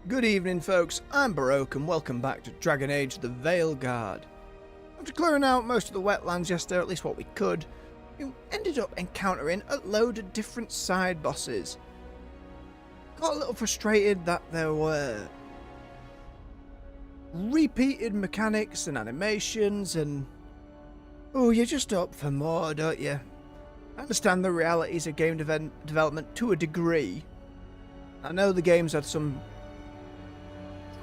Good evening, folks. I'm Baroque, and welcome back to Dragon Age: The Veilguard. After clearing out most of the wetlands yesterday, or at least what we could, we ended up encountering a load of different side bosses. Got a little frustrated that there were repeated mechanics and animations, and oh, you're just up for more, don't you? I understand the realities of game development to a degree. I know the game's had some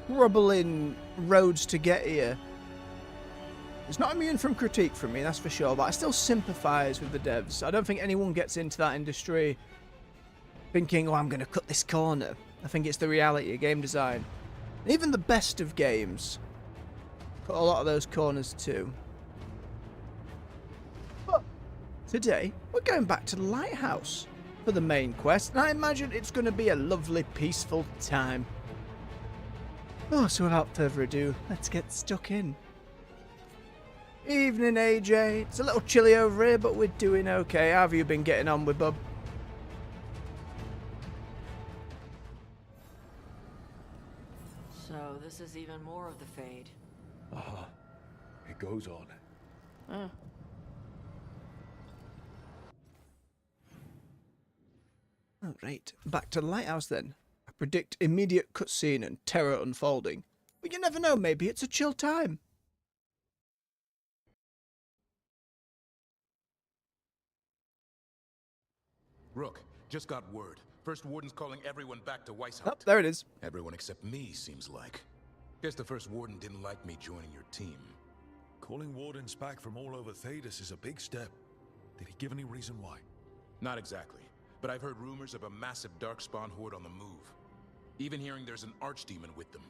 troubling roads to get here. It's not immune from critique from me, that's for sure, but I still sympathise with the devs. I don't think anyone gets into that industry thinking, oh, I'm going to cut this corner. I think it's the reality of game design. And even the best of games cut a lot of those corners too. But today, we're going back to the lighthouse for the main quest, and I imagine it's going to be a lovely, peaceful time. Oh, so without further ado, let's get stuck in. Evening, AJ. It's a little chilly over here, but we're doing okay. How have you been getting on with Bub? So this is even more of the Fade. It goes on. Huh. Alright, back to the lighthouse then. I predict immediate cutscene and terror unfolding. But you never know, maybe it's a chill time. Rook, just got word. First Warden's calling everyone back to Weishaupt. Oh, there it is. Everyone except me, seems like. Guess the First Warden didn't like me joining your team. Calling wardens back from all over Thedas is a big step. Did he give any reason why? Not exactly, but I've heard rumors of a massive Darkspawn horde on the move. Even hearing there's an archdemon with them.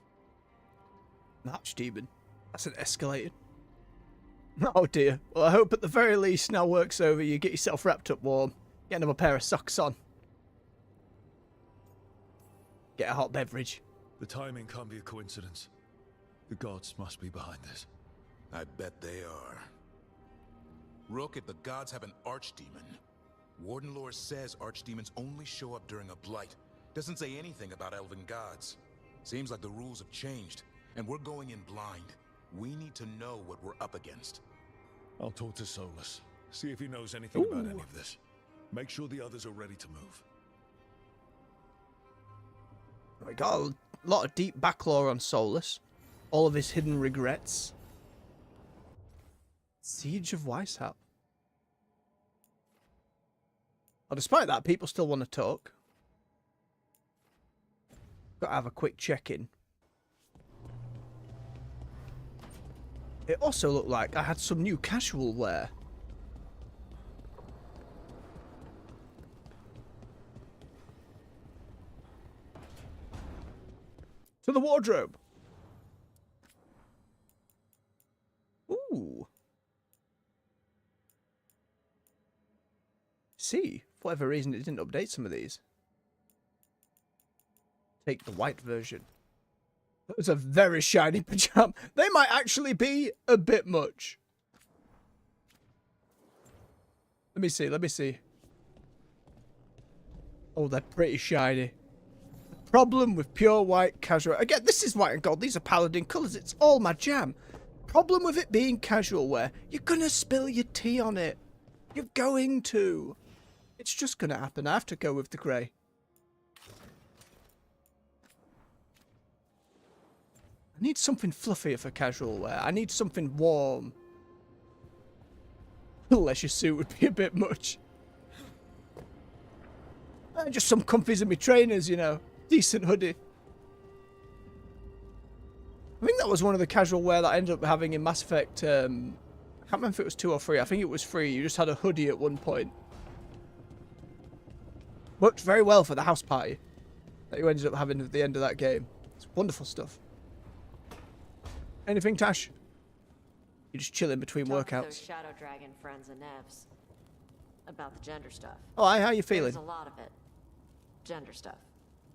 Archdemon? That's an escalated. Oh dear. Well, I hope at the very least now work's over, you get yourself wrapped up warm. Get another pair of socks on. Get a hot beverage. The timing can't be a coincidence. The gods must be behind this. I bet they are. Rook, if the gods have an archdemon, Warden lore says archdemons only show up during a blight. Doesn't say anything about elven gods. Seems like the rules have changed, and we're going in blind. We need to know what we're up against. I'll talk to Solus. See if he knows anything about any of this. Make sure the others are ready to move. We got a lot of deep backlore on Solus. All of his hidden regrets. Siege of Weishaupt. Well, despite that, people still want to talk. Got to have a quick check-in. It also looked like I had some new casual wear. To the wardrobe. Ooh. See, for whatever reason it didn't update some of these. Take the white version. That was a very shiny pajama. They might actually be a bit much. Let me see, let me see. Oh, they're pretty shiny. The problem with pure white casual... Again, this is white and gold. These are paladin colours. It's all my jam. Problem with it being casual wear. You're going to spill your tea on it. You're going to. It's just going to happen. I have to go with the grey. I need something fluffier for casual wear. I need something warm. A leisure suit would be a bit much. Just some comfies and my trainers, you know. Decent hoodie. I think that was one of the casual wear that I ended up having in Mass Effect. I can't remember if it was 2 or 3. I think it was 3. You just had a hoodie at one point. Worked very well for the house party that you ended up having at the end of that game. It's wonderful stuff. Anything, Tash? You're just chilling between Talk to workouts. those Shadow Dragon friends and Nevs about the gender stuff. Oh, hi, how you feeling? There's a lot of it. Gender stuff.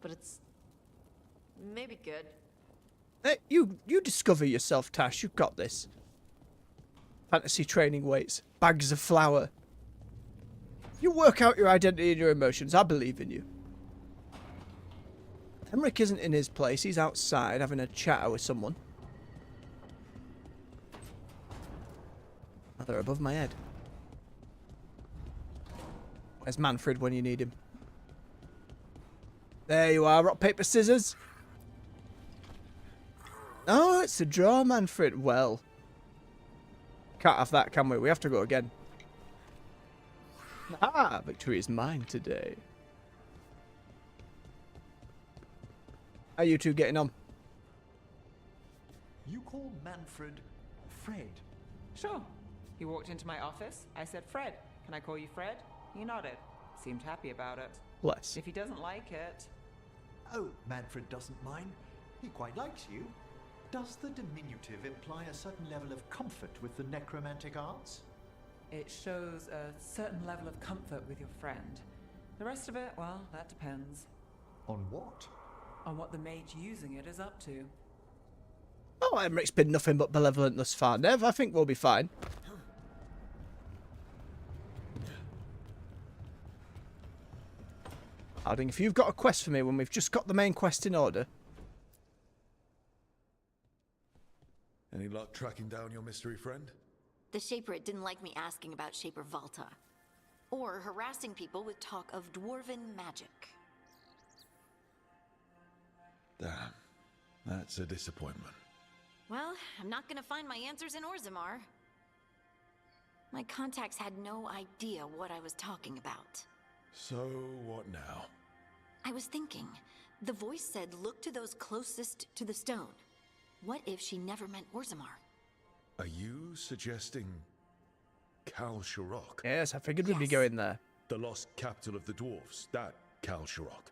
But it's maybe good. Hey, you discover yourself, Tash. You've got this. Fantasy training weights. Bags of flour. You work out your identity and your emotions. I believe in you. Henrik isn't in his place. He's outside having a chat with someone. Oh, they're above my head. Where's Manfred when you need him? There you are. Rock, paper, scissors. Oh, it's a draw, Manfred. Well. Can't have that, can we? We have to go again. Ah, victory is mine today. How are you two getting on? You call Manfred Fred? Sure. He walked into my office. I said, Fred, can I call you Fred? He nodded. Seemed happy about it. Bless. If he doesn't like it... Oh, Manfred doesn't mind. He quite likes you. Does the diminutive imply a certain level of comfort with the necromantic arts? It shows a certain level of comfort with your friend. The rest of it, well, that depends. On what? On what the mage using it is up to. Oh, Emmerich's been nothing but benevolent thus far, Nev. I think we'll be fine. Harding, if you've got a quest for me when we've just got the main quest in order. Any luck tracking down your mystery friend? The Shaper didn't like me asking about Shaper Valta. Or harassing people with talk of dwarven magic. Damn. That's a disappointment. Well, I'm not gonna find my answers in Orzammar. My contacts had no idea what I was talking about. So, what now? I was thinking, the voice said look to those closest to the stone. What if she never meant Orzammar? Are you suggesting Kal Sharok? Yes, I figured we'd be Yes. going there. The lost capital of the dwarves? That Kal Sharok?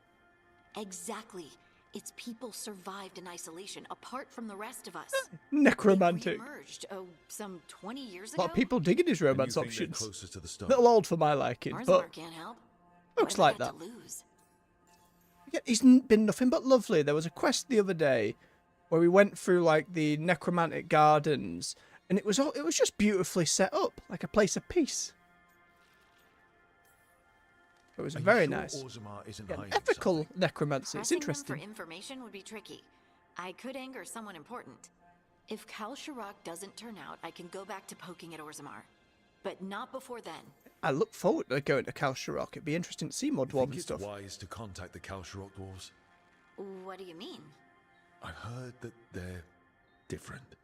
Exactly. Its people survived in isolation, apart from the rest of us. Necromantic. They re-emerged, some 20 years A ago? lot of people digging his And you romance think they're options. closer to the stone? Little old for my liking, Orzammar but can't help. looks What have like I got that. to lose? Yeah, he's been nothing but lovely. There was a quest the other day where we went through like the necromantic gardens, and it was just beautifully set up, like a place of peace. It was Are you very sure nice. Orzammar isn't Yeah, hiding ethical something? necromancy. It's Pressing them interesting. for information would be tricky. I could anger someone important. If Kal Sharok doesn't turn out, I can go back to poking at Orzammar. But not before then. I look forward to going to Kal Sharok. It'd be interesting to see more You think dwarven it's stuff. wise to contact the Kal Sharok dwarves? What do you mean? I heard that they're different.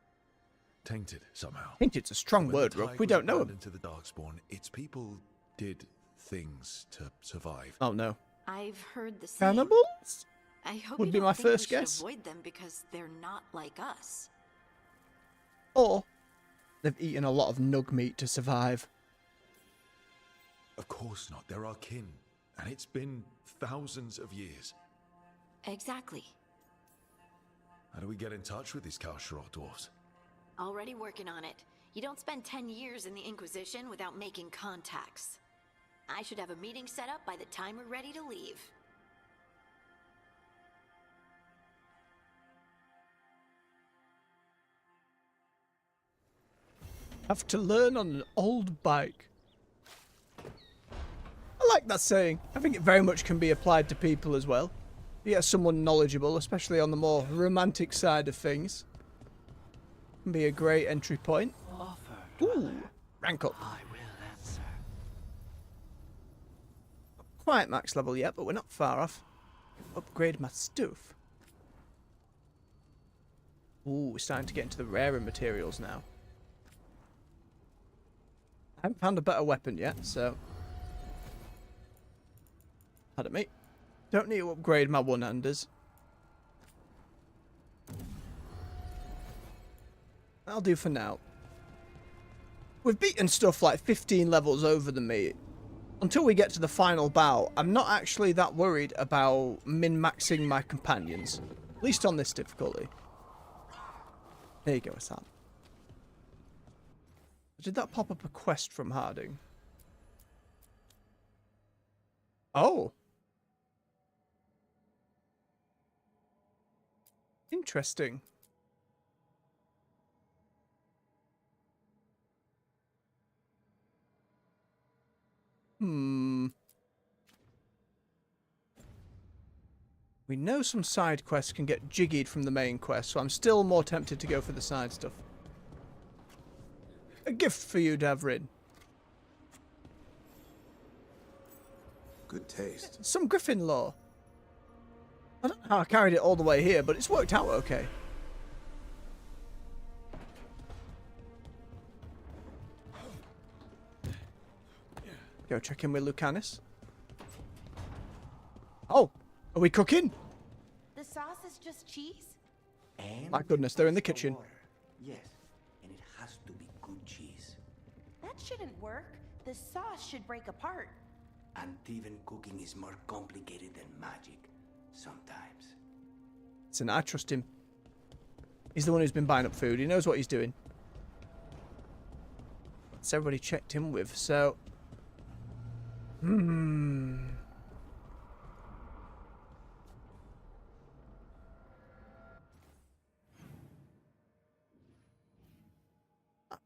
Tainted somehow. I think it's a strong When the word, Rook. tide We was don't know him. abandoned to the Darkspawn, its people did things to survive. Oh no. I've heard the same. Cannibals? I hope would you be don't my think we first should guess. avoid them because they're not like us. Or they've eaten a lot of nug meat to survive. Of course not. They're our kin. And it's been thousands of years. Exactly. How do we get in touch with these Kal Sharok dwarves? Already working on it. You don't spend 10 years in the Inquisition without making contacts. I should have a meeting set up by the time we're ready to leave. Have to learn on an old bike. I like that saying. I think it very much can be applied to people as well. You get someone knowledgeable, especially on the more romantic side of things. Can be a great entry point. Ooh, rank up. I will answer. Not quite max level yet, but we're not far off. Upgrade my stuff. Ooh, we're starting to get into the rarer materials now. I haven't found a better weapon yet, so... Pardon me. Don't need to upgrade my one-handers. That'll do for now. We've beaten stuff like 15 levels over than me. Until we get to the final bout, I'm not actually that worried about min-maxing my companions. At least on this difficulty. There you go, Sam. Did that pop up a quest from Harding? Oh. Interesting. We We know some side quests can get jiggied from the main quest, so I'm still more tempted to go for the side stuff. A gift for you, Davrin. Good taste. Some Griffin lore. I don't know how I carried it all the way here, but it's worked out okay. Go check in with Lucanus. Oh, are we cooking? The sauce is just cheese? And My goodness, they're in the extra kitchen. water. Yes, and it has to be good cheese. That shouldn't work. The sauce should break apart. And even cooking is more complicated than magic, sometimes. Listen, I trust him. He's the one who's been buying up food. He knows what he's doing. That's everybody checked in with, so...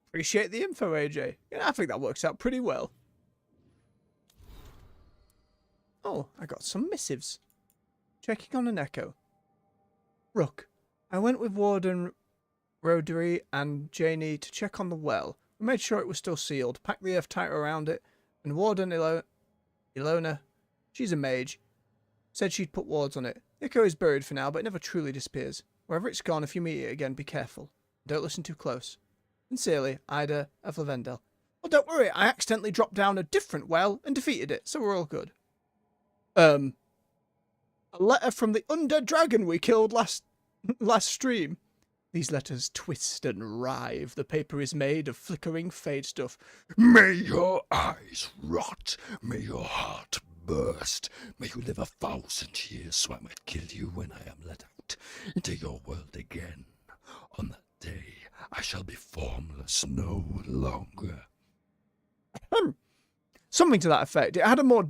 Appreciate the info, AJ. Yeah, I think that works out pretty well. Oh, I got some missives. Checking on an echo. Rook, I went with Warden Rodri and Janie to check on the well. We made sure it was still sealed, packed the earth tighter around it, and Warden Ilona, she's a mage, said she'd put wards on it. The echo is buried for now, but it never truly disappears. Wherever it's gone, if you meet it again, be careful. Don't listen too close. Sincerely, Ida of Lavendel. Well, don't worry, I accidentally dropped down a different well and defeated it, so we're all good. A letter from the undead dragon we killed last stream. These letters twist and writhe. The paper is made of flickering fade stuff. May your eyes rot. May your heart burst. May you live 1,000 years so I might kill you when I am let out into your world again. On that day, I shall be formless no longer. Something to that effect. It had a more,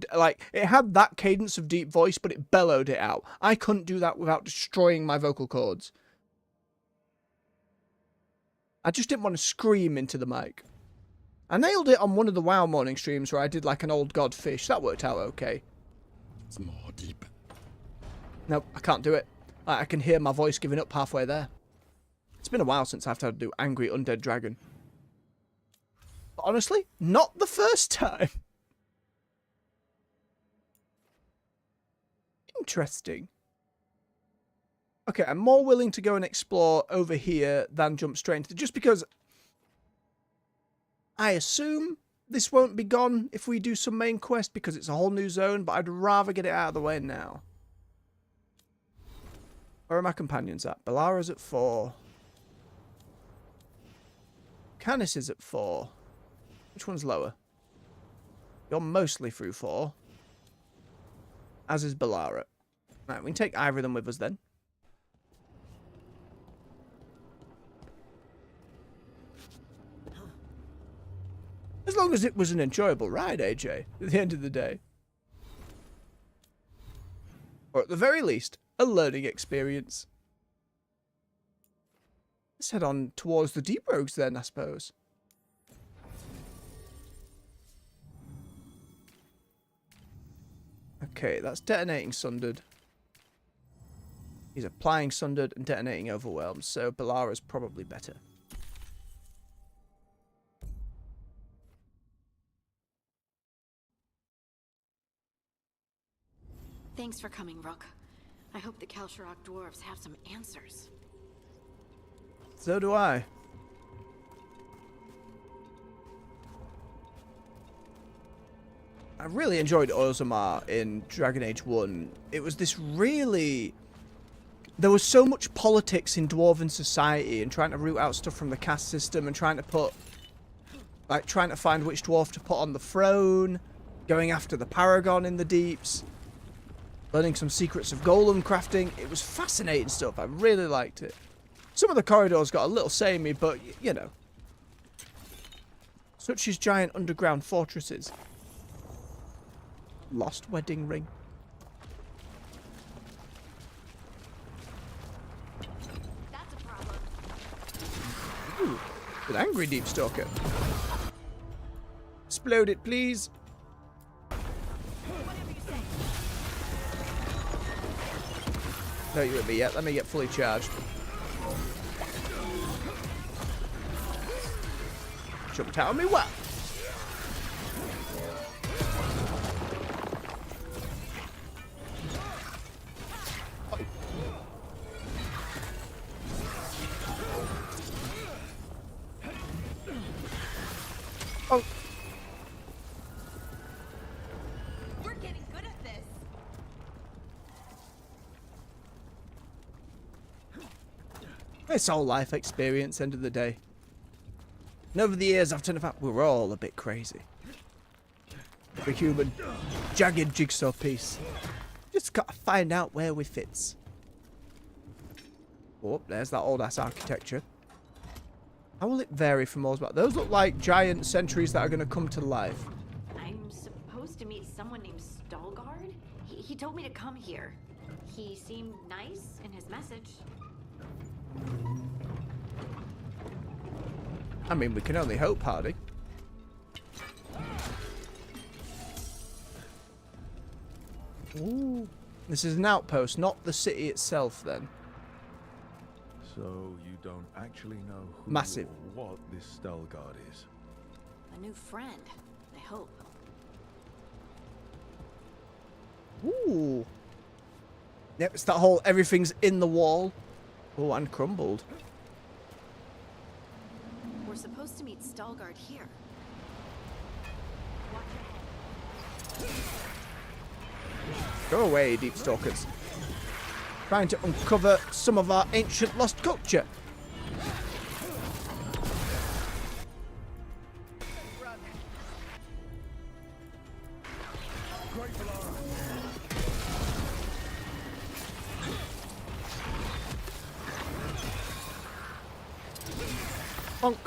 it had that cadence of deep voice, but it bellowed it out. I couldn't do that without destroying my vocal cords. I just didn't want to scream into the mic. I nailed it on one of the WoW morning streams where I did like an old god fish. That worked out okay. It's more deep. Nope, I can't do it. I can hear my voice giving up halfway there. It's been a while since I've had to do Angry Undead Dragon. But honestly, not the first time. Interesting. Okay, I'm more willing to go and explore over here than jump straight into it, just because I assume this won't be gone if we do some main quest because it's a whole new zone, but I'd rather get it out of the way now. Where are my companions at? Balara's at 4. Canis is at 4. Which one's lower? You're mostly through 4. As is Balara. Right, we can take either of them with us then. As long as it was an enjoyable ride, AJ, at the end of the day. Or at the very least, a learning experience. Let's head on towards the Deep Rogues then, I suppose. Okay, that's detonating Sundered. He's applying Sundered and detonating Overwhelmed, so Balara's probably better. Thanks for coming, Rook. I hope the Kalsharok dwarves have some answers. So do I. I really enjoyed Orzammar in Dragon Age 1. It was this really... There was so much politics in Dwarven society and trying to root out stuff from the caste system and trying to put... Like, trying to find which dwarf to put on the throne, going after the Paragon in the Deeps, learning some secrets of golem crafting. It was fascinating stuff. I really liked it. Some of the corridors got a little samey, but, you know. Such as giant underground fortresses. Lost wedding ring. That's a problem. Ooh, an angry Deep Stalker. Explode it, please. Whatever you say. Don't you hit me yet. Let me get fully charged. Jumped out of me. What? Oh. We're getting good at this. It's all life experience, end of the day. And over the years, I've turned out we're all a bit crazy. The human jagged jigsaw piece. Just gotta find out where we fits. Oh, there's that old ass architecture. How will it vary from Orsmar? Those look like giant sentries that are going to come to life. I'm supposed to meet someone named Veilguard? He told me to come here. He seemed nice in his message. I mean, we can only hope, Hardy. Ooh. This is an outpost, not the city itself, then. So you don't actually know who Massive. or what this Veilguard is? A new friend, I hope. Ooh. Yep, it's that whole everything's in the wall. Oh, and crumbled. We're supposed to meet Veilguard here. Watch your head. Go away, deep stalkers. Trying to uncover some of our ancient lost culture. Bonk.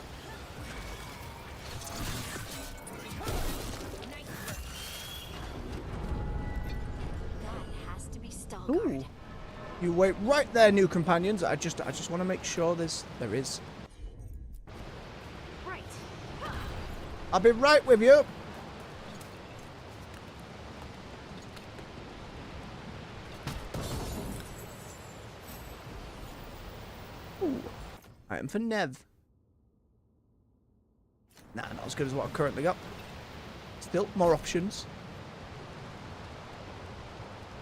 That has to be Veilguard. Ooh. You wait right there, new companions. I just want to make sure there is. Right. I'll be right with you. Ooh. Item for Nev. Nah, not as good as what I've currently got. Still more options.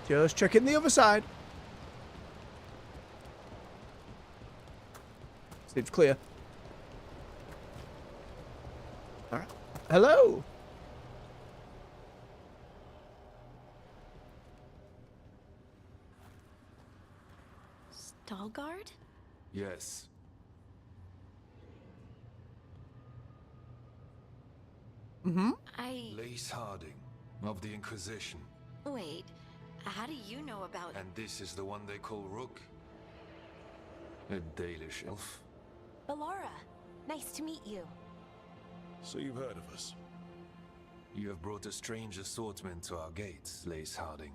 Just checking the other side. Seems clear. Alright. Hello! Veilguard? Yes. Mm-hmm. Lace Harding of the Inquisition. Wait, how do you know about... And this is the one they call Rook? A Dalish elf? Bellara, nice to meet you. So you've heard of us? You have brought a strange assortment to our gates, Lace Harding.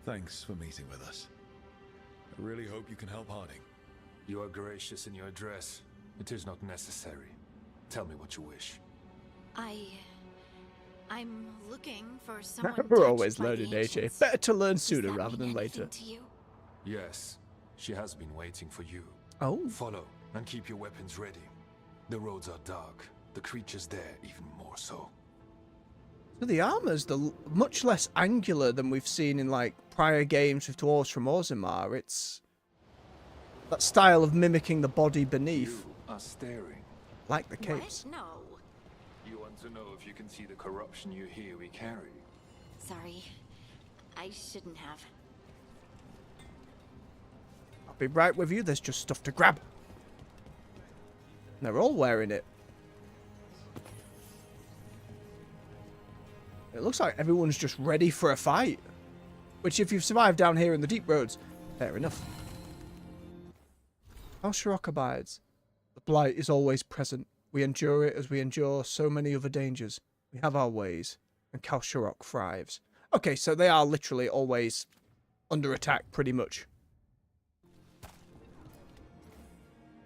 Thanks for meeting with us. I really hope you can help Harding. You are gracious in your address. It is not necessary. Tell me what you wish. I'm looking for someone We're touched always by the learning, AJ. ancients. Better to learn Does sooner that rather mean than anything later. to you? Yes, she has been waiting for you. Oh. Follow and keep your weapons ready. The roads are dark. The creatures there even more so. So the armor's much less angular than we've seen in like prior games with dwarves from Orzammar. It's that style of mimicking the body beneath, You are staring. like the capes. What? No. You want to know if you can see the corruption you hear we carry? Sorry. I shouldn't have. I'll be right with you. There's just stuff to grab. They're all wearing it. It looks like everyone's just ready for a fight. Which, if you've survived down here in the deep roads, fair enough. How Sharok abides. The blight is always present. We endure it as we endure so many other dangers. We have our ways, and Khal Sharok thrives. Okay, so they are literally always under attack, pretty much.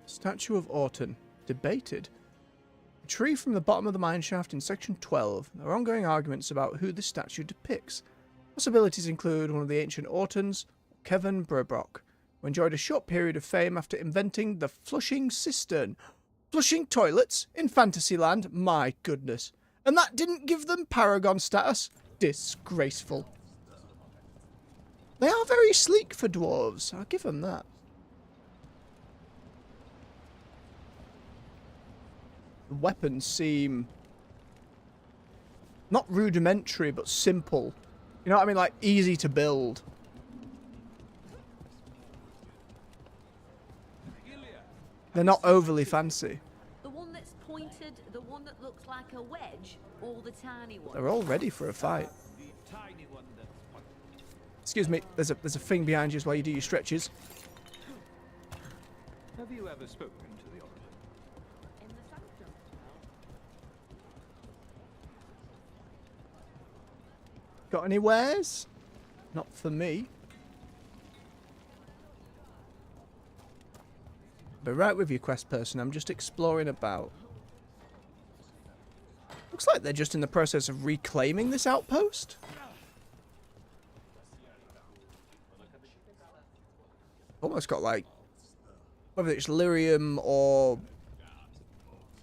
Statue of Autumn. Debated. A tree from the bottom of the mineshaft in section 12. There are ongoing arguments about who this statue depicts. Possibilities include one of the ancient Ortons, Kevin Brobrock, who enjoyed a short period of fame after inventing the flushing cistern. Flushing toilets in Fantasyland? My goodness. And that didn't give them Paragon status? Disgraceful. They are very sleek for dwarves. I'll give them that. The weapons seem not rudimentary, but simple. You know what I mean? Like, easy to build. They're not overly fancy. The one that's pointed, the one that looks like a wedge, or the tiny one? They're all ready for a fight. Excuse me, there's a thing behind you while you do your stretches. Have you ever spoken to the Oracle? In the sanctum. Got any wares? Not for me. Be right with you, quest person. I'm just exploring about. Looks like they're just in the process of reclaiming this outpost. Almost got like, whether it's lyrium or,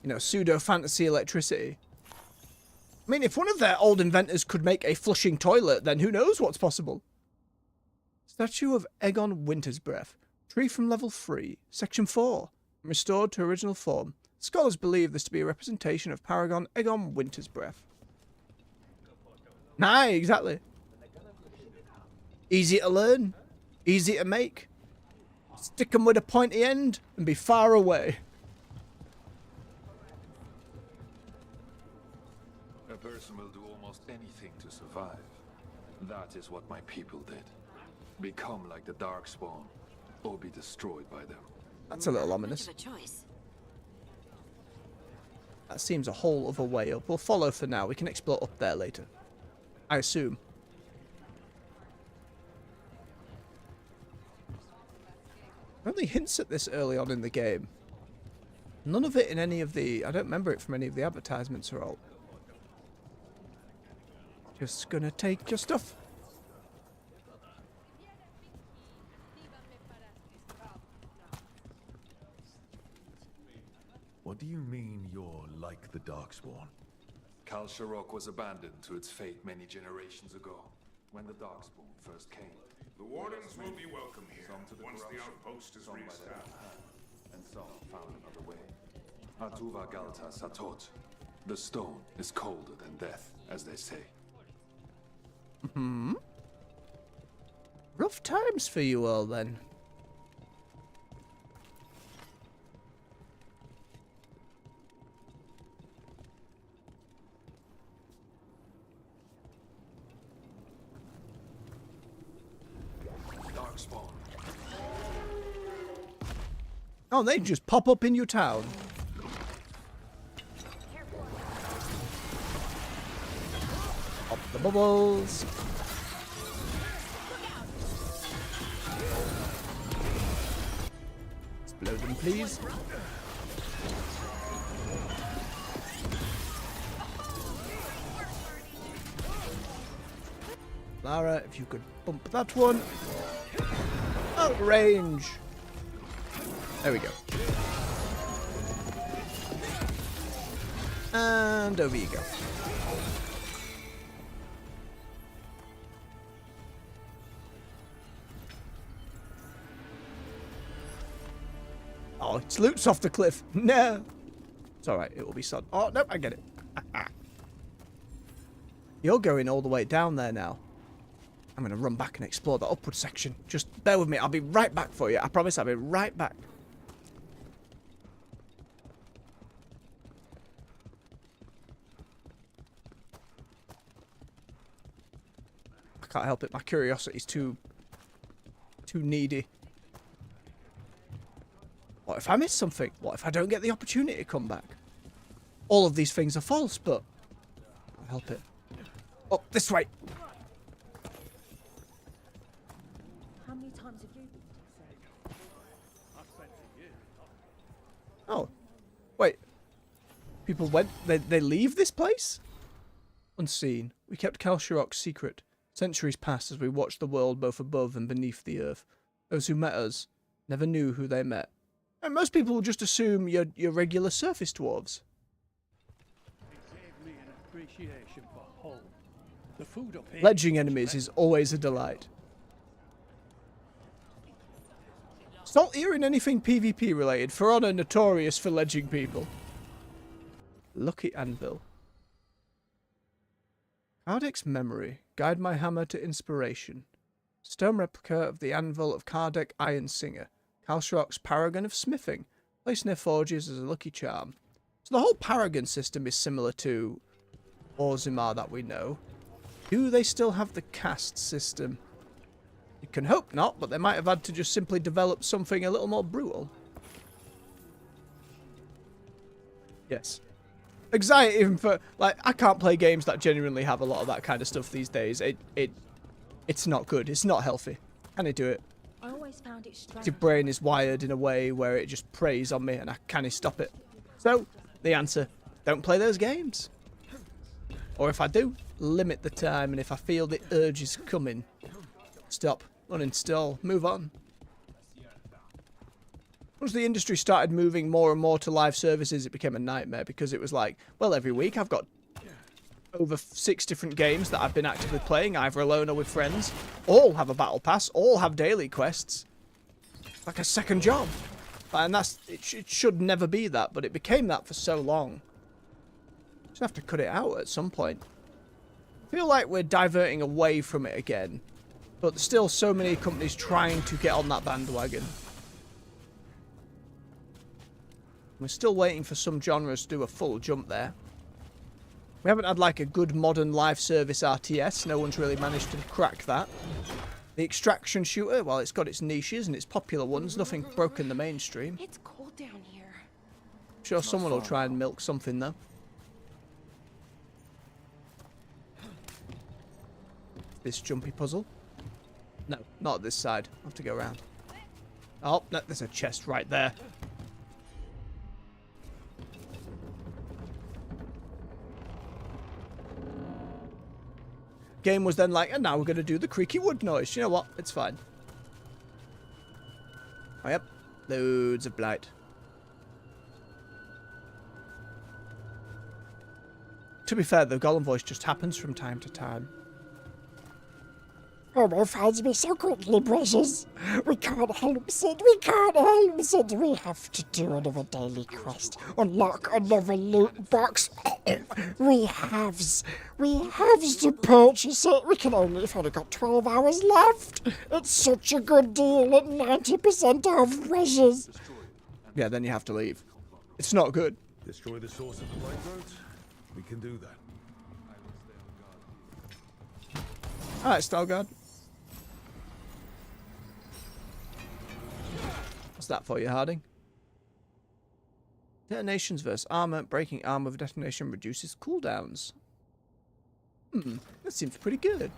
you know, pseudo-fantasy electricity. I mean, if one of their old inventors could make a flushing toilet, then who knows what's possible. Statue of Aegon Winter's Breath. Tree from level 3, section 4. Restored to original form. Scholars believe this to be a representation of Paragon Aegon Winter's Breath. Nah, exactly. Easy to learn. Easy to make. Stick them with a pointy end and be far away. A person will do almost anything to survive. That is what my people did. Become like the Darkspawn, or be destroyed by them. That's a little ominous. Much of a choice. That seems a whole other way up. We'll follow for now. We can explore up there later. I assume. Only hints at this early on in the game. None of it in any of the... I don't remember it from any of the advertisements or all. Just gonna take your stuff. What do you mean you're like the Darkspawn? Kal Sharok was abandoned to its fate many generations ago, when the Darkspawn first came. The Wardens will be welcome here, once the outpost is some by their reestablished. own hand, and some found another way. Atuva Galta Satot. The stone is colder than death, as they say. Hmm. Rough times for you all, then. Darkspawn. Oh, they just pop up in your town. Pop the bubbles. Explode them, please. Lara, if you could bump that one. Out of range. There we go. And over you go. Oh, it's loot's off the cliff. No. It's alright, it will be sun. Oh, no, I get it. You're going all the way down there now. I'm going to run back and explore the upward section. Just bear with me. I'll be right back for you. I promise I'll be right back. I can't help it. My curiosity's too needy. What if I miss something? What if I don't get the opportunity to come back? All of these things are false, but I'll help it. Oh, this way. How many times have you been to Oh. Wait. People went... They leave this place? Unseen. We kept Kal Sharok's secret. Centuries passed as we watched the world both above and beneath the earth. Those who met us never knew who they met. And most people will just assume you're regular surface dwarves. It gave me an appreciation for home. The food up here. Ledging enemies is always a delight. Stop hearing anything PvP related. For Honor notorious for ledging people. Lucky Anvil. Kardec's memory. Guide my hammer to inspiration. Stone replica of the anvil of Kardec Iron Singer. Kalshrok's paragon of smithing. Placed near forges as a lucky charm. So the whole paragon system is similar to Orzammar that we know. Do they still have the caste system? You can hope not, but they might have had to just simply develop something a little more brutal. Yes. Anxiety even for, like, I can't play games that genuinely have a lot of that kind of stuff these days. It's not good. It's not healthy. Can I do it? I always found it strange. Your brain is wired in a way where it just preys on me and I can't stop it. So, the answer, don't play those games. Or if I do, limit the time, and if I feel the urge is coming, stop, uninstall, move on. Once the industry started moving more and more to live services, it became a nightmare because it was like, well, every week I've got over 6 different games that I've been actively playing, either alone or with friends. All have a battle pass, all have daily quests. Like a second job. And it should never be that, but it became that for so long. Just have to cut it out at some point. I feel like we're diverting away from it again, but there's still so many companies trying to get on that bandwagon. We're still waiting for some genres to do a full jump there. We haven't had like a good modern live service RTS. No one's really managed to crack that. The extraction shooter, well, it's got its niches and its popular ones. Nothing broken the mainstream. It's cold down here. I'm sure someone will try and milk something though. This jumpy puzzle. No, not this side. I'll have to go around. Oh, no, there's a chest right there. Game was then like, and now we're going to do the creaky wood noise. You know what? It's fine. Oh, yep. Loads of blight. To be fair, the golem voice just happens from time to time. Homo finds me so quickly, precious. We can't help it. We can't help it. We have to do another daily quest. Unlock another loot box. We haves to purchase it. We've only got 12 hours left. It's such a good deal at 90% off, precious. Yeah, then you have to leave. It's not good. Destroy the source of the light roads? We can do that. Alright, Stalguard. What's that for you, Harding? Detonations versus armor. Breaking armor with detonation reduces cooldowns. That seems pretty good.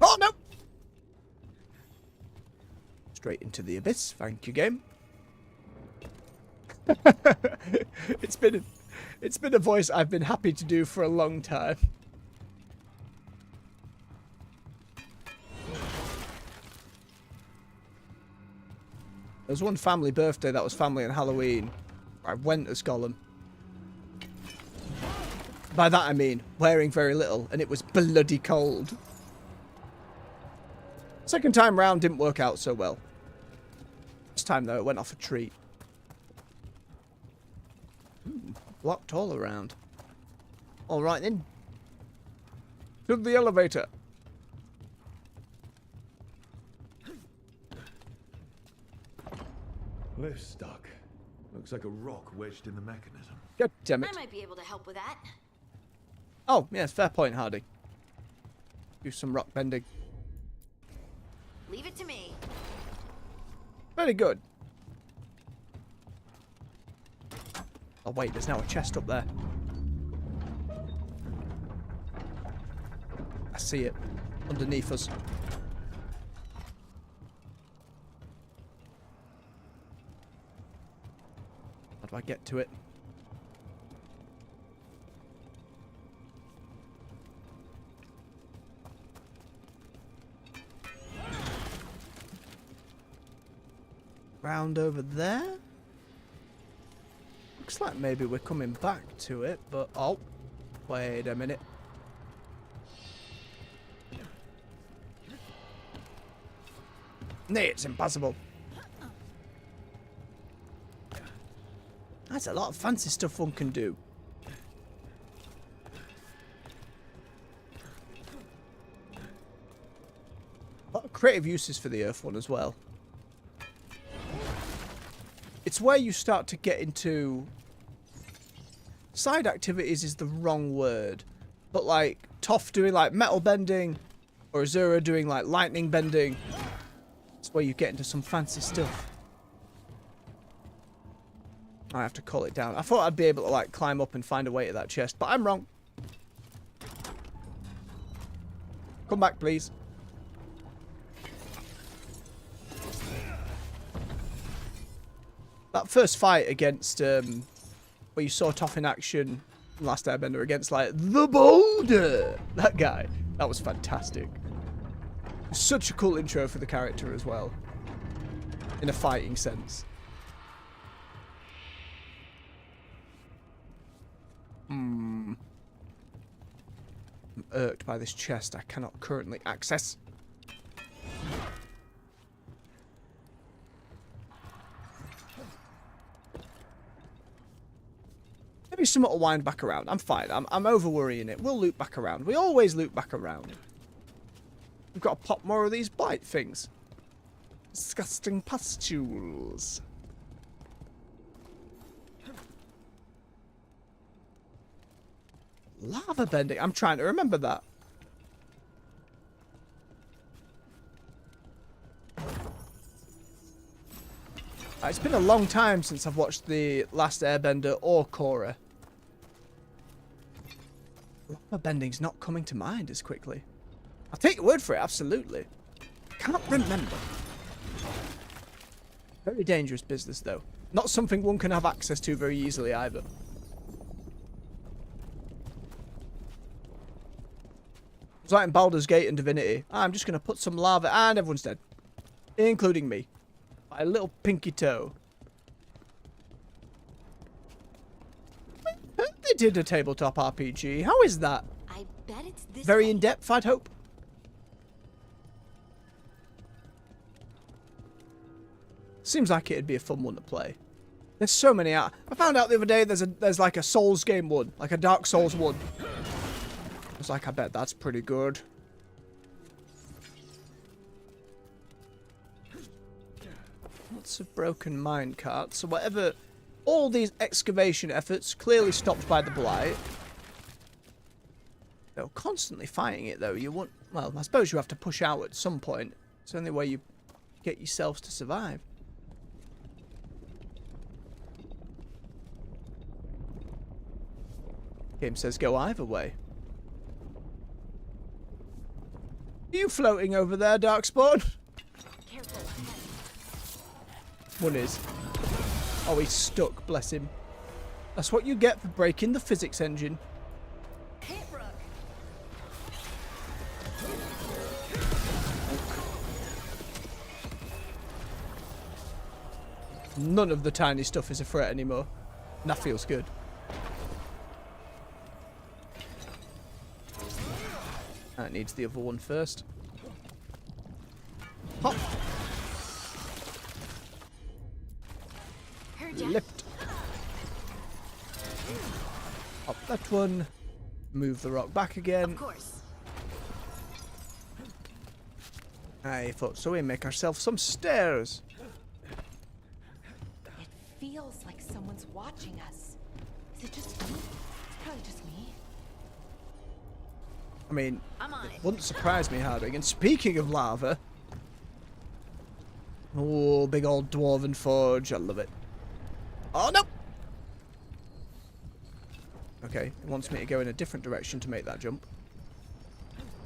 Oh, no! Straight into the abyss. Thank you, game. It's been a voice I've been happy to do for a long time. There was one family birthday that was family on Halloween. I went as Gollum. By that I mean wearing very little, and it was bloody cold. Second time round didn't work out so well. This time though, it went off a treat. Blocked all around. Alright then. To the elevator. Lift's stuck. Looks like a rock wedged in the mechanism. God damn it. I might be able to help with that. Oh, yes, fair point, Hardy. Do some rock bending. Leave it to me. Very good. Oh wait, there's now a chest up there. I see it. Underneath us. How do I get to it? Round over there. Looks like maybe we're coming back to it, but oh, wait a minute. Nay, it's impossible. That's a lot of fancy stuff one can do. A lot of creative uses for the Earth one as well. It's where you start to get into... Side activities is the wrong word. But like, Toph doing like metal bending, or Azura doing like lightning bending. It's where you get into some fancy stuff. I have to call it down. I thought I'd be able to like climb up and find a way to that chest, but I'm wrong. Come back, please. That first fight against, where you saw Toph in action Last Airbender against, like, the Boulder! That guy. That was fantastic. Such a cool intro for the character as well. In a fighting sense. I'm irked by this chest I cannot currently access. Maybe something will wind back around. I'm fine. I'm over worrying it. We'll loop back around. We always loop back around. We've got to pop more of these blight things. Disgusting pustules. Lava bending. I'm trying to remember that. It's been a long time since I've watched The Last Airbender or Korra. Lava bending's not coming to mind as quickly. I'll take your word for it, absolutely. Can't remember. Very dangerous business, though. Not something one can have access to very easily, either. It's like in Baldur's Gate and Divinity. I'm just going to put some lava, and everyone's dead. Including me. By a little pinky toe. They did a tabletop RPG. How is that? I bet it's this Very way. in-depth, I'd hope. Seems like it'd be a fun one to play. There's so many out. I found out the other day there's like a Souls game one, like a Dark Souls one. I was like, I bet that's pretty good. Lots of broken minecarts. So whatever, all these excavation efforts clearly stopped by the blight. They're constantly fighting it though. You want, well, I suppose you have to push out at some point. It's the only way you get yourselves to survive. Game says go either way. Are you floating over there, Darkspawn? One is. Oh, he's stuck, bless him. That's what you get for breaking the physics engine. None of the tiny stuff is a threat anymore. And that feels good. That needs the other one first. Hop. Lift. Up that one. Move the rock back again. Of course. I thought so. We make ourselves some stairs. It feels like someone's watching us. Is it just me? It's probably just me. I mean, I'm on it. Wouldn't surprise me, Harding. And speaking of lava, oh, big old dwarven forge. I love it. Oh, no! Okay, it wants me to go in a different direction to make that jump.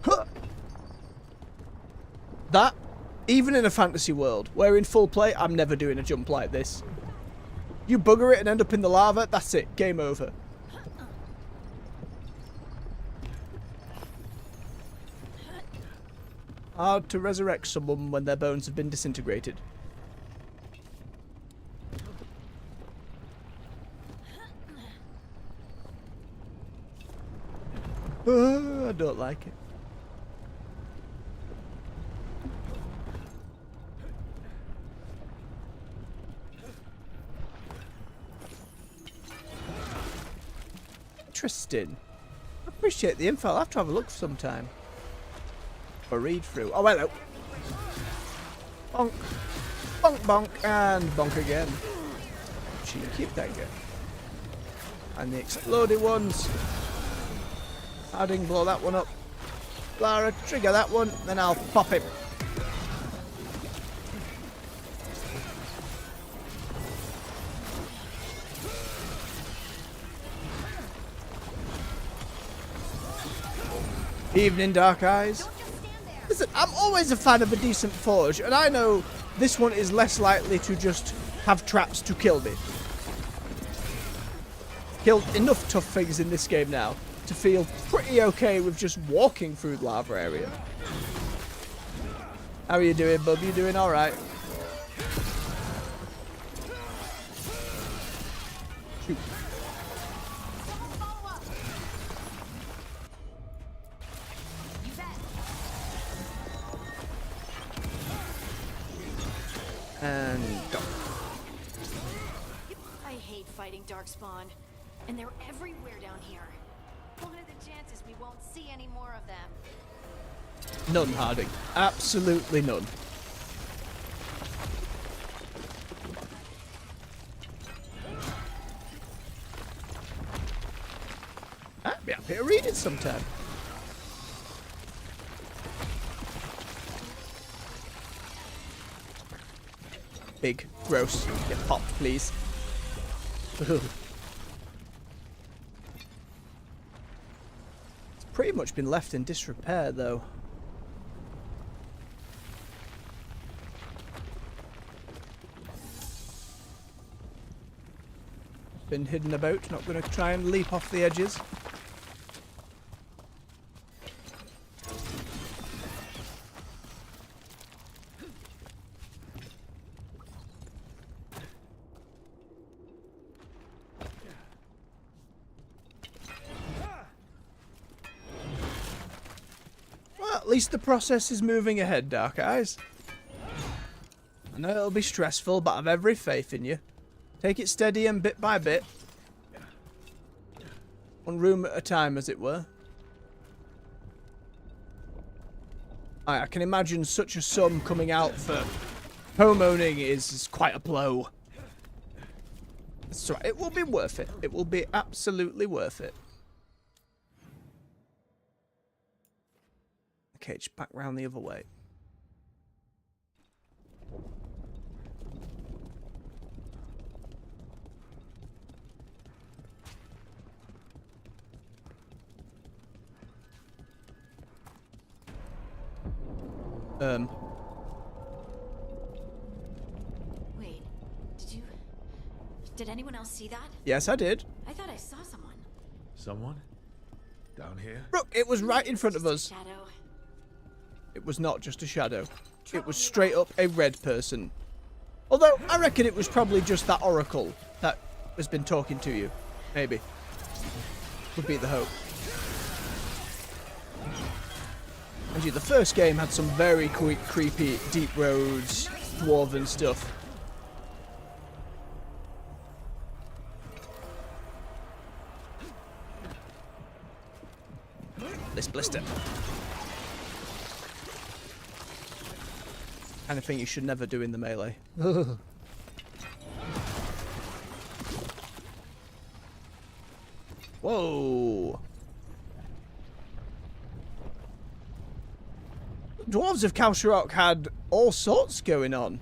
Huh! That, even in a fantasy world, where in full play, I'm never doing a jump like this. You bugger it and end up in the lava, that's it. Game over. Hard to resurrect someone when their bones have been disintegrated. I don't like it. Interesting. I appreciate the info. I'll have to have a look sometime. Or read through. Oh, hello. Bonk. Bonk, bonk, and bonk again. Cheeky dagger. And the exploded ones. Harding, blow that one up. Lara, trigger that one, then I'll pop him. Evening, Dark Eyes. Listen, I'm always a fan of a decent forge, and I know this one is less likely to just have traps to kill me. Killed enough tough things in this game now to feel pretty okay with just walking through the lava area. How are you doing, bub? You doing alright? Shoot. And go. I hate fighting Darkspawn, and they're everywhere down here. What are the chances we won't see any more of them? None, Harding. Absolutely none. I'd be happy to read it sometime. Big, gross. Get popped, please. It's pretty much been left in disrepair, though. Been hidden about, not going to try and leap off the edges. At least the process is moving ahead, Dark Eyes. I know it'll be stressful, but I've every faith in you. Take it steady and bit by bit. One room at a time, as it were. I can imagine such a sum coming out for homeowning is quite a blow. That's right, it will be worth it. It will be absolutely worth it. Okay, just back round the other way. Wait, did anyone else see that? Yes, I did. I thought I saw someone. Someone? Down here? Look, it was right in front of us. Shadow. It was not just a shadow. It was straight up a red person. Although, I reckon it was probably just that oracle that has been talking to you. Maybe. Would be the hope. And the first game had some very creepy, deep roads, dwarven stuff. This blister. Kind of thing you should never do in the melee. Whoa. Dwarves of Kalsharok had all sorts going on.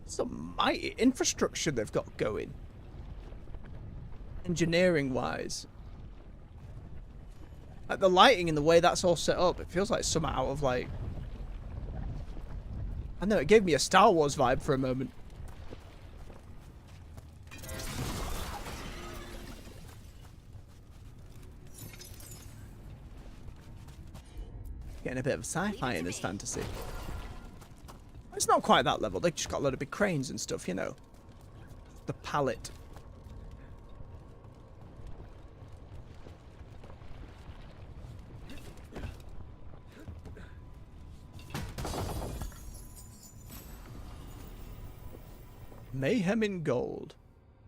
Some mighty infrastructure they've got going. Engineering-wise. Like the lighting and the way that's all set up, it feels like some out of like... I know, it gave me a Star Wars vibe for a moment. Getting a bit of sci-fi in this fantasy. It's not quite that level, they just got a lot of big cranes and stuff, you know. The palette. Mayhem in gold.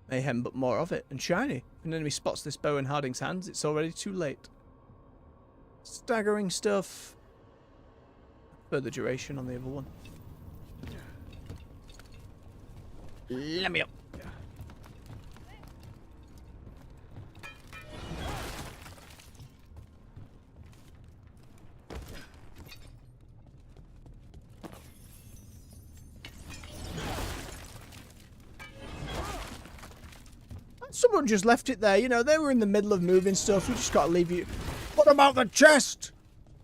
Mayhem, but more of it, and shiny. If an enemy spots this bow in Harding's hands, it's already too late. Staggering stuff. Further duration on the other one. Let me up. Someone just left it there, you know, they were in the middle of moving stuff, we just gotta leave you. What about the chest?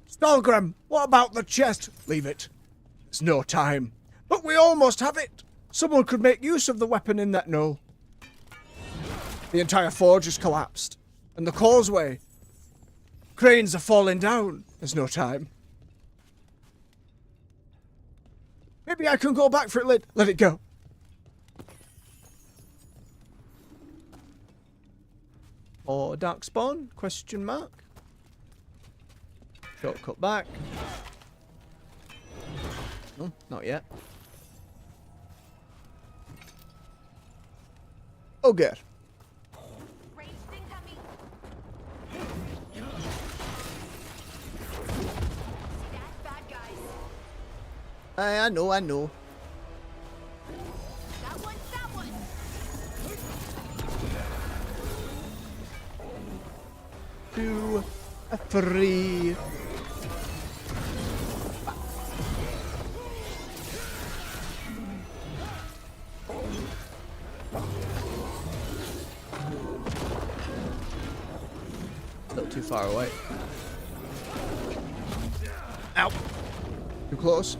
Stalgrim, what about the chest? Leave it. There's no time. But we almost have it. Someone could make use of the weapon in that. No. The entire forge has collapsed. And the causeway. Cranes are falling down. There's no time. Maybe I can go back for it. Let it go. Or darkspawn? Question mark. Shortcut back. No, not yet. Ogre. I know. That one. 2, 3. Still too far away. Ow! Too close.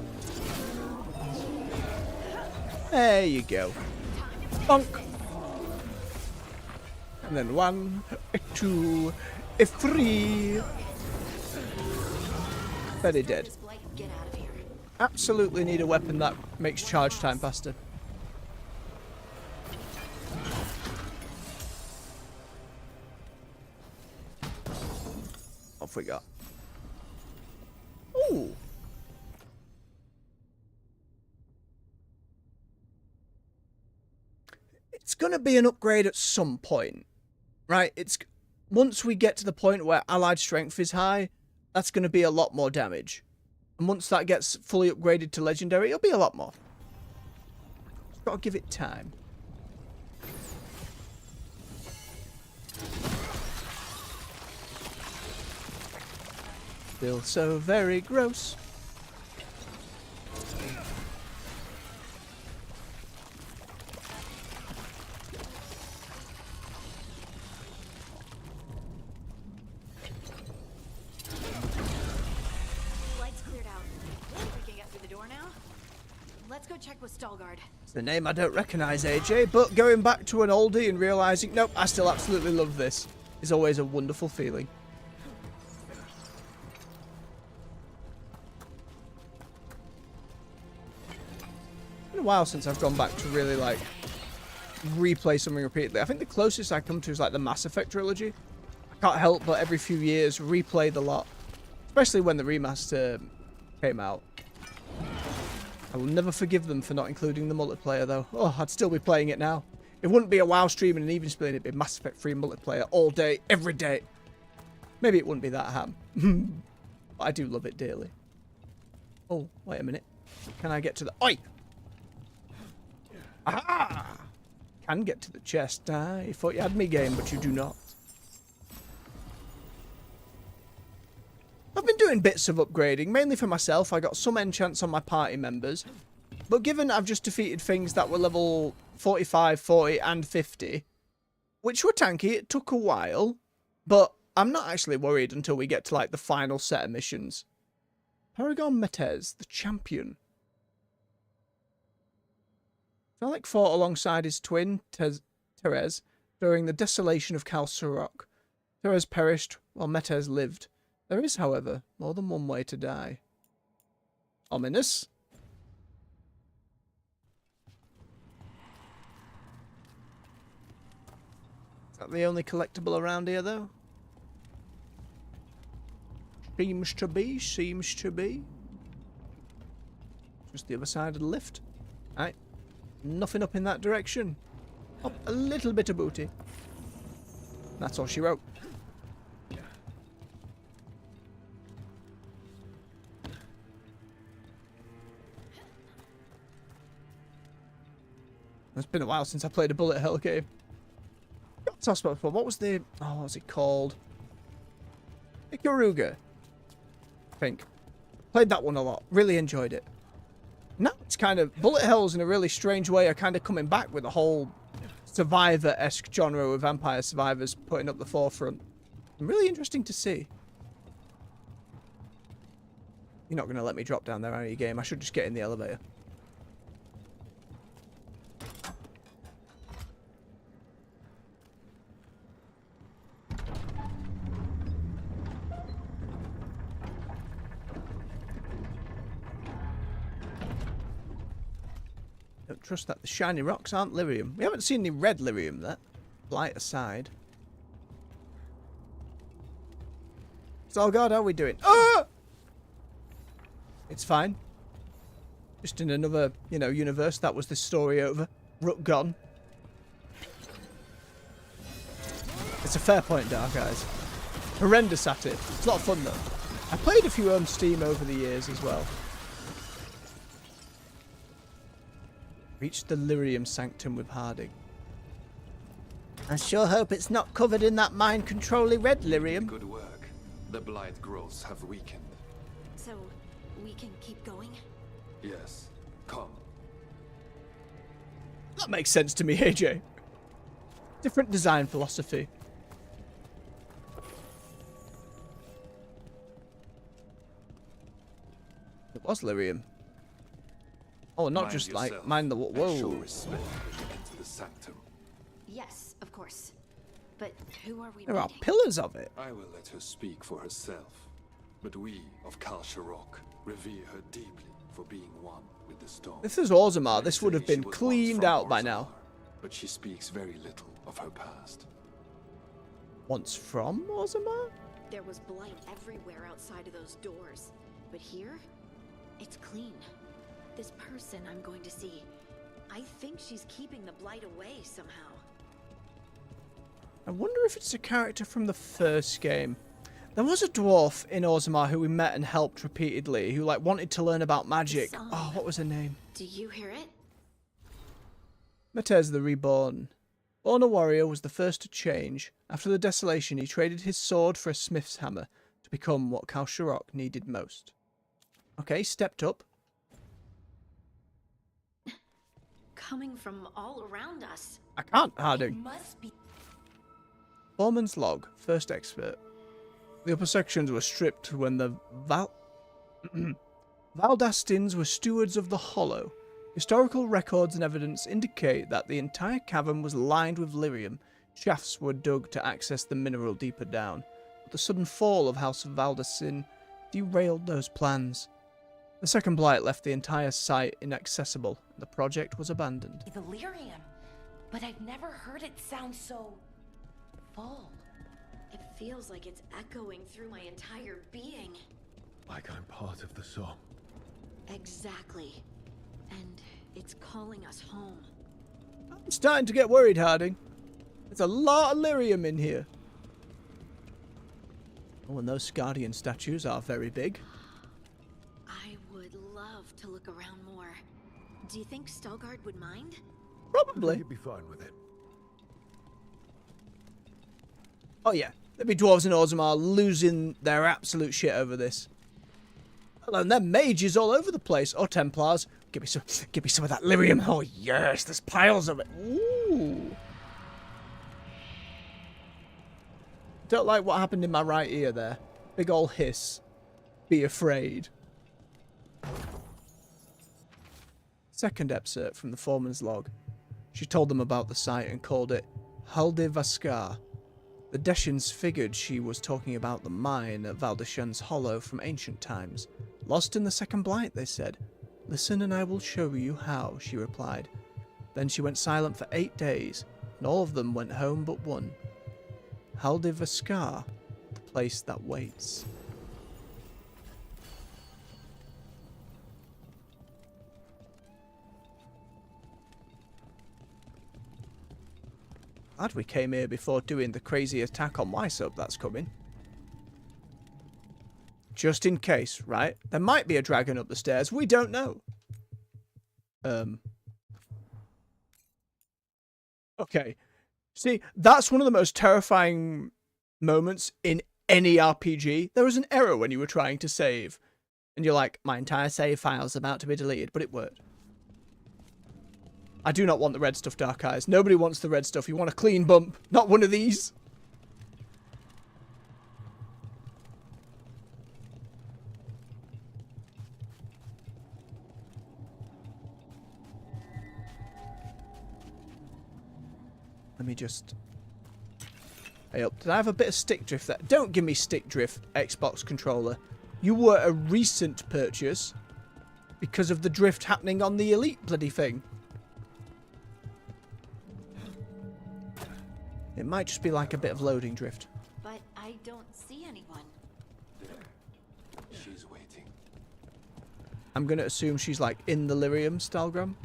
There you go. Bonk! And then 1, 2, 3. Very dead. Absolutely need a weapon that makes charge time faster. Off we go. Ooh. It's gonna be an upgrade at some point, right? It's once we get to the point where allied strength is high, that's gonna be a lot more damage. And once that gets fully upgraded to legendary, it'll be a lot more. Just gotta give it time. Still so very gross. Lights cleared out. We can get through the door now. Let's go check with Veilguard. It's the name I don't recognize, AJ, but going back to an oldie and realizing, nope, I still absolutely love this is always a wonderful feeling. It's been a while since I've gone back to really like replay something repeatedly. I think the closest I come to is like the Mass Effect trilogy. I can't help but every few years replay the lot, especially when the remaster came out. I will never forgive them for not including the multiplayer though. Oh, I'd still be playing it now. It wouldn't be a WoW stream and an even split, it'd be Mass Effect 3 multiplayer all day, every day. Maybe it wouldn't be that ham. But I do love it dearly. Oh, wait a minute. Can I get to the... Oi! Aha! Can get to the chest. I thought you had me game, but you do not. I've been doing bits of upgrading, mainly for myself. I got some enchants on my party members. But given I've just defeated things that were level 45, 40 and 50, which were tanky, it took a while, but I'm not actually worried until we get to like the final set of missions. Paragon Metez, the champion. Felix fought alongside his twin, Therese, during the desolation of Kalsarok. Therese perished while Metez lived. There is, however, more than one way to die. Ominous. Is that the only collectible around here, though? Seems to be, seems to be. Just the other side of the lift. Alright. Nothing up in that direction. Up a little bit of booty. That's all she wrote. It's been a while since I played a bullet hell game. Got to talk about what was the... Oh, what was it called? Ikaruga. I think. Played that one a lot. Really enjoyed it. Now it's kind of... Bullet hells in a really strange way are kind of coming back with a whole Survivor-esque genre with Vampire Survivors putting up the forefront. Really interesting to see. You're not going to let me drop down there, are you, game? I should just get in the elevator. Don't trust that. The shiny rocks aren't lyrium. We haven't seen any red lyrium there. Light aside. So, God, how are we doing? Ah! It's fine. Just in another, you know, universe, that was the story over. Rook gone. It's a fair point, Dark Eyes. Horrendous at it. It's a lot of fun, though. I played a few on Steam over the years as well. Reached the lyrium sanctum with Harding. I sure hope it's not covered in that mind-controlling red lyrium. Good work. The blight growths have weakened. So, we can keep going? Yes. Come. That makes sense to me, AJ. Different design philosophy. It was lyrium. Oh, not just like mind the whoa. Show respect when you enter the sanctum. Yes, of course. But who are we There are meeting? pillars of it. I will let her speak for herself. But we of Kal Sharok revere her deeply for being one with the stone. If this was Orzammar, this would have She been was once cleaned from out by Orzammar, now. But she speaks very little of her past. Once from Orzammar? There was blight everywhere outside of those doors. But here, it's clean. This person I'm going to see, I think she's keeping the blight away somehow. I wonder if it's a character from the first game. There was a dwarf in Orzammar who we met and helped repeatedly, who like wanted to learn about magic. Oh, what was her name? Do you hear it? Matez the Reborn. Born a warrior, was the first to change. After the desolation, he traded his sword for a smith's hammer to become what Kal Sharok needed most. Okay, stepped up. Coming from all around us. I can't, Harding. Must be. Foreman's log, first expert. The upper sections were stripped when the Valdastins were stewards of the Hollow. Historical records and evidence indicate that the entire cavern was lined with lyrium. Shafts were dug to access the mineral deeper down, but the sudden fall of House of Valdastin derailed those plans. The second blight left the entire site inaccessible, and the project was abandoned. The lyrium, but I've never heard it sound so full. It feels like it's echoing through my entire being. Like I'm part of the song. Exactly. And it's calling us home. I'm starting to get worried, Harding. There's a lot of lyrium in here. Oh, and those Scardian statues are very big. I would love to look around more. Do you think Stelgard would mind? Probably. You'd be fine with it. Oh yeah, there'd be dwarves in Orzammar losing their absolute shit over this. And they're mages all over the place, or Templars. Give me some of that lyrium. Oh yes, there's piles of it. Ooh. Don't like what happened in my right ear there. Big ol' hiss. Be afraid. Second excerpt from the foreman's log. She told them about the site and called it Halde Vaskar. The Deshans figured she was talking about the mine at Valdashan's Hollow from ancient times. Lost in the second blight, they said. Listen and I will show you how, she replied. Then she went silent for 8 days, and all of them went home but one. Halde Vaskar, the place that waits. Glad we came here before doing the crazy attack on my sub that's coming. Just in case, right? There might be a dragon up the stairs. We don't know. Okay. See, that's one of the most terrifying moments in any RPG. There was an error when you were trying to save. And you're like, my entire save file's about to be deleted, but it worked. I do not want the red stuff, Dark Eyes. Nobody wants the red stuff. You want a clean bump, not one of these. Let me just... Hey up. Did I have a bit of stick drift there? Don't give me stick drift, Xbox controller. You were a recent purchase because of the drift happening on the Elite bloody thing. It might just be like a bit of loading drift. But I don't see anyone. She's waiting. I'm going to assume she's like in the lyrium, Stalgram.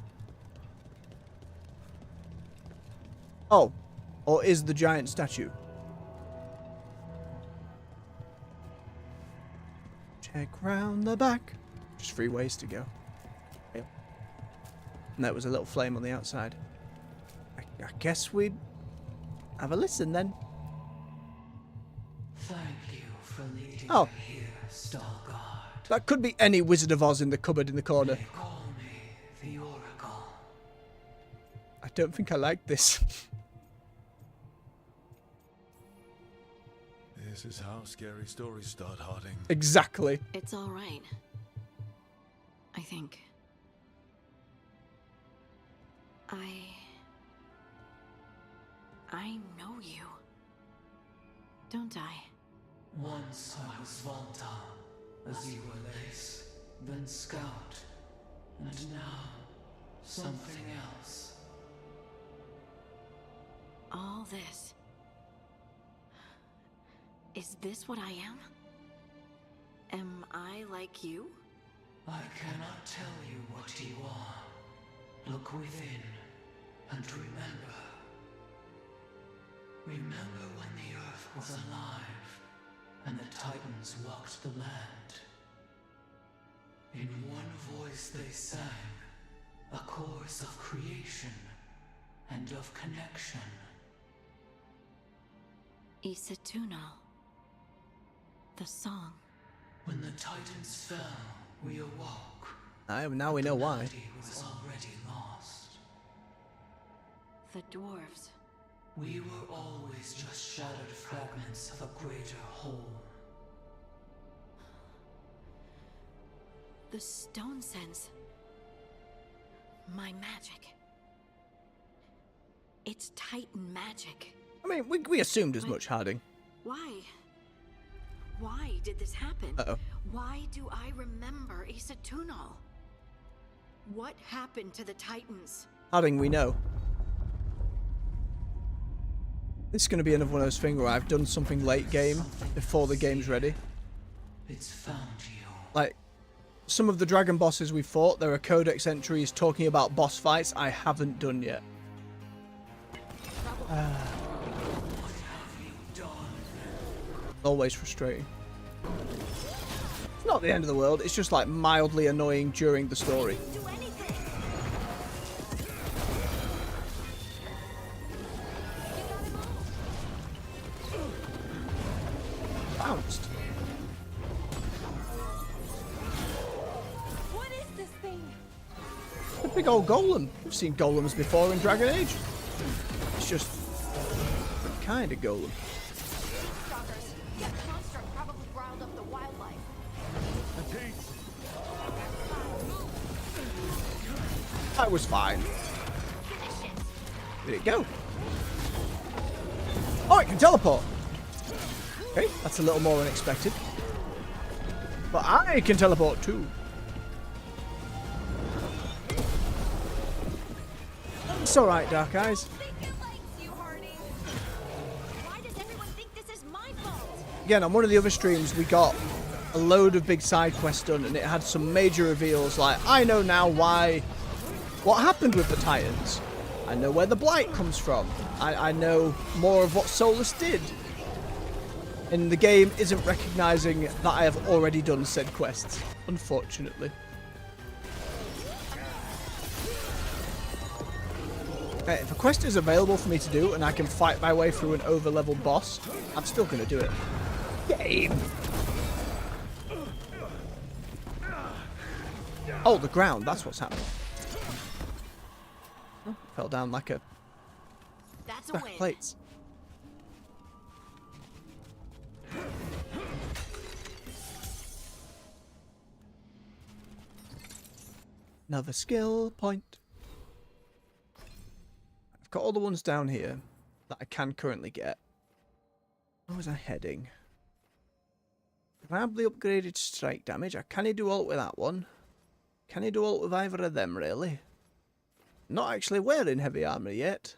Oh, or is the giant statue? Check round the back. Just 3 ways to go. Yep. And that was a little flame on the outside. I guess we'd have a listen then. Thank you for leading Oh. me here, Veilguard. That could be any Wizard of Oz in the cupboard in the corner. They call me the Oracle. I don't think I like this. This is how scary stories start, Harding. Exactly. It's all right. I think. I know you. Don't I? Once I was Volta, as you were Lace, then Scout, and now something else. All this. Is this what I am? Am I like you? I cannot tell you what you are. Look within, and remember. Remember when the Earth was alive, and the Titans walked the land. In one voice they sang, a chorus of creation and of connection. Isatuno. The song. When the Titans fell, we awoke. Now we know why. The melody was already lost. The dwarves. We were always just shattered fragments of a greater whole. The stone sense. My magic. It's Titan magic. I mean, we assumed as much, Harding. Why? Why did this happen? Uh-oh. Why do I remember Isatuno? What happened to the Titans? Harding, we know. This is going to be another one of those things where I've done something late game before the game's ready. It's found you. Like, some of the dragon bosses we fought, there are codex entries talking about boss fights I haven't done yet. What have you done? Always frustrating. It's not the end of the world, it's just like mildly annoying during the story. Bounced. What is this thing? A big old golem. We've seen golems before in Dragon Age. It's just a kind of golem. Stalkers. That construct probably riled up the wildlife. That was fine. Did it go? Oh, it can teleport. Okay, that's a little more unexpected. But I can teleport too. It's alright, Dark Eyes. Again, on one of the other streams, we got a load of big side quests done, and it had some major reveals like, I know now why... What happened with the Titans? I know where the Blight comes from. I know more of what Solus did. And the game isn't recognising that I have already done said quests, unfortunately. If a quest is available for me to do and I can fight my way through an over-leveled boss, I'm still going to do it. Game! Oh, the ground, that's what's happening. Oh, fell down like a stack of plates. Another skill point. I've got all the ones down here that I can currently get. Where was I heading? Grab the upgraded strike damage. I can't do all with that one. Can I do all with either of them, really? Not actually wearing heavy armor yet.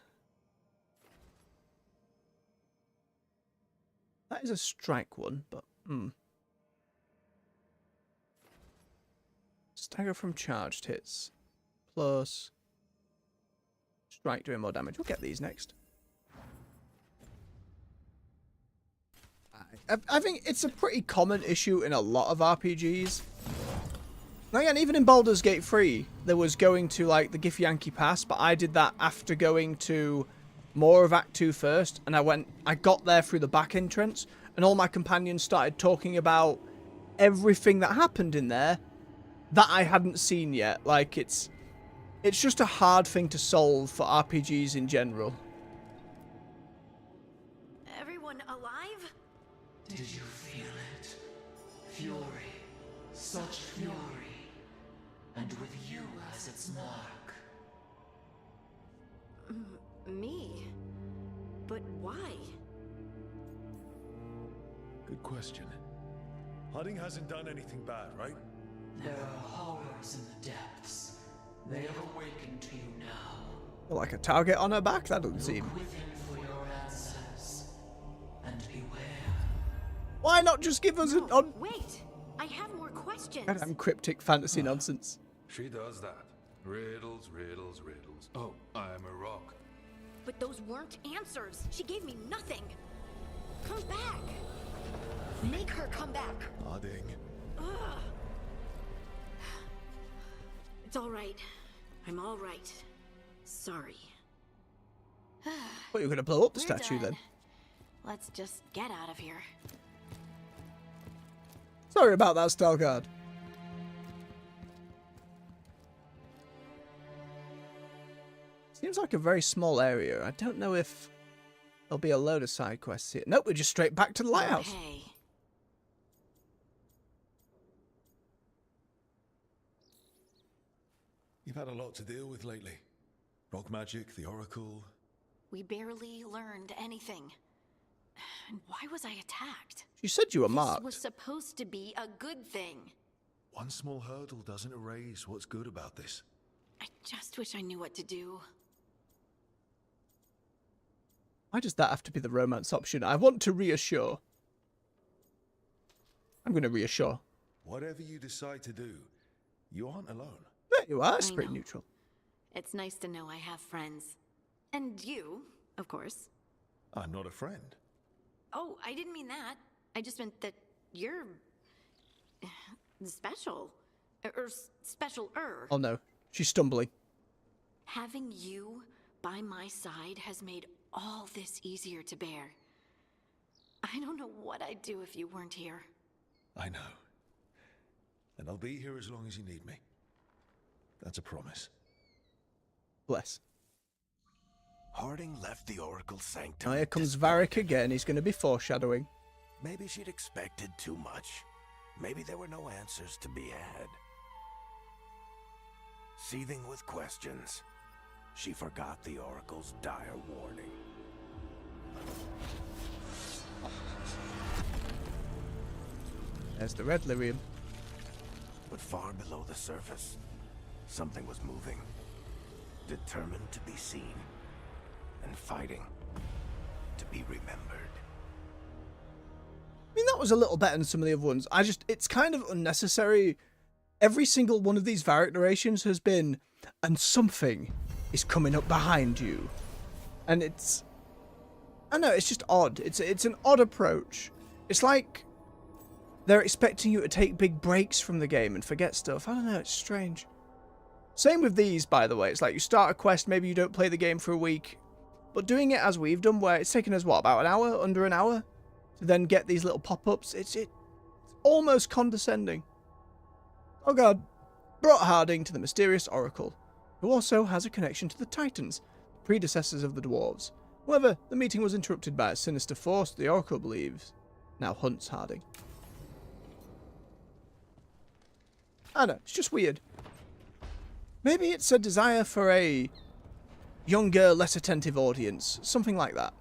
That is a strike one, but Stagger from charged hits. Plus strike doing more damage. We'll get these next. I think it's a pretty common issue in a lot of RPGs. Again, even in Baldur's Gate 3, there was going to, like, the Githyanki Pass, but I did that after going to more of Act 2 first, and I got there through the back entrance, and all my companions started talking about everything that happened in there that I hadn't seen yet. Like, it's just a hard thing to solve for RPGs in general. Everyone alive? Did you feel it? Fury. Such fury. And with you as its mark. Me? But why? Good question. Harding hasn't done anything bad, right? There are horrors in the depths. They have awakened to you now. Well, like a target on her back? That doesn't seem... Look within for your answers. And beware. Why not just give us an... Wait! I have more questions. Goddamn cryptic fantasy nonsense. She does that. Riddles, riddles, riddles. Oh, I'm a rock. But those weren't answers. She gave me nothing. Come back. Make her come back. Harding. Ugh. It's all right. I'm all right. Sorry. Well, you're going to blow up the We're statue done. then. Let's just get out of here. Sorry about that, Stelgard. Seems like a very small area. I don't know if there'll be a load of side quests here. Nope, we're just straight back to the lighthouse. Okay. You've had a lot to deal with lately. Rock magic, the Oracle. We barely learned anything. And why was I attacked? You said you were marked. This was supposed to be a good thing. One small hurdle doesn't erase what's good about this. I just wish I knew what to do. Why does that have to be the romance option? I want to reassure. I'm going to reassure. Whatever you decide to do, you aren't alone. There you are. It's pretty neutral. It's nice to know I have friends. And you, of course. I'm not a friend. Oh, I didn't mean that. I just meant that you're... special. Or special-er. Oh no, she's stumbling. Having you by my side has made all this easier to bear. I don't know what I'd do if you weren't here. I know. And I'll be here as long as you need me. That's a promise. Bless. Harding left the Oracle Sanctum. Now here comes Varric again. He's going to be foreshadowing. Maybe she'd expected too much. Maybe there were no answers to be had. Seething with questions, she forgot the Oracle's dire warning. There's the red lyrium. But far below the surface, something was moving. Determined to be seen. And fighting to be remembered. I mean, that was a little better than some of the other ones. It's kind of unnecessary. Every single one of these Varric narrations has been, and something is coming up behind you. And it's... I know, it's just odd. It's an odd approach. It's like they're expecting you to take big breaks from the game and forget stuff. I don't know, it's strange. Same with these, by the way. It's like you start a quest, maybe you don't play the game for a week, but doing it as we've done, where it's taken us, what, about an hour? Under an hour? To then get these little pop-ups. It's almost condescending. Oh god. Brought Harding to the mysterious Oracle, who also has a connection to the Titans, predecessors of the Dwarves. However, the meeting was interrupted by a sinister force the Oracle believes now hunts Harding. I know, it's just weird. Maybe it's a desire for a younger, less attentive audience. Something like that.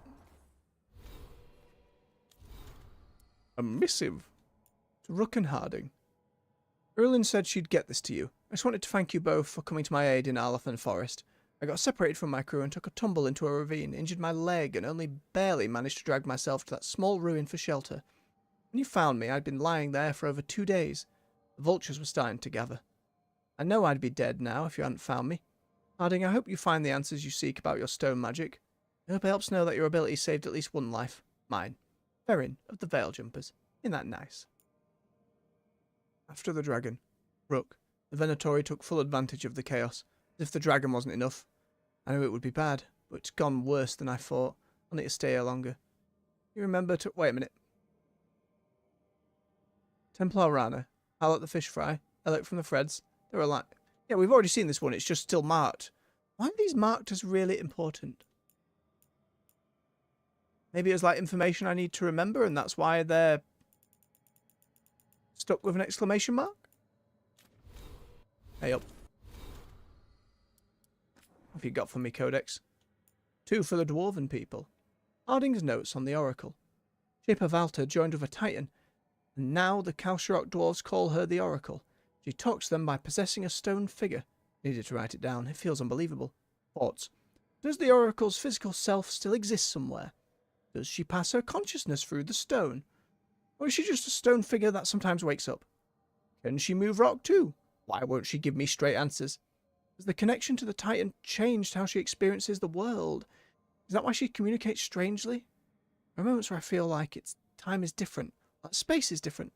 A missive to Rook and Harding. Erlin said she'd get this to you. I just wanted to thank you both for coming to my aid in Arlathan Forest. I got separated from my crew and took a tumble into a ravine, injured my leg, and only barely managed to drag myself to that small ruin for shelter. When you found me, I'd been lying there for over 2 days. The vultures were starting to gather. I know I'd be dead now if you hadn't found me. Harding, I hope you find the answers you seek about your stone magic. I hope it helps know that your ability saved at least one life. Mine. Verin of the Veil Jumpers. Isn't that nice? After the dragon, Rook, the Venatori took full advantage of the chaos. As if the dragon wasn't enough. I knew it would be bad, but it's gone worse than I thought. I'll need to stay here longer. You remember to... Wait a minute. Templar Rana, Harlot the Fish Fry, Alec from the Freds. They were like... Yeah, we've already seen this one. It's just still marked. Why are these marked as really important? Maybe it's like information I need to remember, and that's why they're stuck with an exclamation mark? Hey up. What have you got for me, Codex? 2 for the Dwarven people. Harding's notes on the Oracle. Shaper Valta joined with a Titan, and now the Kalsharok dwarves call her the Oracle. She talks to them by possessing a stone figure. Needed to write it down. It feels unbelievable. Thoughts. Does the Oracle's physical self still exist somewhere? Does she pass her consciousness through the stone? Or is she just a stone figure that sometimes wakes up? Can she move rock too? Why won't she give me straight answers? Has the connection to the Titan changed how she experiences the world? Is that why she communicates strangely? There are moments where I feel like time is different, like space is different.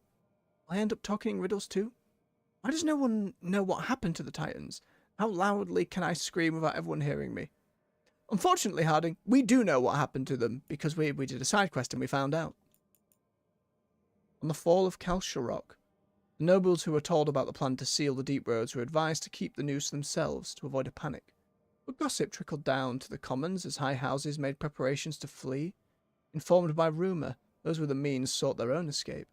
Will I end up talking in riddles too? Why does no one know what happened to the Titans? How loudly can I scream without everyone hearing me? Unfortunately, Harding, we do know what happened to them because we did a side quest and we found out. On the fall of Kalsharok, the nobles who were told about the plan to seal the deep roads were advised to keep the news to themselves to avoid a panic. But gossip trickled down to the commons as high houses made preparations to flee. Informed by rumour, those with the means sought their own escape.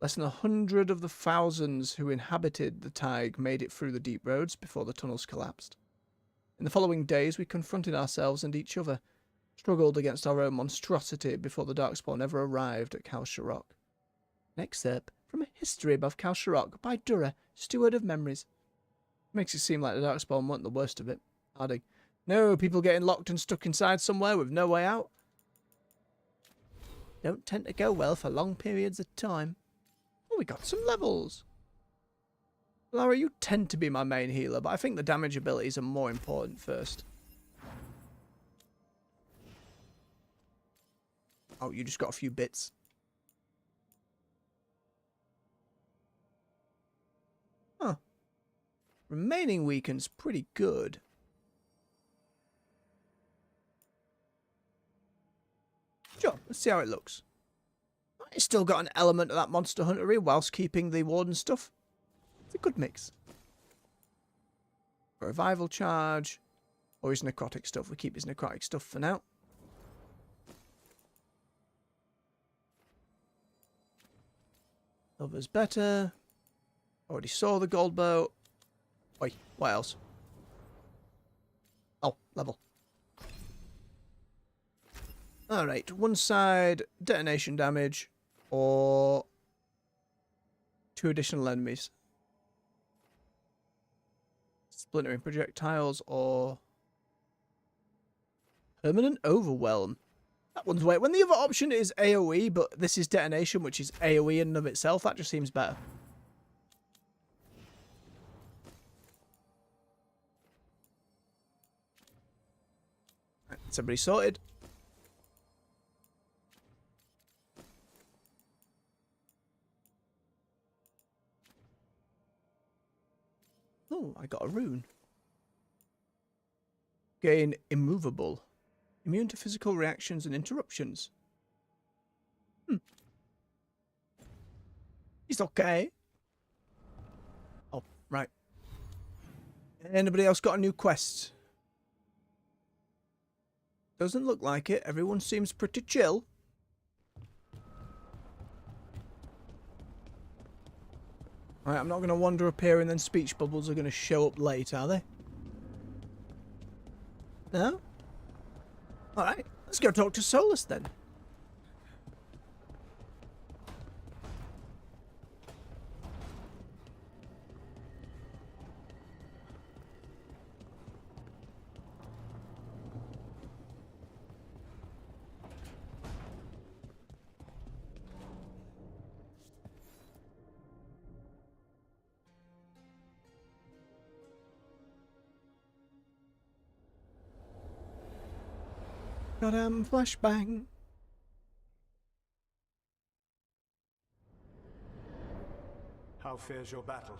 Less than 100 of the thousands who inhabited the Tig made it through the deep roads before the tunnels collapsed. In the following days we confronted ourselves and each other, struggled against our own monstrosity before the Darkspawn ever arrived at Kalsharok. An excerpt from A History of Kalsharok by Dura, Steward of Memories. Makes it seem like the Darkspawn weren't the worst of it. Harding. No, people getting locked and stuck inside somewhere with no way out. Don't tend to go well for long periods of time. Oh, we got some levels. Lara, you tend to be my main healer, but I think the damage abilities are more important first. Oh, you just got a few bits. Huh. Remaining weaken's pretty good. Sure, let's see how it looks. It's still got an element of that monster huntery whilst keeping the warden stuff. It's a good mix. Revival charge. Or his necrotic stuff. We keep his necrotic stuff for now. Silver's better. Already saw the gold bow. Wait, what else? Oh, level. Alright, one side detonation damage or 2 additional enemies. Splintering projectiles or permanent overwhelm. That one's weird. When the other option is AoE, but this is detonation, which is AoE in and of itself, that just seems better. That's everybody sorted. Oh, I got a rune. Gain immovable. Immune to physical reactions and interruptions. He's okay. Oh, right. Anybody else got a new quest? Doesn't look like it. Everyone seems pretty chill. Alright, I'm not going to wander up here and then speech bubbles are going to show up late, are they? No? Alright, let's go talk to Solus then. Goddamn flashbang. How fares your battle?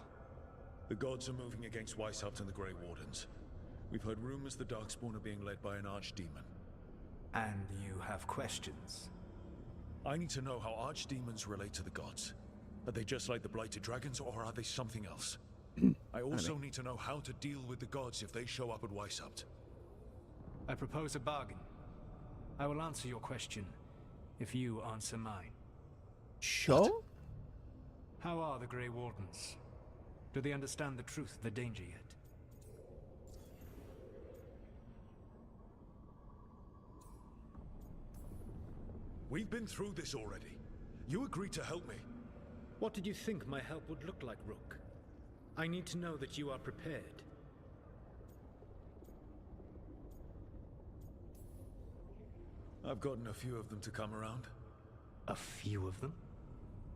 The gods are moving against Weishaupt and the Grey Wardens. We've heard rumors the Darkspawn are being led by an archdemon. And you have questions? I need to know how archdemons relate to the gods. Are they just like the Blighted Dragons, or are they something else? I also need to know how to deal with the gods if they show up at Weishaupt. I propose a bargain. I will answer your question if you answer mine. Sure? What? How are the Grey Wardens? Do they understand the truth of the danger yet? We've been through this already. You agreed to help me. What did you think my help would look like, Rook? I need to know that you are prepared. I've gotten a few of them to come around. A few of them?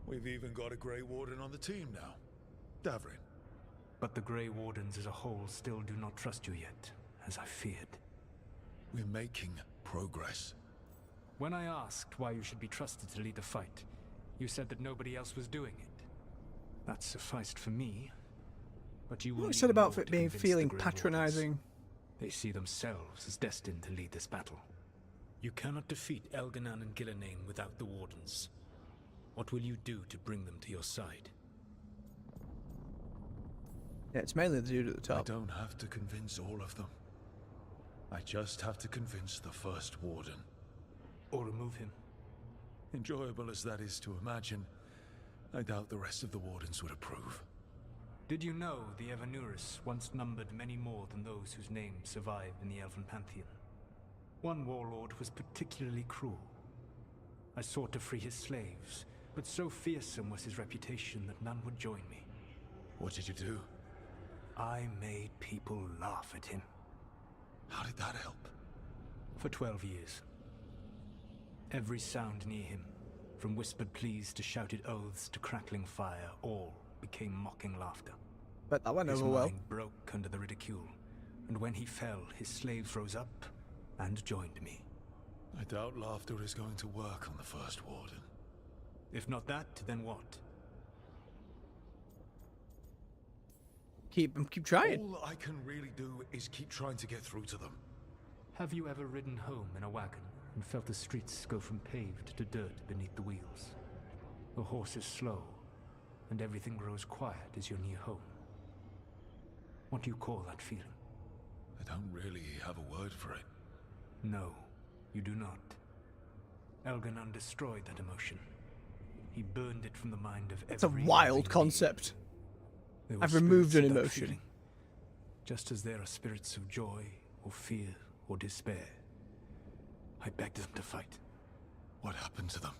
We've even got a Grey Warden on the team now. Davrin. But the Grey Wardens as a whole still do not trust you yet, as I feared. We're making progress. When I asked why you should be trusted to lead the fight, you said that nobody else was doing it. That sufficed for me. But you will. What you said about it being feeling patronizing. They see themselves as destined to lead this battle. You cannot defeat Elganan and Gillenane without the Wardens. What will you do to bring them to your side? Yeah, it's mainly the dude at the top. I don't have to convince all of them. I just have to convince the first Warden. Or remove him. Enjoyable as that is to imagine, I doubt the rest of the Wardens would approve. Did you know the Evanuris once numbered many more than those whose names survive in the Elven Pantheon? One warlord was particularly cruel. I sought to free his slaves, but so fearsome was his reputation that none would join me. What did you do? I made people laugh at him. How did that help? For 12 years. Every sound near him, from whispered pleas to shouted oaths to crackling fire, all became mocking laughter. But that went over well. well. His mind broke under the ridicule, and when he fell, his slaves rose up and joined me. I doubt laughter is going to work on the first Warden. If not that, then what? Keep trying. All I can really do is keep trying to get through to them. Have you ever ridden home in a wagon and felt the streets go from paved to dirt beneath the wheels? The horse is slow, and everything grows quiet as you're near home. What do you call that feeling? I don't really have a word for it. No, you do not. Elganan destroyed that emotion. He burned it from the mind of every... It's a wild concept. I've removed an emotion. Feeling, just as there are spirits of joy, or fear, or despair. I begged them to fight. What happened to them?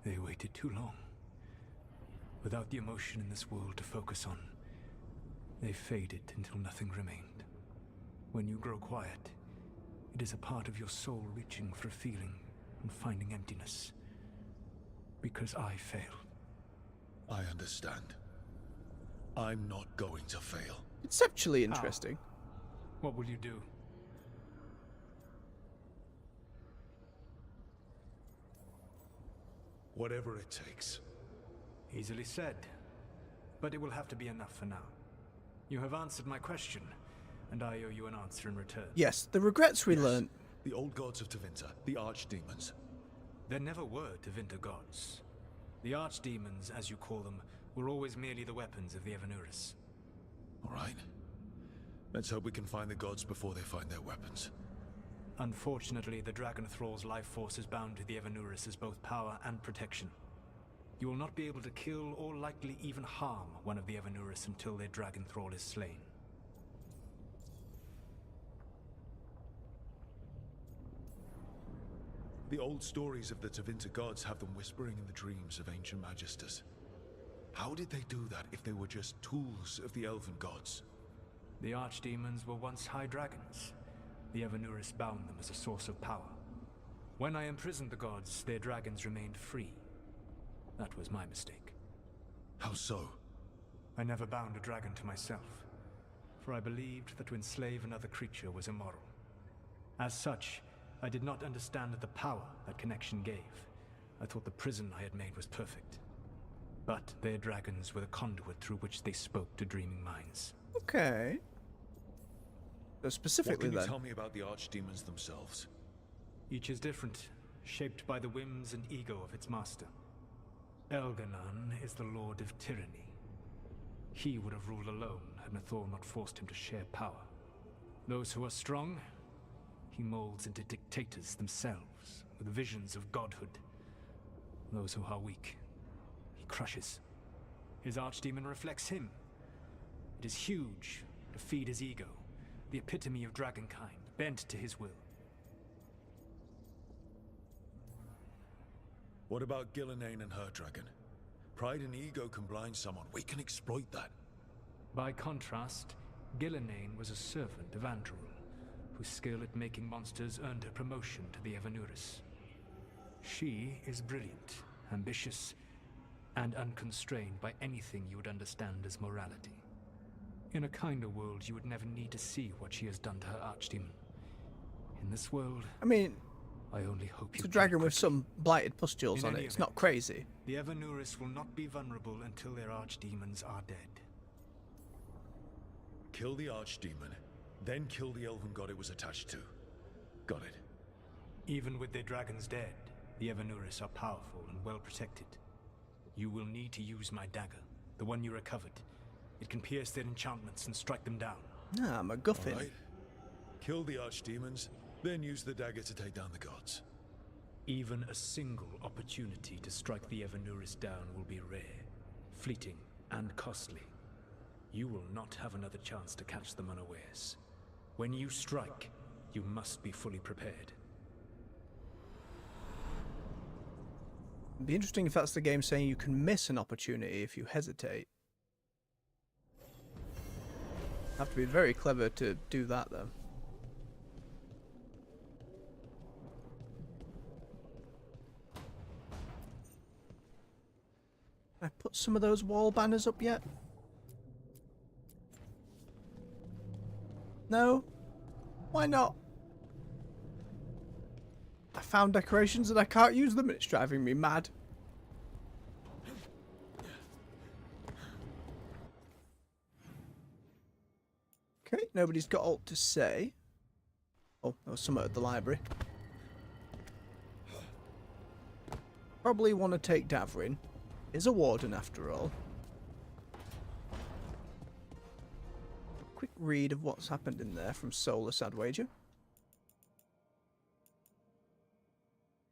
They waited too long. Without the emotion in this world to focus on, they faded until nothing remained. When you grow quiet, it is a part of your soul reaching for a feeling and finding emptiness. Because I failed. I understand. I'm not going to fail. Conceptually interesting. What will you do? Whatever it takes. Easily said, but it will have to be enough for now. You have answered my question, and I owe you an answer in return. Yes, the regrets we learnt. The old gods of Tevinter, the archdemons. There never were Tevinter gods. The archdemons, as you call them, were always merely the weapons of the Evanurus. All right. Let's hope we can find the gods before they find their weapons. Unfortunately, the Dragon Thrall's life force is bound to the Evanurus as both power and protection. You will not be able to kill or likely even harm one of the Evanurus until their Dragon Thrall is slain. The old stories of the Tevinter gods have them whispering in the dreams of ancient magisters. How did they do that if they were just tools of the elven gods? The archdemons were once high dragons. The Evanurus bound them as a source of power. When I imprisoned the gods, their dragons remained free. That was my mistake. How so? I never bound a dragon to myself, for I believed that to enslave another creature was immoral. As such, I did not understand the power that connection gave. I thought the prison I had made was perfect. But their dragons were the conduit through which they spoke to dreaming minds. Okay. So specifically, what can you then, tell me about the archdemons themselves? Each is different, shaped by the whims and ego of its master. Elganon is the Lord of Tyranny. He would have ruled alone had Nathor not forced him to share power. Those who are strong, he molds into dictators themselves, with visions of godhood. Those who are weak, he crushes. His archdemon reflects him. It is huge, to feed his ego, the epitome of dragonkind, bent to his will. What about Gillenane and her dragon? Pride and ego can blind someone. We can exploit that. By contrast, Gillenane was a servant of Andrul, whose skill at making monsters earned her promotion to the Evanurus. She is brilliant, ambitious, and unconstrained by anything you would understand as morality. In a kinder world, you would never need to see what she has done to her archdemon. In this world, I mean, I only hope it's a dragon with some blighted pustules on it. It's not crazy. The Evanurus will not be vulnerable until their archdemons are dead. Kill the archdemon, then kill the elven god it was attached to. Got it. Even with their dragons dead, the Evanurus are powerful and well protected. You will need to use my dagger, the one you recovered. It can pierce their enchantments and strike them down. Nah, MacGuffin. All right. Kill the archdemons, then use the dagger to take down the gods. Even a single opportunity to strike the Evanurus down will be rare, fleeting, and costly. You will not have another chance to catch them unawares. When you strike, you must be fully prepared. It'd be interesting if that's the game saying you can miss an opportunity if you hesitate. Have to be very clever to do that, though. Can I put some of those wall banners up yet? No? Why not? I found decorations and I can't use them and it's driving me mad. Okay, nobody's got alt to say. Oh, there was some at the library. Probably want to take Davrin. Is a warden after all. Quick read of what's happened in there from Solus, I'd wager.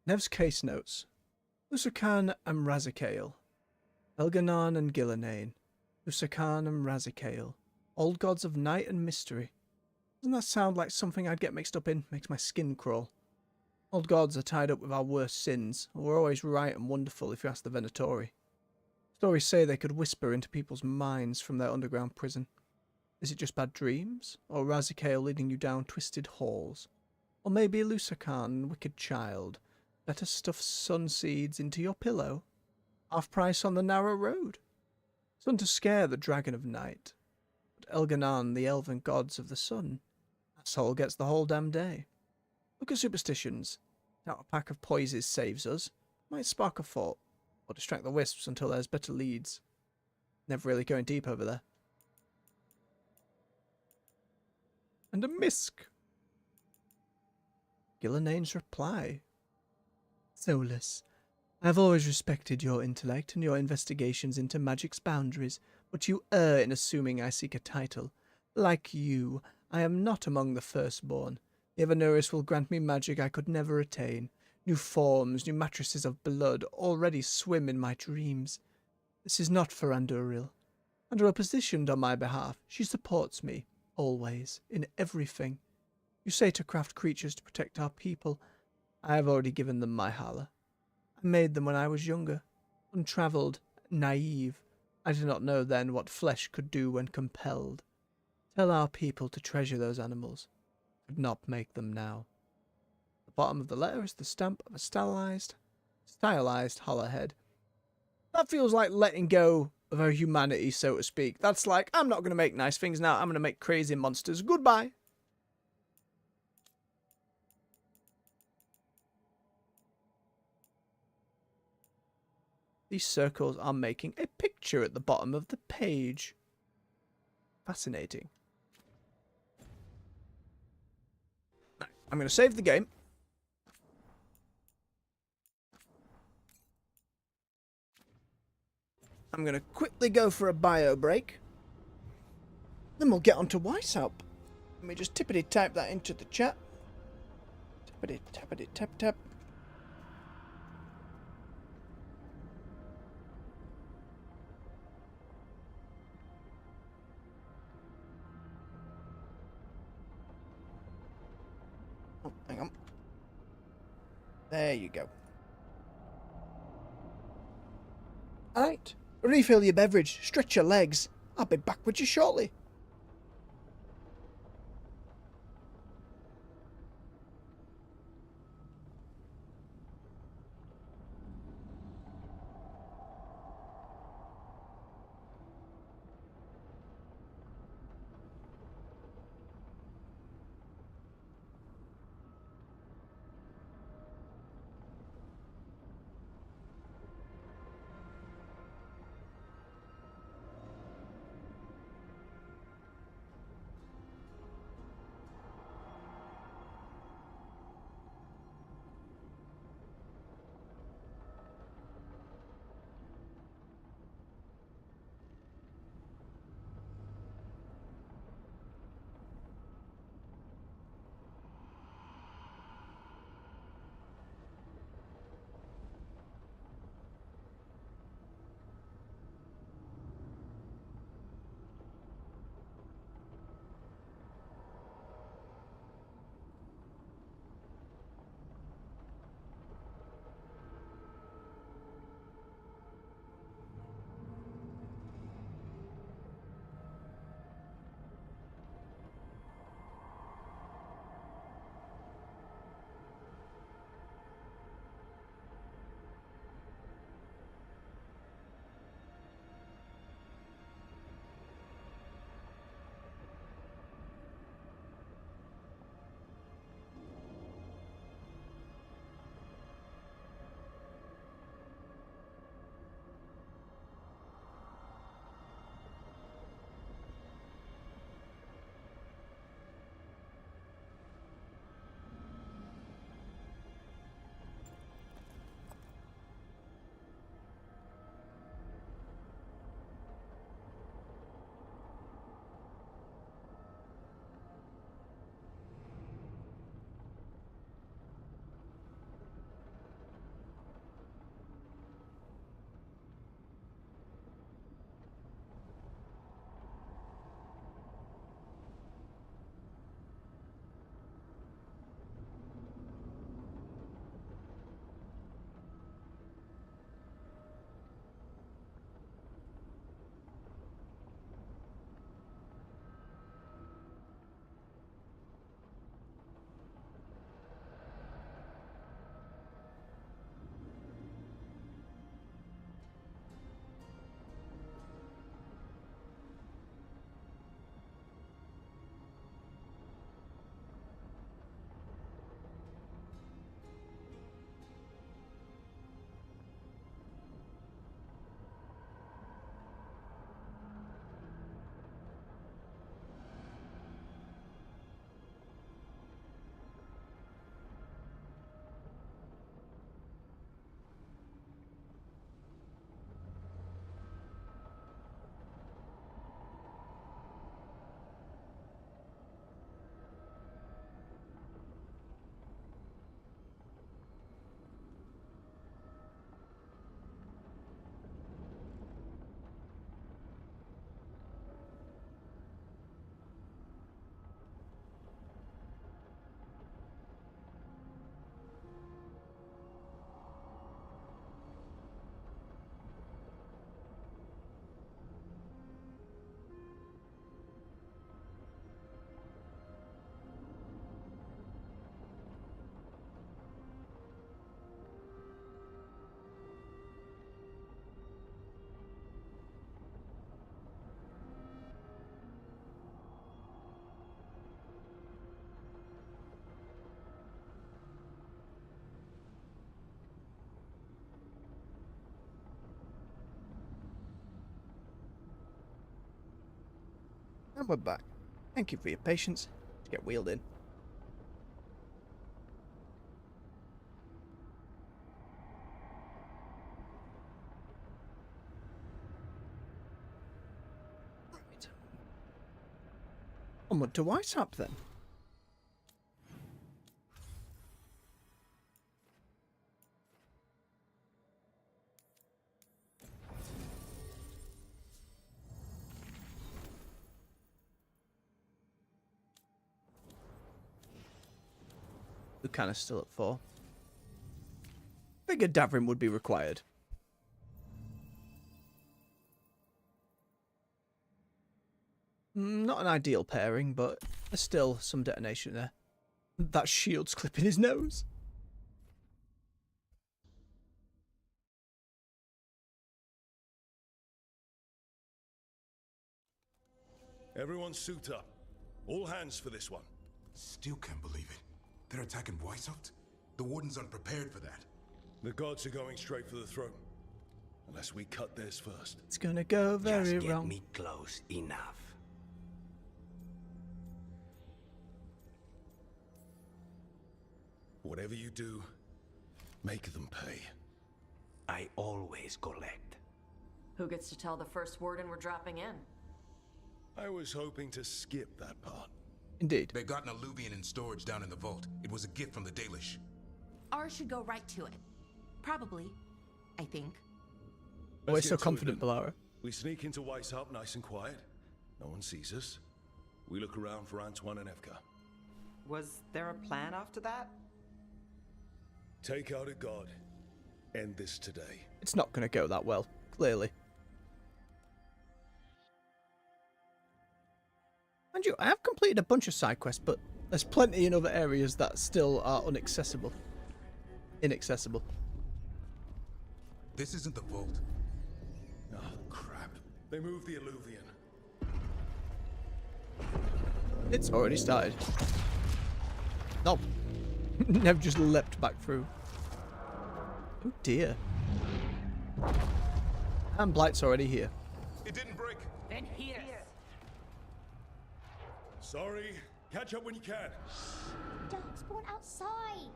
Nev's case notes. Lusakan and Razikael. Elganon and Gillenane. Lusakan and Razikael. Old gods of night and mystery. Doesn't that sound like something I'd get mixed up in? Makes my skin crawl. Old gods are tied up with our worst sins, and were always right and wonderful if you ask the Venatori. Stories say they could whisper into people's minds from their underground prison. Is it just bad dreams? Or Razikael leading you down twisted halls? Or maybe Lusakan, wicked child, better stuff sun seeds into your pillow? Half price on the narrow road? Sun to scare the dragon of night. But Elganon, the elven gods of the sun, that soul gets the whole damn day. Look at superstitions. Doubt a pack of poises saves us. Might spark a thought. Or distract the wisps until there's better leads. Never really going deep over there. And a misc. Gillanane's reply. Solus, I have always respected your intellect and your investigations into magic's boundaries, but you err in assuming I seek a title. Like you, I am not among the firstborn. The Evernuris will grant me magic I could never attain. New forms, new matrices of blood already swim in my dreams. This is not for Anduril. Anduril positioned on my behalf. She supports me, always, in everything. You say to craft creatures to protect our people. I have already given them my Hala. I made them when I was younger, untravelled, naive. I did not know then what flesh could do when compelled. Tell our people to treasure those animals. Could not make them now. The bottom of the letter is the stamp of a stylized Hala head. That feels like letting go of our humanity, so to speak. That's like, I'm not going to make nice things now. I'm going to make crazy monsters. Goodbye. These circles are making a picture at the bottom of the page. Fascinating. I'm going to save the game. I'm going to quickly go for a bio break. Then we'll get on to Weishaupt. Let me just tippity type that into the chat. Tippity tappity tap tap. Oh, hang on. There you go. Alright. Refill your beverage. Stretch your legs. I'll be back with you shortly. And we're back. Thank you for your patience. Let's get wheeled in. Right. Onward to Weishaupt then. Kind of still at 4. Figured Davrim would be required. Not an ideal pairing, but there's still some detonation there. That shield's clipping his nose. Everyone suit up. All hands for this one. Still can't believe it. They're attacking Weishaupt? The Warden's unprepared for that. The gods are going straight for the throne. Unless we cut theirs first. It's gonna go very Just get wrong. me close enough. Whatever you do, make them pay. I always collect. Who gets to tell the first Warden we're dropping in? I was hoping to skip that part. Indeed. They got an alluvian in storage down in the vault. It was a gift from the Dalish. Ours should go right to it. Probably. I think. Always so confident, Balara. We sneak into Weishaupt nice and quiet. No one sees us. We look around for Antoine and Evka. Was there a plan after that? Take out a god. End this today. It's not gonna go that well, clearly. Mind you, I have completed a bunch of side quests, but there's plenty in other areas that still are inaccessible. This isn't the vault. Oh, crap. They moved the alluvian. It's already started. No. Never just leapt back through. Oh dear. And Blight's already here. It didn't break. Then here. Sorry. Catch up when you can. Darkspawn outside.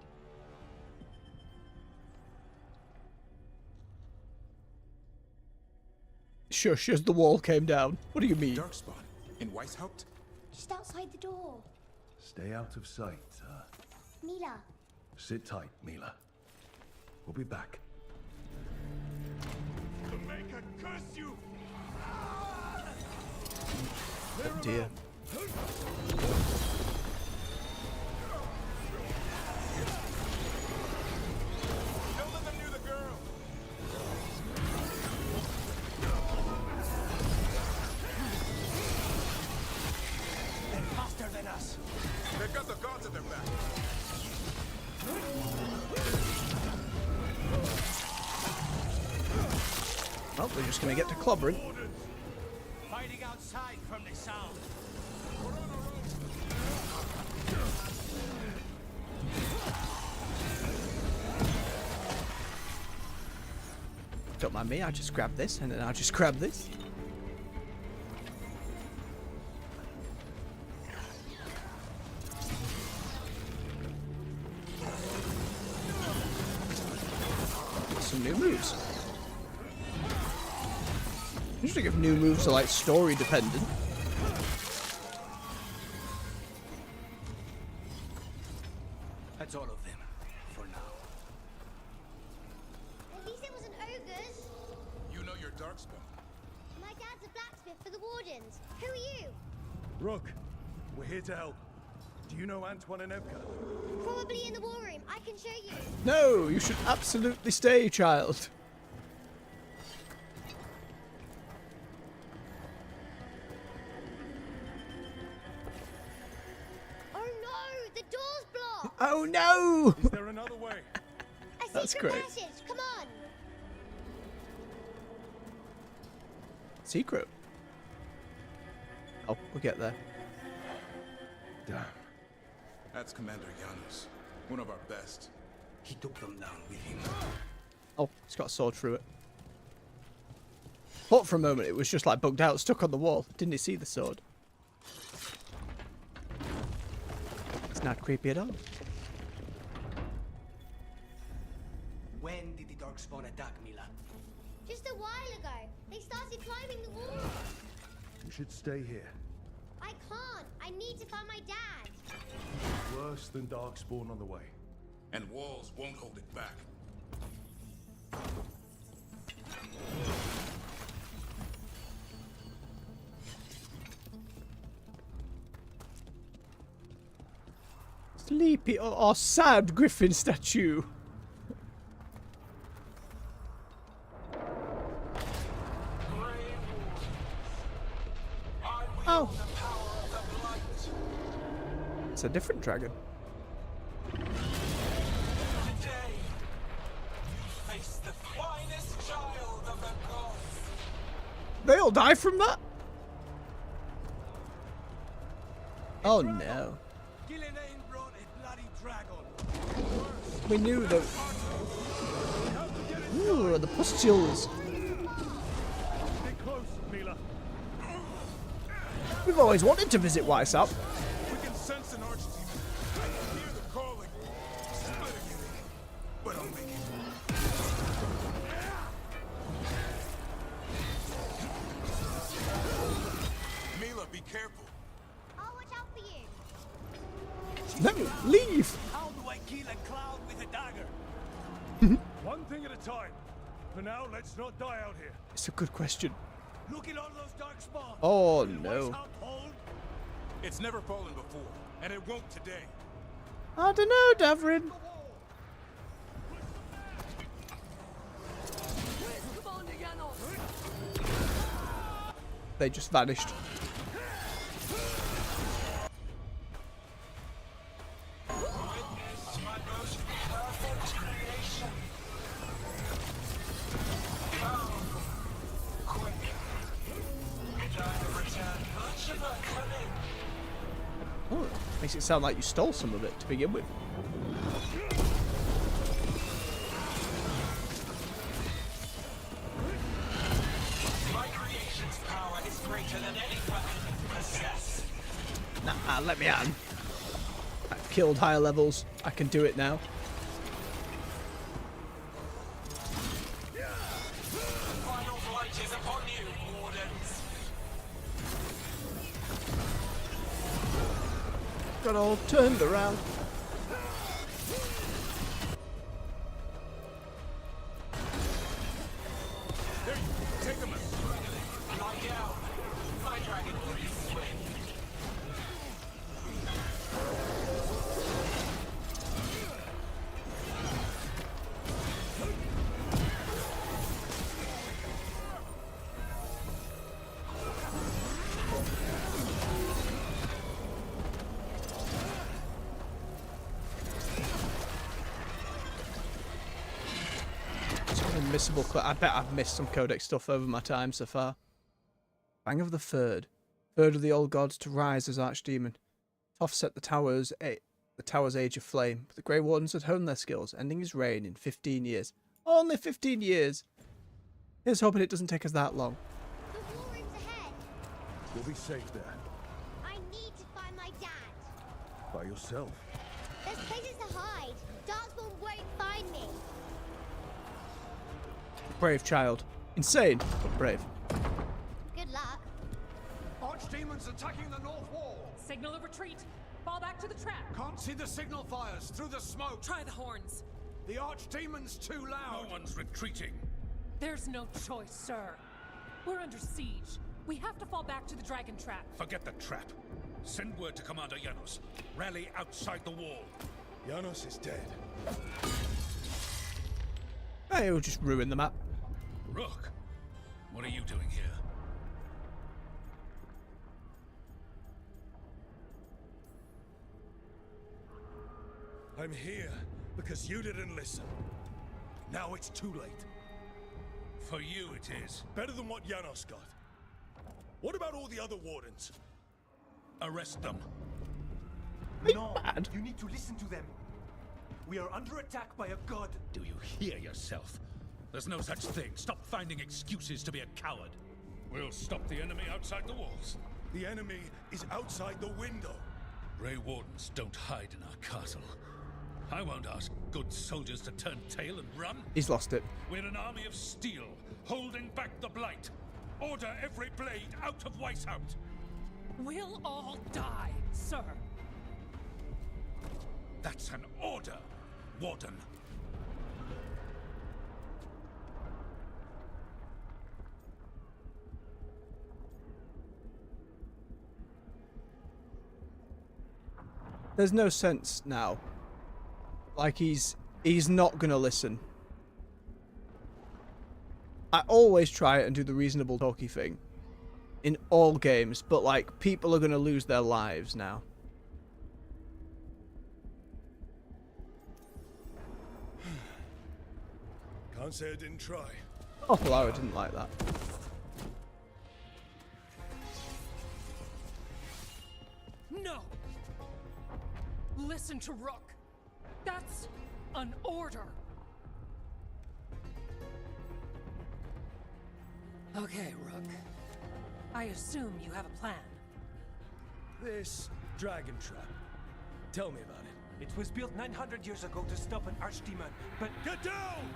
Shush, as the wall came down. What do you mean? Darkspawn? In Weishaupt? Just outside the door. Stay out of sight. Mila. Sit tight, Mila. We'll be back. The Maker curse you! Oh dear. Don't let them near the girl. They're faster than us. They've got the gods at their back. Well, we're just gonna get to clobbering. Fighting outside from the sound. Don't mind me, I just grab this, and then I just grab this. Some new moves. Usually if new moves are like story dependent. That's all of them, for now. At least it wasn't ogres. You know your Darkspawn. My dad's a blacksmith for the Wardens. Who are you? Rook, we're here to help. Do you know Antoine and Evka? Probably in the war room. I can show you. No, you should absolutely stay, child. Oh no! The door's blocked! Oh no! Is there another way? A That's secret great. passage. Come on! Secret. Oh, we'll get there. Damn. That's Commander Janus. One of our best. He took them down with him. Oh, he's got a sword through it. Thought for a moment it was just like bugged out, stuck on the wall. Didn't he see the sword? Not creepy at all. When did the Darkspawn attack, Mila? Just a while ago. They started climbing the wall. You should stay here. I can't. I need to find my dad. Worse than Darkspawn on the way. And walls won't hold it back. Sleepy or sad griffin statue. Oh. It's a different dragon. Today, you face the finest child of the gods. They all die from that? Oh no. Brought a bloody dragon. We knew that. Ooh, the pustules. Stay close, Mila. We've always wanted to visit Weissap. We can sense an archdemon. I can hear the calling. Splitting you. But I'll make it. Mila, be careful. I'll watch out for you. No, leave. How do I kill a cloud with a dagger? One thing at a time. For now, let's not die out here. It's a good question. Look at all those Darkspawn. Oh no. It's never fallen before, and it won't today. I don't know, Davrin. They just vanished. Oh, makes it sound like you stole some of it to begin with. My creation's power is greater than any weapon you possess. Nah, let me on. I've killed higher levels. I can do it now. Final flight is upon you, Wardens. Got all turned around. Take them. Lie down. My dragon will be swift. Unmissable. I bet I've missed some codex stuff over my time so far. Bang of the Third. Third of the old gods to rise as archdemon. To offset the tower's age of flame. But the Grey Wardens had honed their skills, ending his reign in 15 years. Only 15 years! Here's hoping it doesn't take us that long. The war room's ahead. You'll be safe there. I need to find my dad. By yourself. There's places to hide. Darkspawn won't find me. Brave child. Insane, but brave. Good luck. Archdemons attacking the north wall. Signal of retreat. Fall back to the trap. Can't see the signal fires through the smoke. Try the horns. The Archdemon's too loud. No one's retreating. There's no choice, sir. We're under siege. We have to fall back to the dragon trap. Forget the trap. Send word to Commander Janos. Rally outside the wall. Janos is dead. Hey, it'll just ruin the map. Rook, what are you doing here? I'm here because you didn't listen. Now it's too late. For you it is. Better than what Janos got. What about all the other wardens? Arrest them. No, you need to listen to them. We are under attack by a god. Do you hear yourself? There's no such thing. Stop finding excuses to be a coward. We'll stop the enemy outside the walls. The enemy is outside the window. Grey Wardens don't hide in our castle. I won't ask good soldiers to turn tail and run. He's lost it. We're an army of steel, holding back the blight. Order every blade out of Weishaupt. We'll all die, sir. That's an order, Warden. There's no sense now. Like he's not gonna listen. I always try and do the reasonable talky thing in all games, but like people are gonna lose their lives now. Can't say I didn't try. Oh, well, I didn't like that. No! Listen to Rook. That's an order. Okay, Rook. I assume you have a plan. This dragon trap. Tell me about it. It was built 900 years ago to stop an archdemon, but... Get down!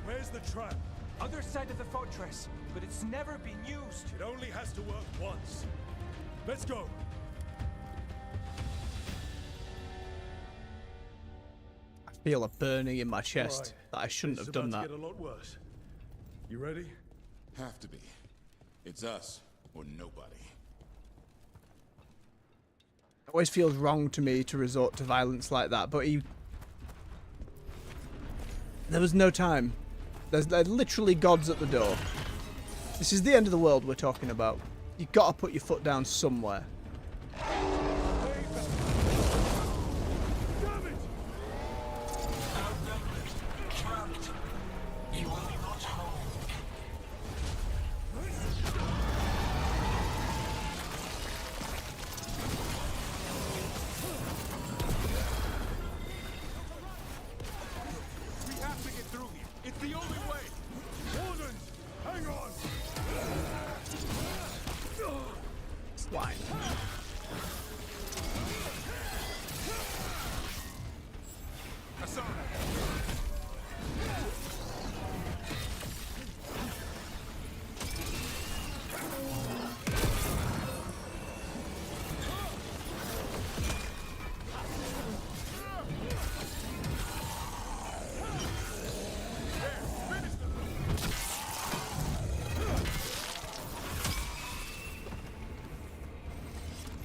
Where's the trap? Other side of the fortress, but it's never been used. It only has to work once. Let's go. I feel a burning in my chest that I shouldn't have done that. It's about to get a lot worse. You ready? Have to be. It's us or nobody. It always feels wrong to me to resort to violence like that, but there was no time. There's literally gods at the door. This is the end of the world we're talking about. You've got to put your foot down somewhere.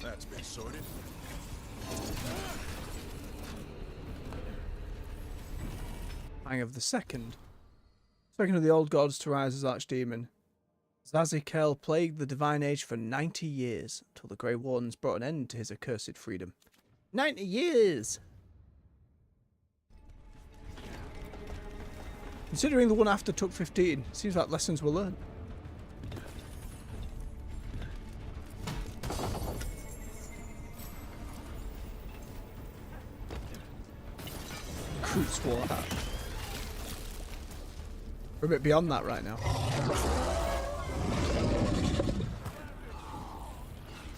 That's been sorted. Hang of the second of the old gods to rise as archdemon. Zazikel plagued the divine age for 90 years, till the Grey Wardens brought an end to his accursed freedom. 90 years! Considering the one after took 15, seems like lessons were learned. Cruise war hat. We're a bit beyond that right now.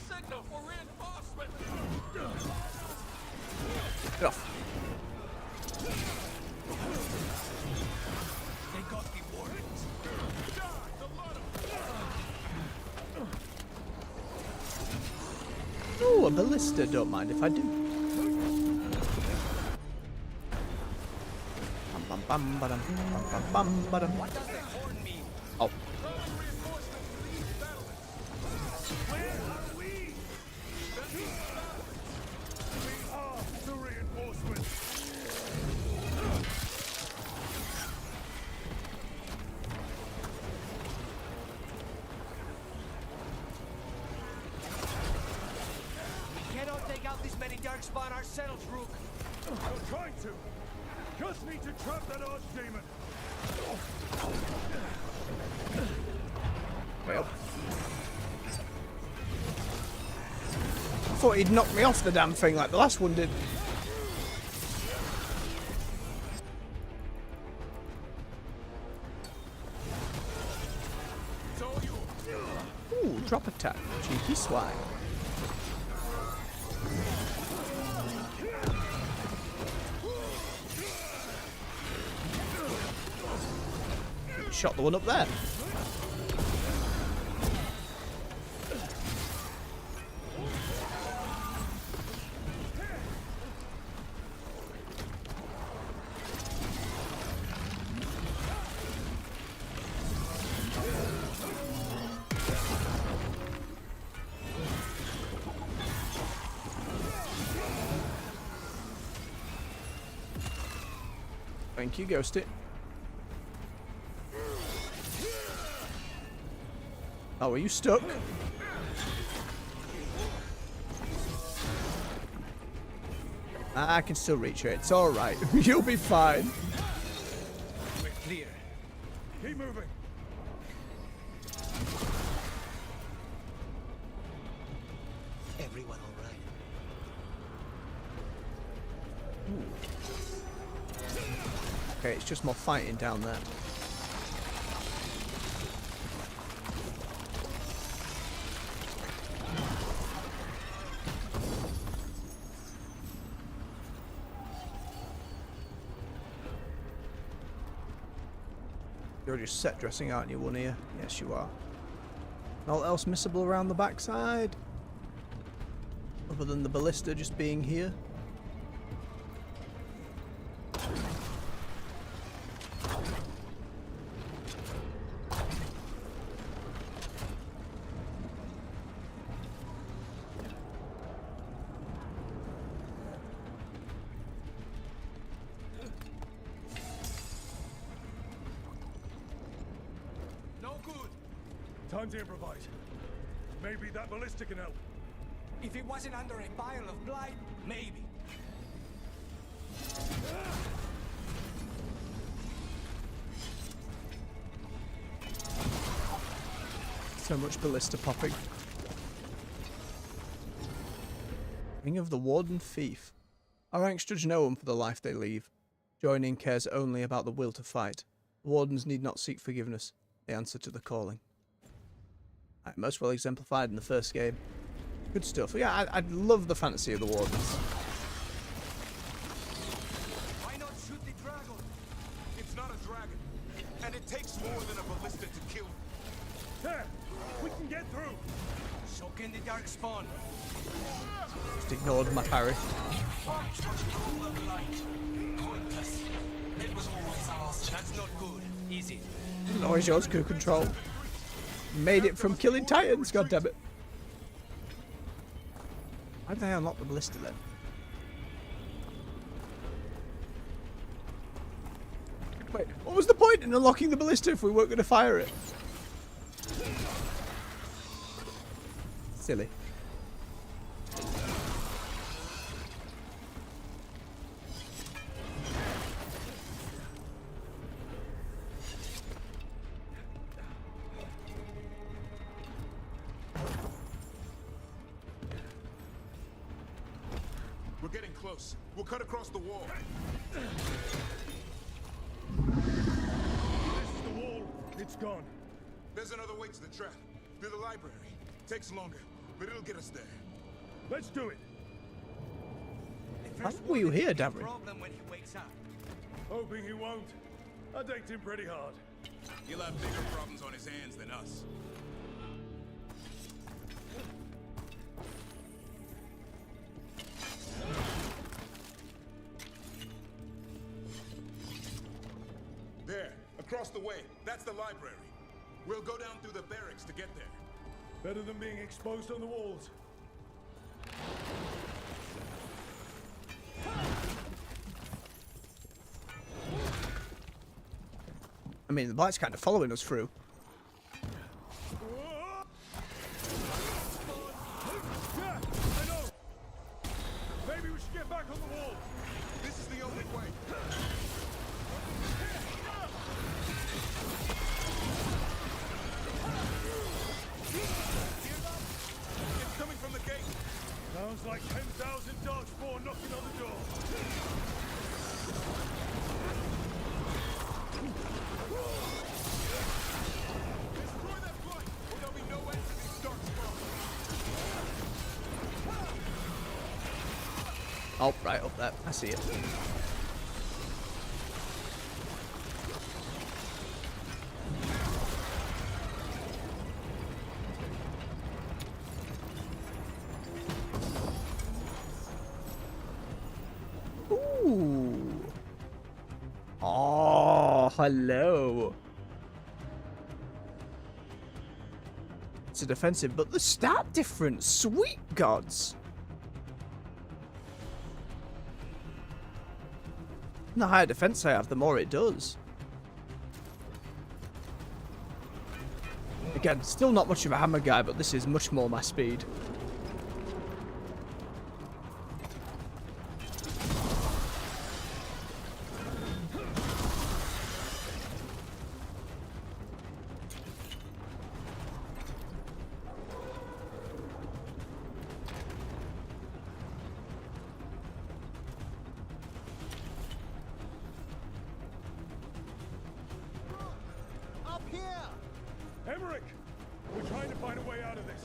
Signal for reinforcement. Get off. They got the wardens. Oh, a ballista. Don't mind if I do. Bum, ba-dum, bum, bum, ba-dum. What does the horn mean? Oh. Where are we? We are the reinforcements. We cannot take out this many darkspawn ourselves, Rook. I'm trying to. Just need to trap that archdemon. Well. I thought he'd knock me off the damn thing like the last one did. Ooh, drop attack. stinky swine. Shot the one up there. Thank you, Ghosty. Oh, are you stuck? I can still reach it. It's alright. You'll be fine. We're clear. Keep moving. Everyone all right? Okay, it's just more fighting down there. You're just set dressing, aren't you, one ear? Yes, you are. All else missable around the backside? Other than the ballista just being here? Time to improvise. Maybe that ballista can help. If it wasn't under a pile of blight, maybe. So much ballista popping. Ring of the Warden Thief. Our ranks judge no one for the life they leave. Joining cares only about the will to fight. The Wardens need not seek forgiveness. They answer to the calling. Most well exemplified in the first game. Good stuff. Yeah, I love the fantasy of the Wardens. Why not shoot the dragon? It's not a dragon, and it takes more than a ballista to kill. There, we can get through. Soak in the dark spawn. Just ignored my parry. That's not good, is it? Always yours, coup control. Made it from killing titans, goddammit. Why did I unlock the ballista then? Wait, what was the point in unlocking the ballista if we weren't going to fire it? Silly. We're getting close. We'll cut across the wall. This is the wall. It's gone. There's another way to the trap. Through the library. Takes longer, but it'll get us there. Let's do it. How were you here, Dameron? Problem when he wakes up. Hoping he won't. I decked him pretty hard. He'll have bigger problems on his hands than us. There, across the way. That's the library. We'll go down through the barracks to get there. Better than being exposed on the walls. I mean, the blight's kind of following us through. Yeah, I know. Maybe we should get back on the wall. This is the only way. It's coming from the gate. Sounds like 10,000 darkspawn knocking on the door. Destroy that blight, or there'll be no end to these darkspawn. Oh, right up there. I see it. Ooh. Oh, hello. It's a defensive, but the stat difference, sweet gods. The higher defense I have, the more it does. Again, still not much of a hammer guy, but this is much more my speed. Up here! Emmerich! We're trying to find a way out of this.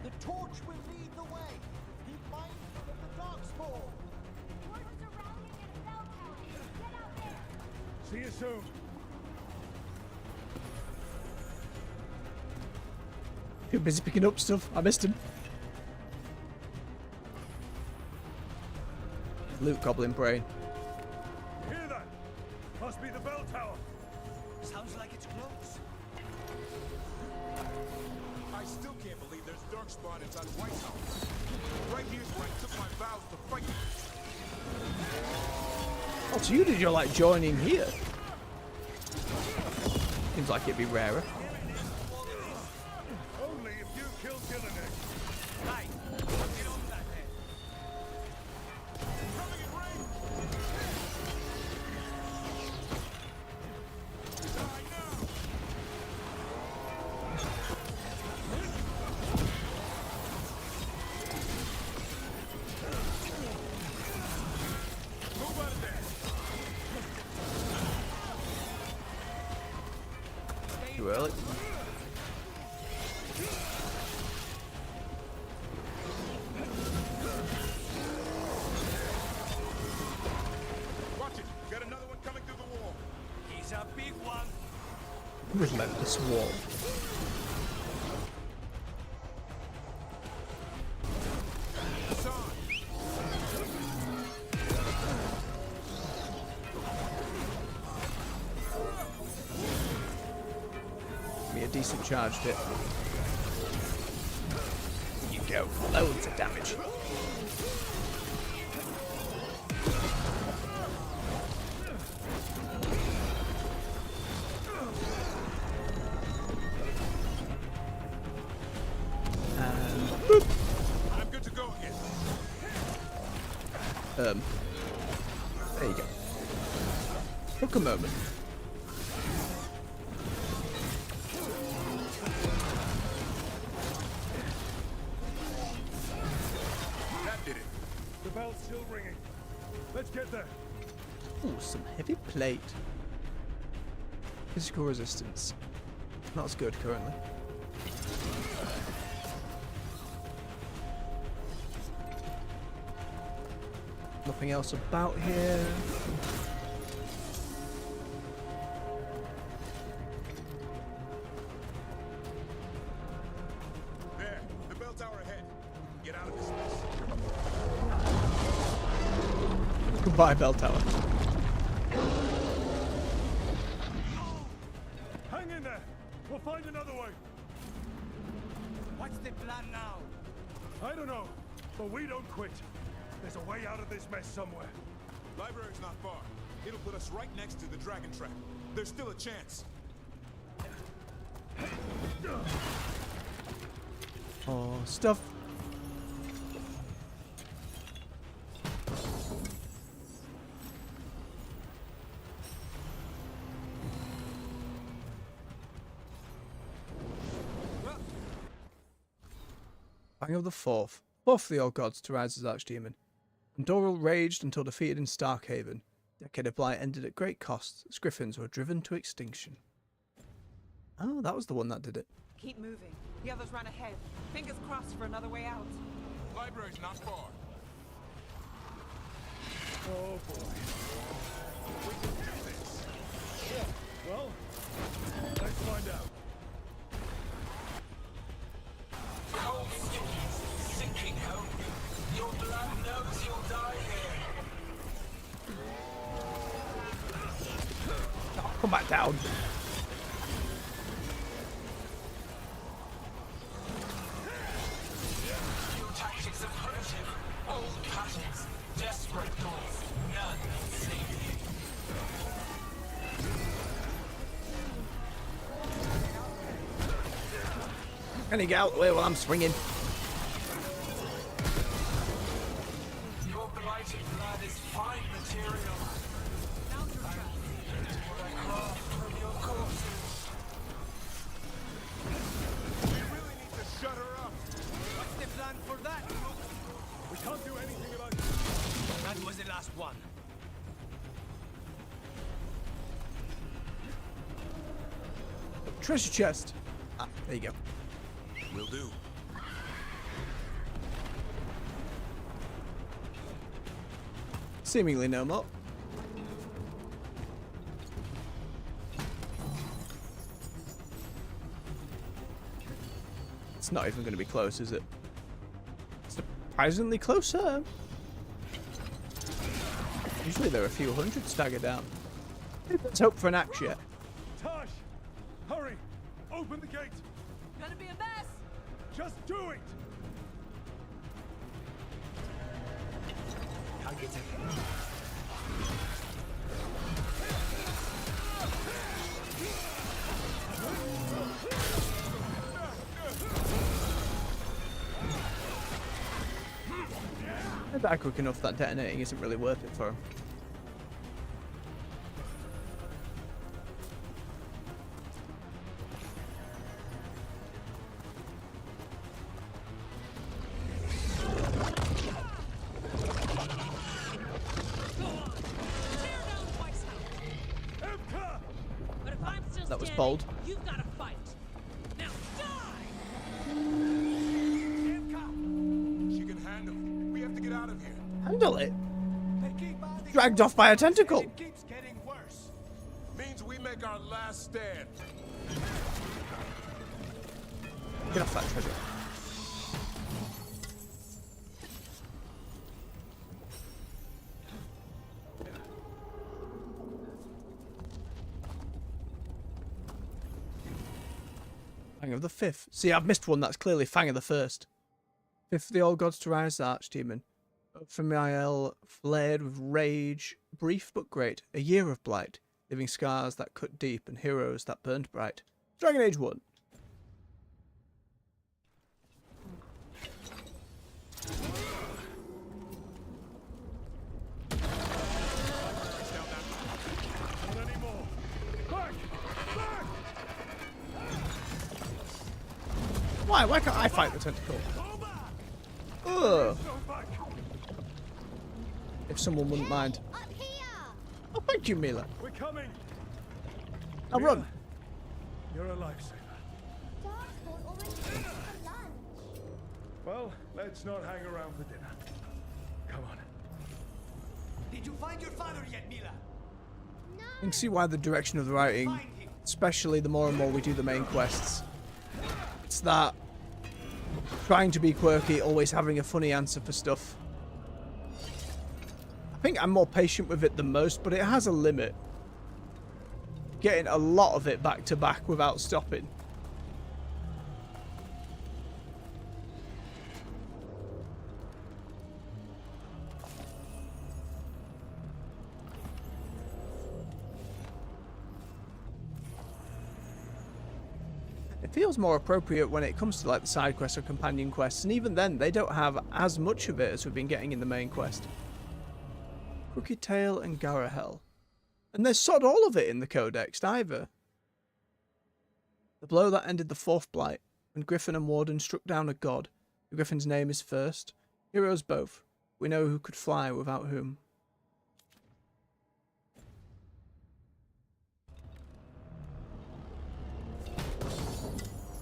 The torch will lead the way. Be mindful of the darkspawn. Wardens are rallying at a bell tower. Get out there. See you soon. Too busy picking up stuff. I missed him. Loot goblin brain. Hear that? Must be the bell tower. Sounds like it's close. I still can't believe there's darkspawn inside White House. Right here's where I took my vows to fight. Oh, so you did your like joining here? Seems like it'd be rarer. Only if you kill Gillinek. Right. Get on that then. Coming in range. Die now. Move out of there. Too early. Watch it. Got another one coming through the wall. He's a big one. Relentless wall. Son. Give me a decent charge hit. You go. Loads of damage. And boop. I'm good to go again. There you go. Took a moment. That did it. The bell's still ringing. Let's get there. Ooh, some heavy plate. Physical resistance. Not as good currently. Nothing else about here. There. The bell tower ahead. Get out of this mess. Goodbye, bell tower. Hang in there. We'll find another way. What's the plan now? I don't know, but we don't quit. There's a way out of this mess somewhere. Library's not far. It'll put us right next to the dragon trap. There's still a chance. Oh, stuff. Bang of the Fourth. Fourth of the old gods to rise as Archdemon. Andoril raged until defeated in Starkhaven. Decade of Blight ended at great cost as griffins were driven to extinction. Oh, that was the one that did it. Keep moving. The others run ahead. Fingers crossed for another way out. Library's not far. Oh boy. We can do this. Yeah, well, let's find out. Cold stickies, sinking hope. Your blood knows you'll die here. Oh, come back down. Your tactics are primitive, old patterns, desperate goals, none save you. Can you get out of the way while I'm swinging? Your blighted blood is fine material. What I craft from your corpses. We really need to shut her up. What's the plan for that? We can't do anything about it. That was the last one. Treasure chest. Ah, there you go. Will do. Seemingly no more. It's not even going to be close, is it? Surprisingly closer. Usually there are a few hundred staggered down. Let's hope for an axe yet. Tosh, hurry! Open the gate! Gonna be a mess! Just do it! If they're quick enough, that detonating isn't really worth it for him. That was bold. You've got to fight. Now die! She can handle it. We have to get out of here. Handle it. Dragged off by a tentacle. It keeps getting worse. Means we make our last stand. Get off that treasure. Fang of the Fifth. See, I've missed one. That's clearly Fang of the First. Fifth of the old gods to rise, the archdemon. Famiel flared with rage. Brief but great. A year of blight. Leaving scars that cut deep and heroes that burned bright. Dragon Age 1. Not anymore. Back! Back! Why? Why can't I fight the tentacle? Ugh. If someone wouldn't mind. Oh, thank you, Mila. We're coming. I'll run. You're a lifesaver. Darkspawn almost finished for lunch. Well, let's not hang around for dinner. Come on. Did you find your father yet, Mila? You can see why the direction of the writing, especially the more and more we do the main quests, it's that trying to be quirky, always having a funny answer for stuff. I think I'm more patient with it than most, but it has a limit. Getting a lot of it back to back without stopping. It feels more appropriate when it comes to like the side quests or companion quests, and even then they don't have as much of it as we've been getting in the main quest. Crooked Tail and Garahel. And there's sod all of it in the Codex either. The blow that ended the fourth blight, when Griffin and Warden struck down a god. The Griffin's name is first. Heroes both. We know who could fly without whom.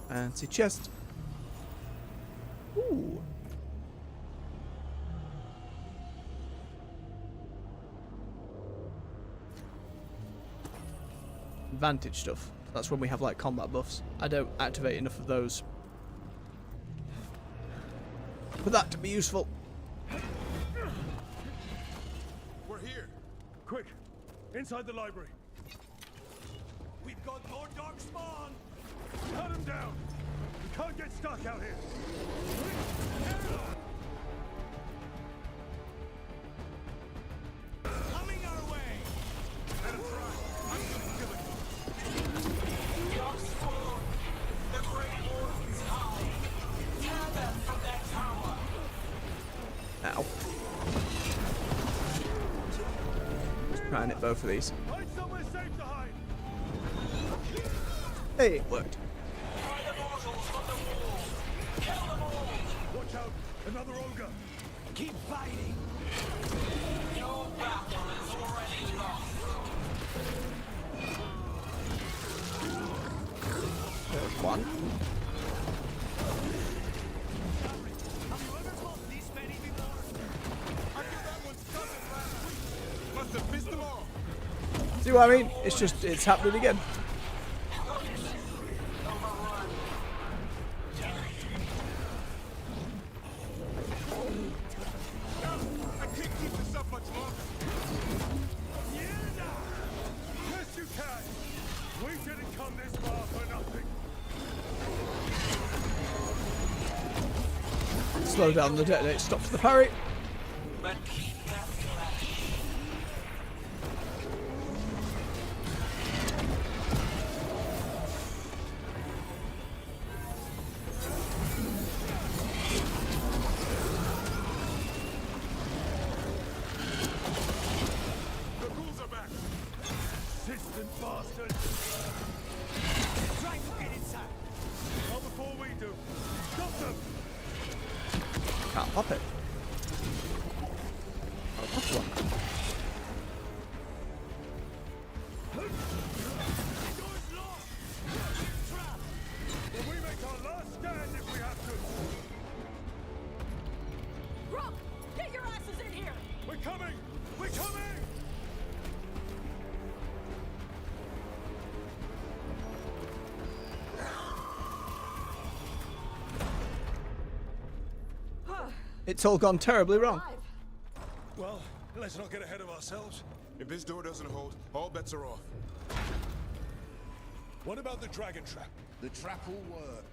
Fancy chest. Ooh. advantage stuff. That's when we have like combat buffs. I don't activate enough of those for that to be useful. We're here. Quick, inside the library. We've got more darkspawn. Cut him down. We can't get stuck out here. Coming our way. Let him try. I'm gonna kill him. Darkspawn, the Great Warden's high. Tear them from their tower. Ow. Let's try and hit both of these. Find somewhere safe to hide. Hey, it worked. Watch out! Another ogre! Keep fighting! Your battle is already lost. There's one. Have you ever fought this many before? I knew that one's cousin last week. Must have missed them all. See what I mean? It's just, it's happening again. I can't keep this up much longer. Yes, you can. We didn't come this far for nothing. Slow down the detonate, stops the parry. But keep that flesh. The ghouls are back. Persistent bastards. Try to get inside. Not before we do. Stop them. Can't pop it. Oh, that's one. Door's locked. Trap. But we make our last stand if we have to. Grump, get your asses in here! We're coming. We're coming. It's all gone terribly wrong. Well, let's not get ahead of ourselves. If this door doesn't hold, all bets are off. What about the dragon trap? The trap will work.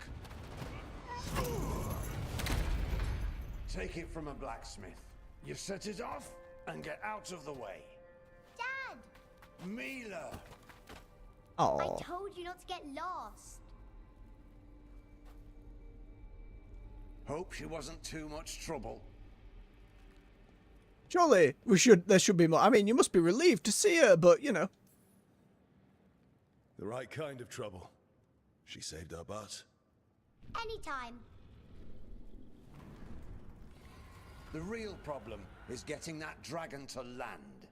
Take it from a blacksmith. You set it off and get out of the way. Dad! Mila! Oh. I told you not to get lost. Hope she wasn't too much trouble. Surely there should be more. I mean, you must be relieved to see her, but you know. The right kind of trouble. She saved our butts. Anytime. The real problem is getting that dragon to land.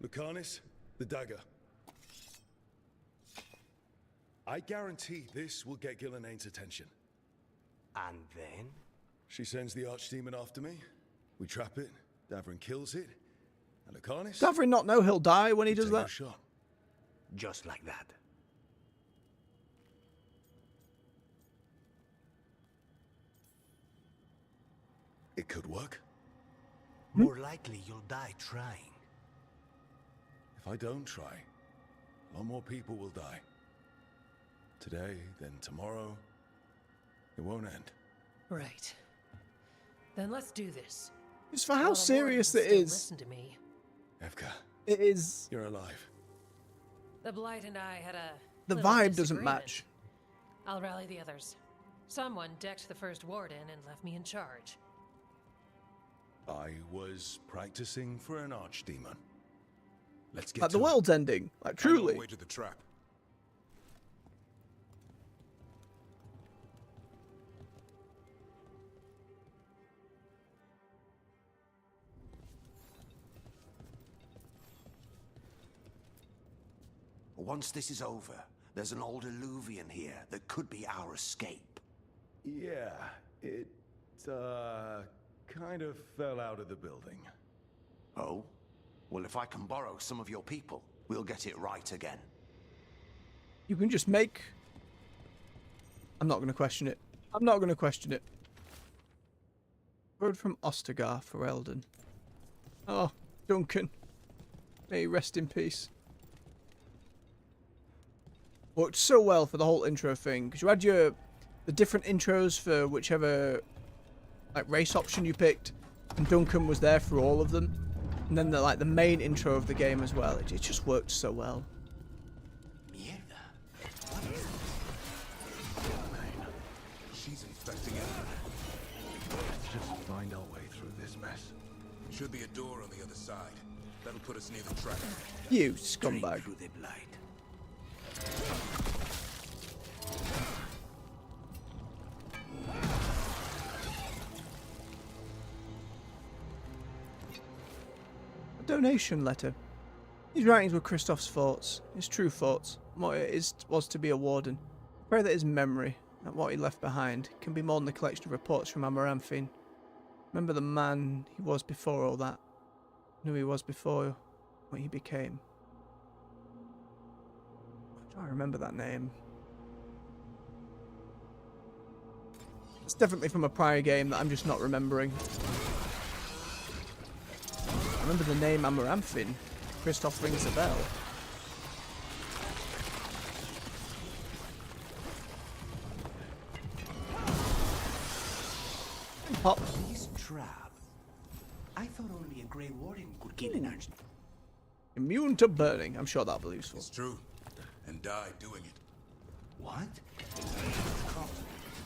Lucanis, the dagger. I guarantee this will get Gillenane's attention. And then? She sends the archdemon after me. We trap it. Davrin kills it. And Lucanis? Does Davrin not know he'll die when he does that? Shot. Just like that. It could work. More likely you'll die trying. If I don't try, a lot more people will die. Today, then tomorrow. It won't end. Right. Then let's do this. It's for how serious it is. Listen to me. Evka. It is. You're alive. The Blight and I had a The little vibe doesn't disagreement. match. I'll rally the others. Someone decked the first warden and left me in charge. I was practicing for an archdemon. Let's get Like the to world's ending. Like I know the truly. way to the trap. Once this is over, there's an old Illuvian here that could be our escape. Yeah, it, kind of fell out of the building. Oh? Well, if I can borrow some of your people, we'll get it right again. You can just make... I'm not going to question it. I'm not going to question it. Word from Ostergar for Eldon. Oh, Duncan. May he rest in peace. Worked so well for the whole intro thing, because you had the different intros for whichever like race option you picked, and Duncan was there for all of them, and then the main intro of the game as well. It just worked so well. She's infecting everyone. Let's just find our way through this mess. Should be a door on the other side. That'll put us near the track. You scumbag. Through the blight. A donation letter. These writings were Christoph's thoughts, his true thoughts, what it was to be a warden. Pray that his memory, and what he left behind, can be more than the collection of reports from Amaranthine. Remember the man he was before all that. Who he was before what he became. Do I remember that name? It's definitely from a prior game that I'm just not remembering. I remember the name Amaranthine. Christoph rings a bell. Pop. This trap. I thought only a Grey Warden could kill an arch. Immune to burning. I'm sure that'll be useful. It's true. And die doing it. What?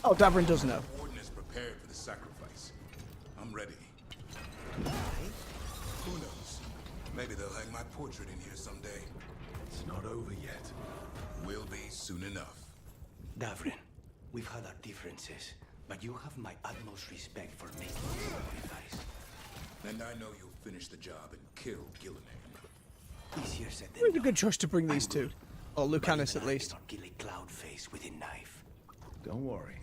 Oh, Davrin does know. The Warden is prepared for the sacrifice. I'm ready. Who knows? Maybe they'll hang my portrait in here someday. It's not over yet. Will be soon enough. Davrin, we've had our differences, but you have my utmost respect for making the sacrifice. And I know you'll finish the job and kill Gillenham. Easier said than It's a good choice to bring these two. Or Lucanus at least. Kill a cloud face with a knife. Don't worry.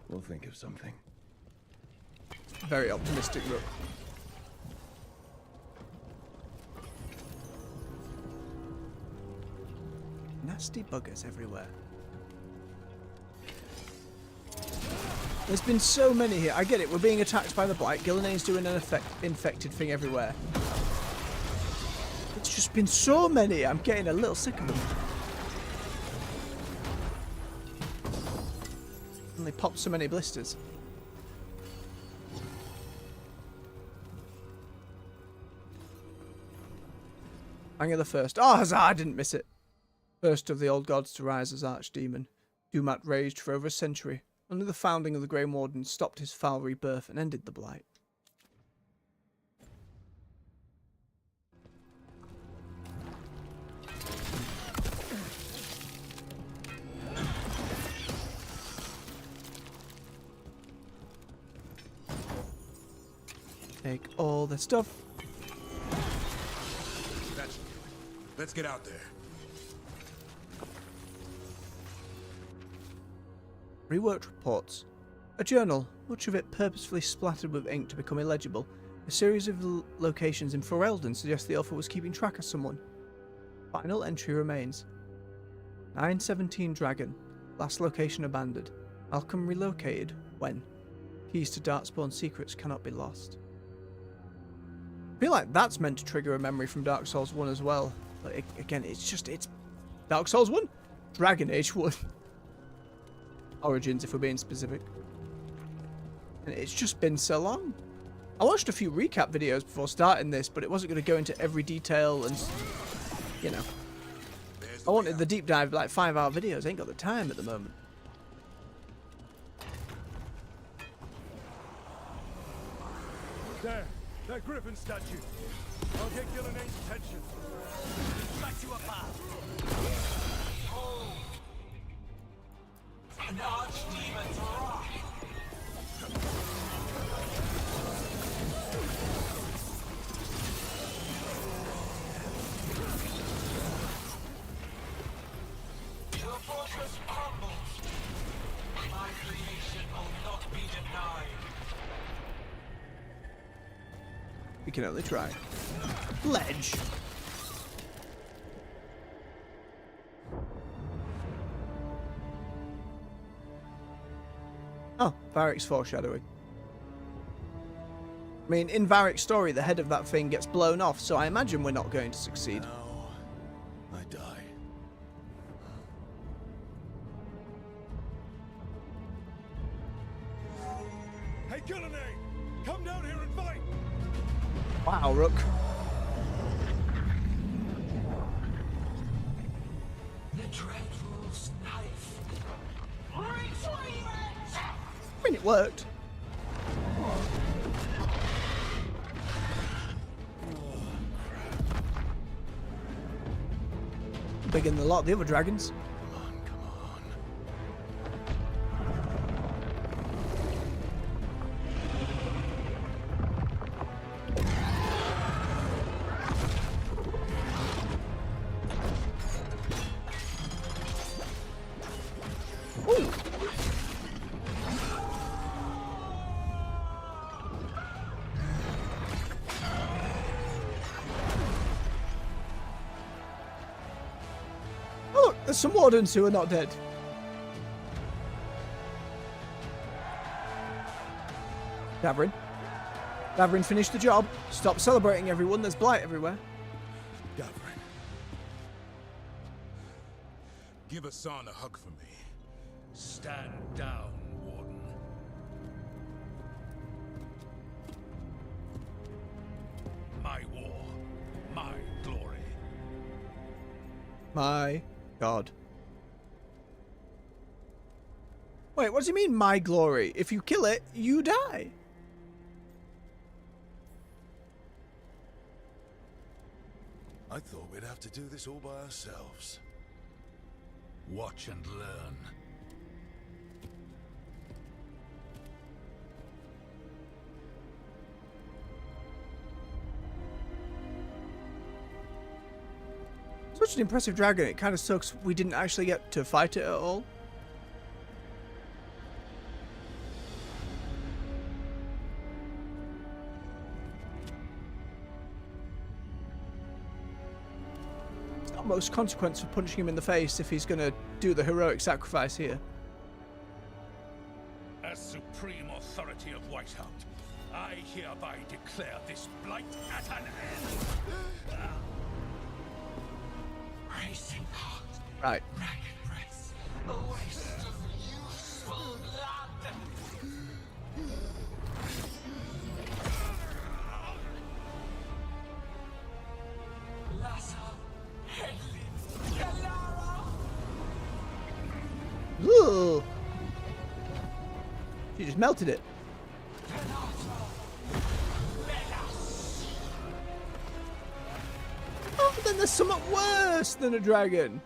We'll think of something. Very optimistic look. Nasty buggers everywhere. There's been so many here. I get it. We're being attacked by the blight. Gillenhaim's doing an infected thing everywhere. It's just been so many. I'm getting a little sick of them. And they popped so many blisters. Anger the First. Oh, Huzzah! I didn't miss it. First of the old gods to rise as archdemon. Dumat raged for over a century. Only the founding of the Grey Warden stopped his foul rebirth and ended the blight. Take all the stuff. That's good. Let's get out there. Reworked reports. A journal, much of it purposefully splattered with ink to become illegible. A series of locations in Ferelden suggest the author was keeping track of someone. Final entry remains. 917 Dragon. Last location abandoned. Malcolm relocated. When? Keys to Darkspawn secrets cannot be lost. I feel like that's meant to trigger a memory from Dark Souls 1 as well. But again, it's Dark Souls 1? Dragon Age 1. Origins, if we're being specific. And it's just been so long. I watched a few recap videos before starting this, but it wasn't going to go into every detail and, you know. I wanted the deep dive, like 5-hour videos. I ain't got the time at the moment. There, that griffin statue. I'll get Gillenhaim's attention. Light you up, Bob. An archdemon's wrath. Your fortress crumbles. My creation will not be denied. We can only try. Ledge. Varric's foreshadowing. I mean, in Varric's story, the head of that thing gets blown off, so I imagine we're not going to succeed. Now, I die. Hey, Gillenay! Come down here and fight! Wow, Rook. The Dreadful's knife. Retreat! I mean, it worked. Bigger than a lot of the other dragons. There's some wardens who are not dead. Davrin. Davrin finished the job. Stop celebrating everyone. There's blight everywhere. Davrin. Give Asan a hug for me. Stand down, Warden. My war, my glory. My God. Wait, what does he mean, my glory? If you kill it, you die. I thought we'd have to do this all by ourselves. Watch and learn. Such an impressive dragon. It kind of sucks we didn't actually get to fight it at all. It's not most consequence for punching him in the face if he's going to do the heroic sacrifice here. As supreme authority of Whitehound, I hereby declare this blight at an end. Racing heart. Right. Ragged breath. A waste of useful blood. Lassa. Hedley. Galara. Ooh. She just melted it. Oh, then there's something worse than a dragon.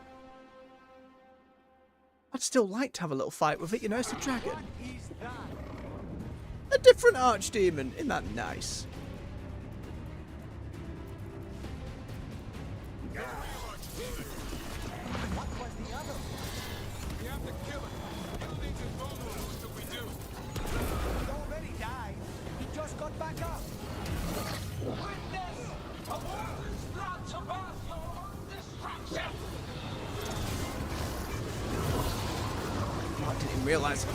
I'd still like to have a little fight with it, you know, it's a dragon. A different archdemon. Isn't that nice? What was the other? We have to kill him. Buildings is vulnerable until we do. He already died. He just got back up. Witness a warden's blood to birth your destruction. Oh, I didn't even realise.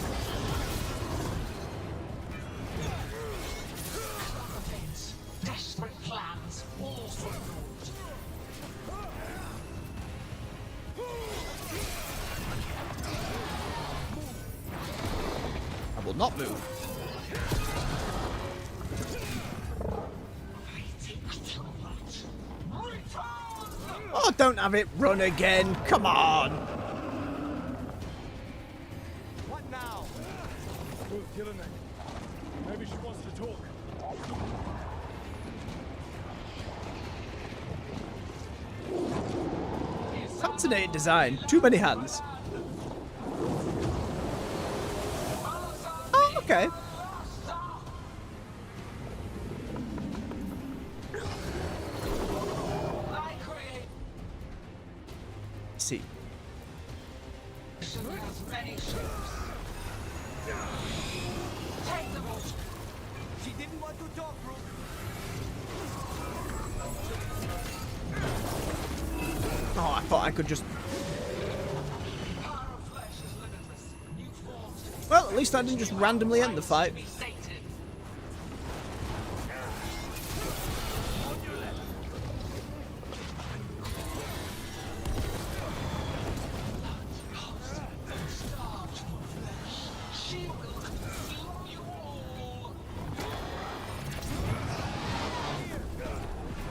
Desperate plans, all for good. I will not move. Oh, don't have it run again. Come on. What now? Move, Gillenay. Maybe she wants to talk. Fascinating design. Too many hands. Oh, okay. See. She didn't want to talk, Rook. Oh, I thought I could just... Well, at least I didn't just randomly end the fight.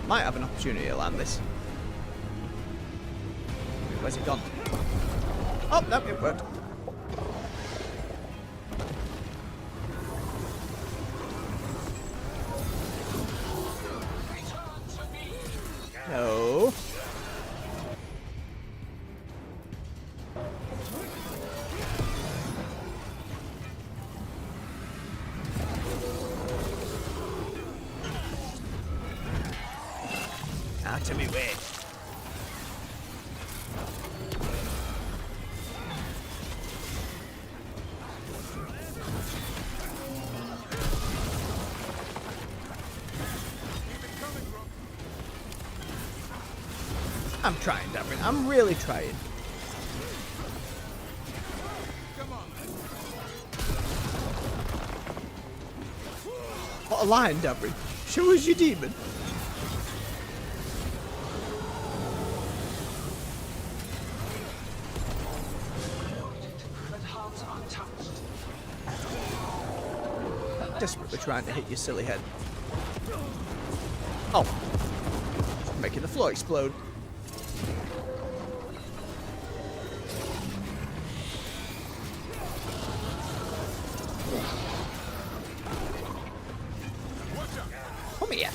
Might have an opportunity to land this. Where's it gone? Oh, no, it worked. No. Out of me way. I'm trying, Davrin. I'm really trying. What a line, Davrin. Show us your demon. Desperately trying to hit your silly head. Oh. Making the floor explode. Come here.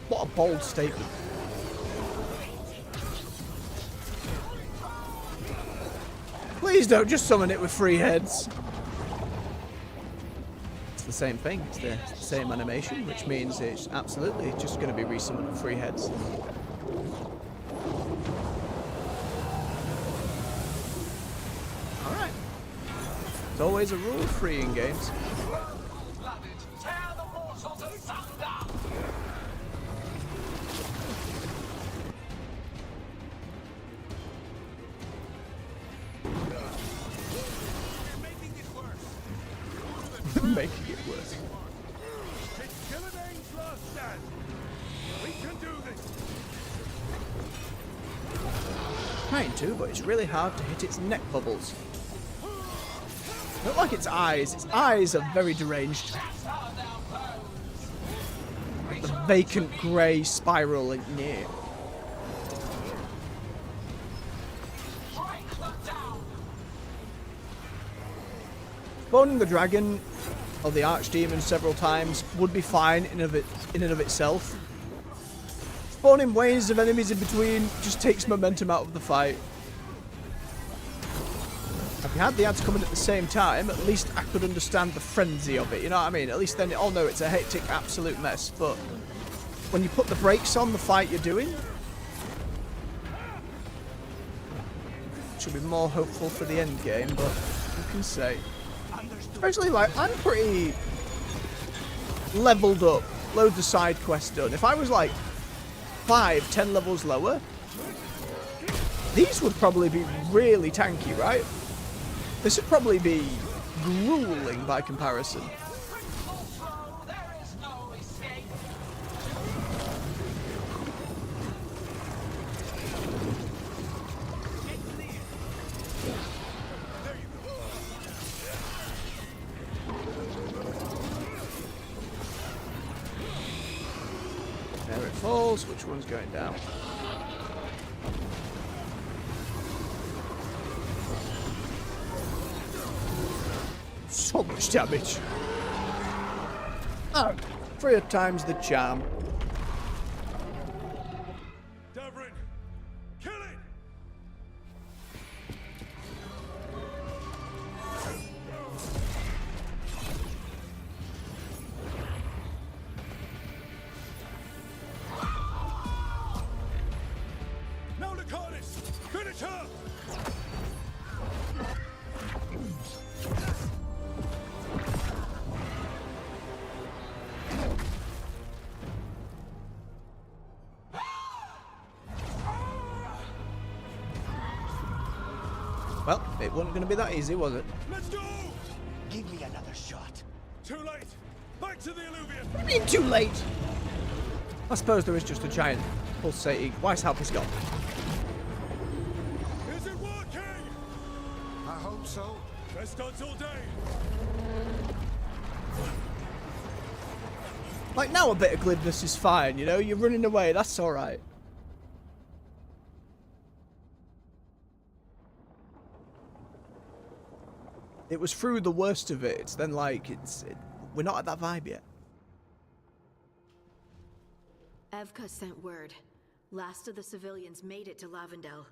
What a bold statement. Please don't just summon it with 3 heads. It's the same thing. It's the same animation, which means it's absolutely just going to be resummoned with 3 heads. Alright. There's always a rule of 3 in games. Making it worse. It's Gillidane's last stand. We can do this. Trying to, but it's really hard to hit its neck bubbles. Not like its eyes. Its eyes are very deranged. The vacant grey spiral in near. Spawning the dragon or the archdemon several times would be fine in and of itself. Spawning waves of enemies in between just takes momentum out of the fight. If you had the ads coming at the same time, at least I could understand the frenzy of it, you know what I mean? At least then I'll know it's a hectic absolute mess, but when you put the brakes on the fight you're doing, should be more hopeful for the end game, but who can say? Especially, like, I'm pretty leveled up, loads of side quests done. If I was like 5-10 levels lower, these would probably be really tanky, right? This would probably be grueling by comparison. There it falls. Which one's going down? So much damage. Oh, 3 times the charm. Davrin, kill it! Now Lucanus, finish her! Well, it wasn't going to be that easy, was it? Let's go! Give me another shot. Too late! Back to the alluvium! What do you mean too late? I suppose there is just a giant pulsating Weishaupt he's got. Is it working? I hope so. Best odds all day. Like, now a bit of glibness is fine, you know? You're running away, that's alright. It was through the worst of it. It's then like, we're not at that vibe yet. Evka sent word. Last of the civilians made it to Lavendel.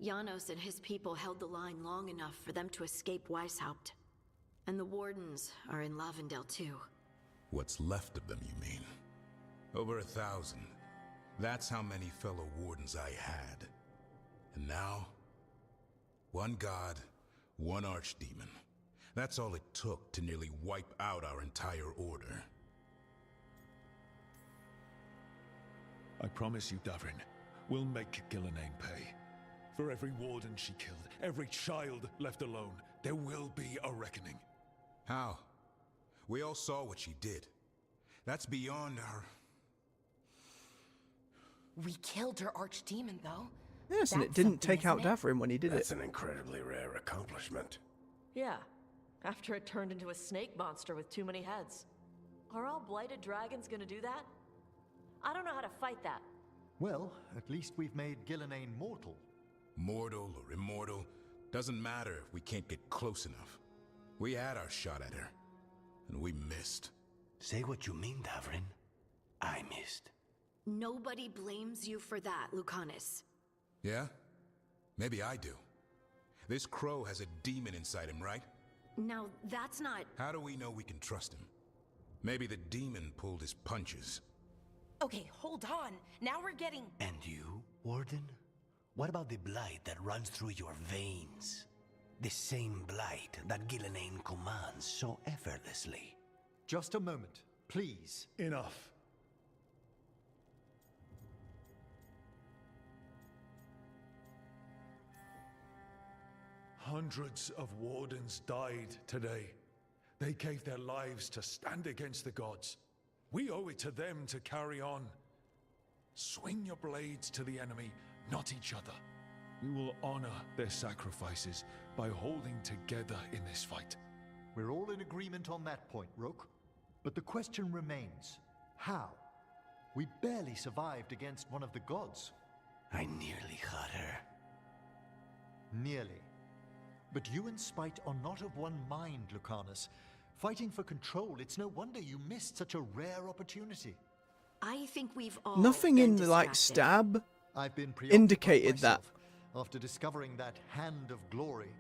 Janos and his people held the line long enough for them to escape Weishaupt. And the Wardens are in Lavendel too. What's left of them, you mean? Over 1,000. That's how many fellow Wardens I had. And now, one god, one archdemon. That's all it took to nearly wipe out our entire order. I promise you, Davrin, we'll make Gillenane pay. For every warden she killed, every child left alone, there will be a reckoning. How? We all saw what she did. That's beyond our... We killed her archdemon, though. Yes, and it didn't take out Davrin when he did it. That's an incredibly rare accomplishment. Yeah, after it turned into a snake monster with too many heads. Are all blighted dragons gonna do that? I don't know how to fight that. Well, at least we've made Gillenane mortal. Mortal or immortal, doesn't matter if we can't get close enough. We had our shot at her, and we missed. Say what you mean, Davrin. I missed. Nobody blames you for that, Lucanus. Yeah? Maybe I do. This crow has a demon inside him, right? Now, that's not... How do we know we can trust him? Maybe the demon pulled his punches. Okay, hold on. Now we're getting... And you, Warden? What about the blight that runs through your veins? The same blight that Gillenane commands so effortlessly. Just a moment, please. Enough. Hundreds of wardens died today. They gave their lives to stand against the gods. We owe it to them to carry on. Swing your blades to the enemy, not each other. We will honor their sacrifices by holding together in this fight. We're all in agreement on that point, Rook. But the question remains, how? We barely survived against one of the gods. I nearly had her. Nearly. But you and Spite are not of one mind, Lucanus. Fighting for control, it's no wonder you missed such a rare opportunity. I think we've all Nothing been in the, like, distracted. stab I've been indicated that. After discovering that hand of glory.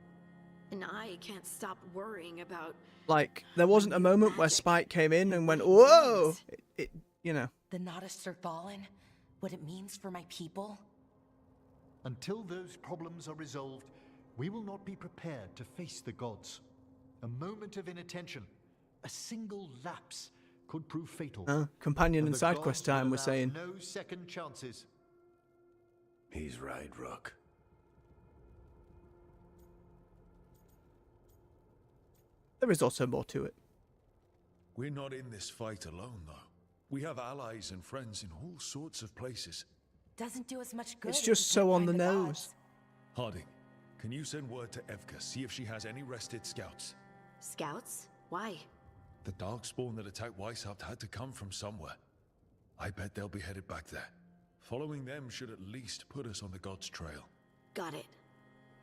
And I can't stop worrying about... Like, there wasn't a moment where Spike came in and went, whoa! It you know. The Noddists are fallen? What it means for my people? Until those problems are resolved, we will not be prepared to face the gods. A moment of inattention, a single lapse, could prove fatal. Companion and the side gods quest will time, we're allow saying. No second chances. He's right, Rook. There is also more to it. We're not in this fight alone, though. We have allies and friends in all sorts of places. Doesn't do as much good. It's if just we so can't on the find nose. gods. Harding, can you send word to Evka, see if she has any rested scouts? Scouts? Why? The Darkspawn that attacked Weishaupt had to come from somewhere. I bet they'll be headed back there. Following them should at least put us on the God's trail. Got it.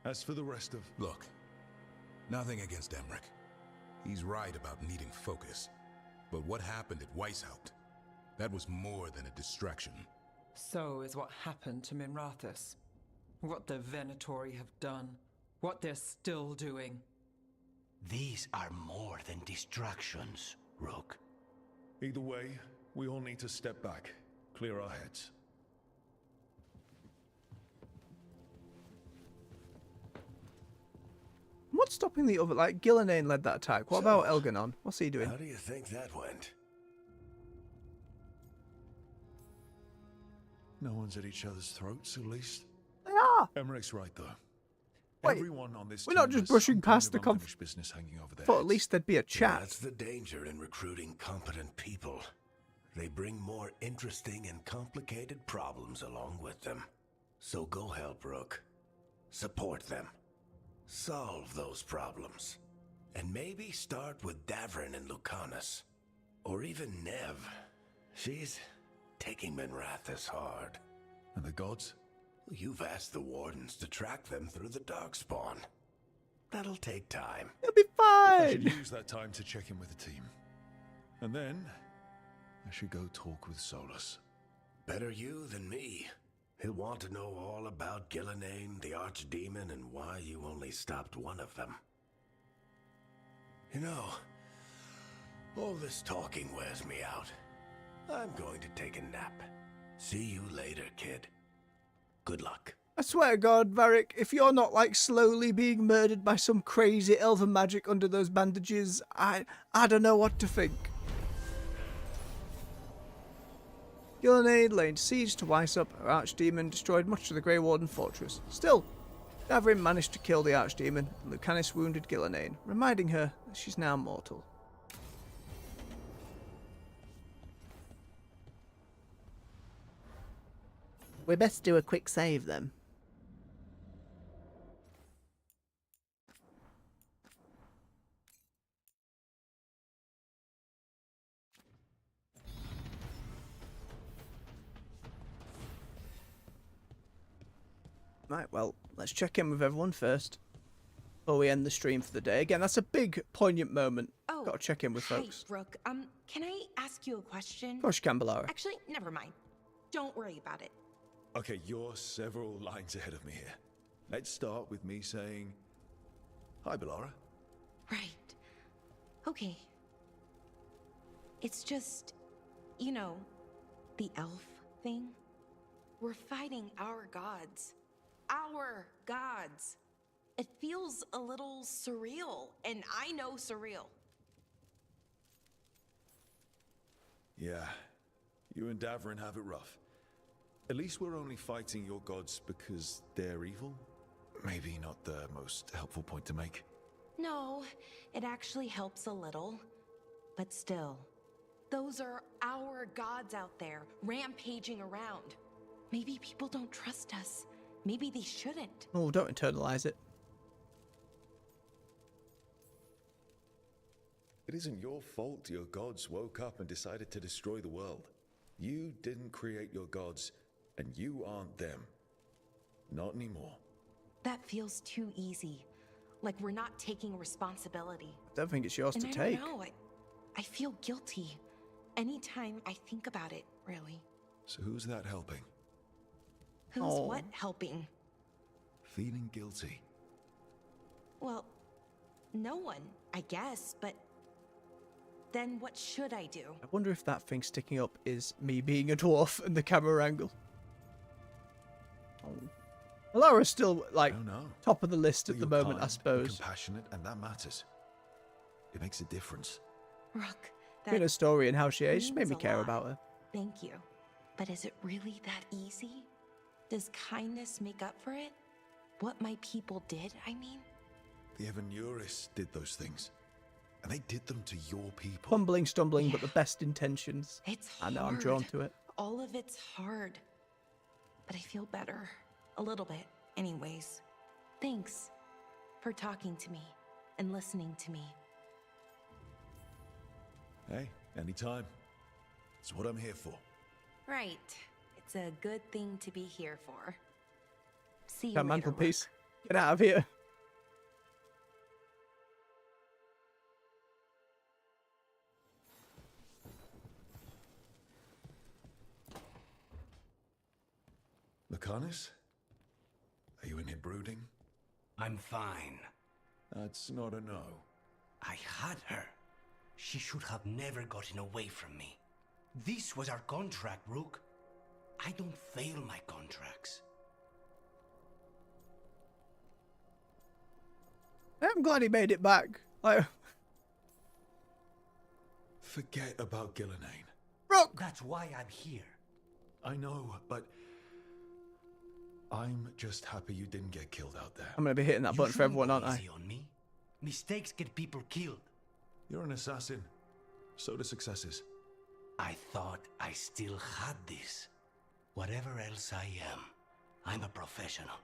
As for the rest of... Look, nothing against Emmerich. He's right about needing focus. But what happened at Weishaupt? That was more than a distraction. So is what happened to Minrathous. What the Venatori have done. What they're still doing. These are more than distractions, Rook. Either way, we all need to step back, clear our heads. What's stopping the other? Like, Gillenane led that attack. What about Elganon? What's he doing? How do you think that went? No one's at each other's throats, at least. They are! Emmerich's right, though. Wait, Everyone on this we're not team just has brushing some kind past of the unfinished business hanging over their Thought at heads. least there'd be a chat. That's the danger in recruiting competent people. They bring more interesting and complicated problems along with them. So go help Rook. Support them. Solve those problems. And maybe start with Davrin and Lucanus. Or even Nev. She's taking Minrathous hard. And the gods? You've asked the Wardens to track them through the Darkspawn. That'll take time. It'll be I should fine. use that time to check in with the team. And then, I should go talk with Solus. Better you than me. He'll want to know all about Gillenane, the Archdemon, and why you only stopped one of them. You know, all this talking wears me out. I'm going to take a nap. See you later, kid. Good luck. I swear to God, Varric, if you're not like slowly being murdered by some crazy elven magic under those bandages, I don't know what to think. Gillenane laid siege to Weishaupt, her archdemon, destroyed much of the Grey Warden fortress. Still, Davrin managed to kill the archdemon, and Lucanus wounded Gillenane, reminding her that she's now mortal. We best do a quick save then. Right, well, let's check in with everyone first before we end the stream for the day. Again, that's a big, poignant moment. Oh, Got to check in with hi, folks. Rook. Can I ask you a question? Of course you can, Bellara. Actually, never mind. Don't worry about it. Okay, you're several lines ahead of me here. Let's start with me saying, hi, Bellara. Right. Okay. It's just, you know, the elf thing. We're fighting our gods. Our gods. It feels a little surreal, and I know surreal. Yeah, you and Davrin have it rough. At least we're only fighting your gods because they're evil? Maybe not the most helpful point to make. No, it actually helps a little. But still, those are our gods out there, rampaging around. Maybe people don't trust us. Maybe they shouldn't. Oh, don't internalize it. It isn't your fault your gods woke up and decided to destroy the world. You didn't create your gods, and you aren't them. Not anymore. That feels too easy. Like we're not taking responsibility. I don't think it's yours And to I take. don't know, I feel guilty. Anytime I think about it, really. So who's that helping? Who's what helping? Feeling guilty. Well, no one, I guess, but then what should I do? I wonder if that thing sticking up is me being a dwarf and the camera angle. Oh. Lara's still, like, top of the list at the moment, I suppose. Compassionate, and that matters. It makes a difference. Rook, Being a story and how she aged made means me a care lot. about her. Thank you. But is it really that easy? Does kindness make up for it? What my people did, I mean? The Evanuris did those things. And they did them to your people. Fumbling, stumbling, but the best intentions. It's I know, I'm hard. drawn to it. All of it's hard. But I feel better. A little bit, anyways. Thanks for talking to me and listening to me. Hey, anytime. It's what I'm here for. Right. It's a good thing to be here for. See you That later, mantelpiece. Get out of here. Lucanus? Are you in here brooding? I'm fine. That's not a no. I had her. She should have never gotten away from me. This was our contract, Rook. I don't fail my contracts. I'm glad he made it back. Like, Forget about Gillenane. Rook! That's why I'm here. I know, but I'm just happy you didn't get killed out there. I'm going to be hitting that button for everyone, aren't I? Easy on me. Mistakes get people killed. You're an assassin. So do successes. I thought I still had this. Whatever else I am, I'm a professional.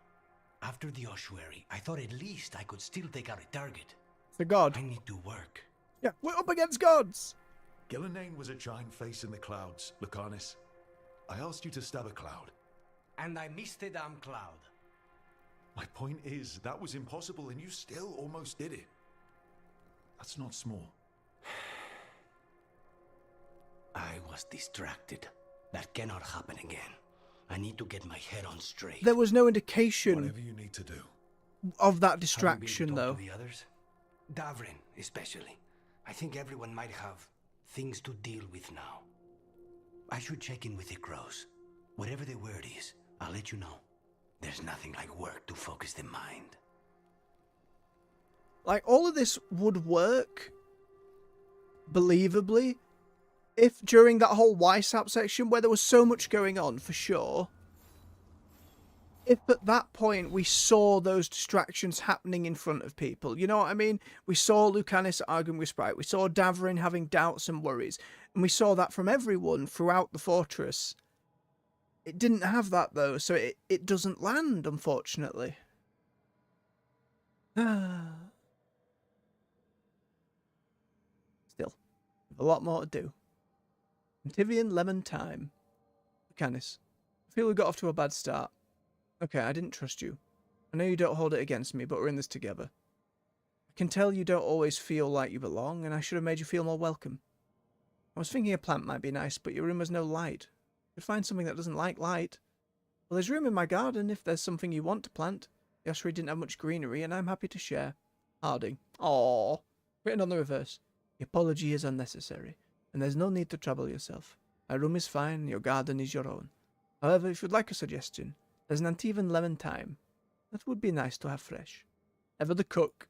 After the ossuary, I thought at least I could still take out a target. It's a god. I need to work. Yeah, we're up against gods. Gillenane was a giant face in the clouds, Lucanus. I asked you to stab a cloud. And I missed the damn cloud. My point is, that was impossible and you still almost did it. That's not small. I was distracted. That cannot happen again. I need to get my head on straight. There was no indication Whatever you need to do. of that distraction, though. To the others? Davrin, especially. I think everyone might have things to deal with now. I should check in with the crows. Whatever the word is, I'll let you know. There's nothing like work to focus the mind. Like, all of this would work, believably, if during that whole Weishaupt section, where there was so much going on, for sure, if at that point we saw those distractions happening in front of people, you know what I mean? We saw Lucanus arguing with Sprite, we saw Davrin having doubts and worries, and we saw that from everyone throughout the fortress. It didn't have that, though, so it doesn't land, unfortunately. Still, a lot more to do. Antivian lemon time. Lucanus, I feel we got off to a bad start. Okay, I didn't trust you. I know you don't hold it against me, but we're in this together. I can tell you don't always feel like you belong, and I should have made you feel more welcome. I was thinking a plant might be nice, but your room has no light. You could find something that doesn't like light. Well, there's room in my garden if there's something you want to plant. The ossuary didn't have much greenery, and I'm happy to share. Harding. Aww. Written on the reverse. The apology is unnecessary, and there's no need to trouble yourself. My room is fine, your garden is your own. However, if you'd like a suggestion, there's an Antivan lemon thyme. That would be nice to have fresh. Ever the cook.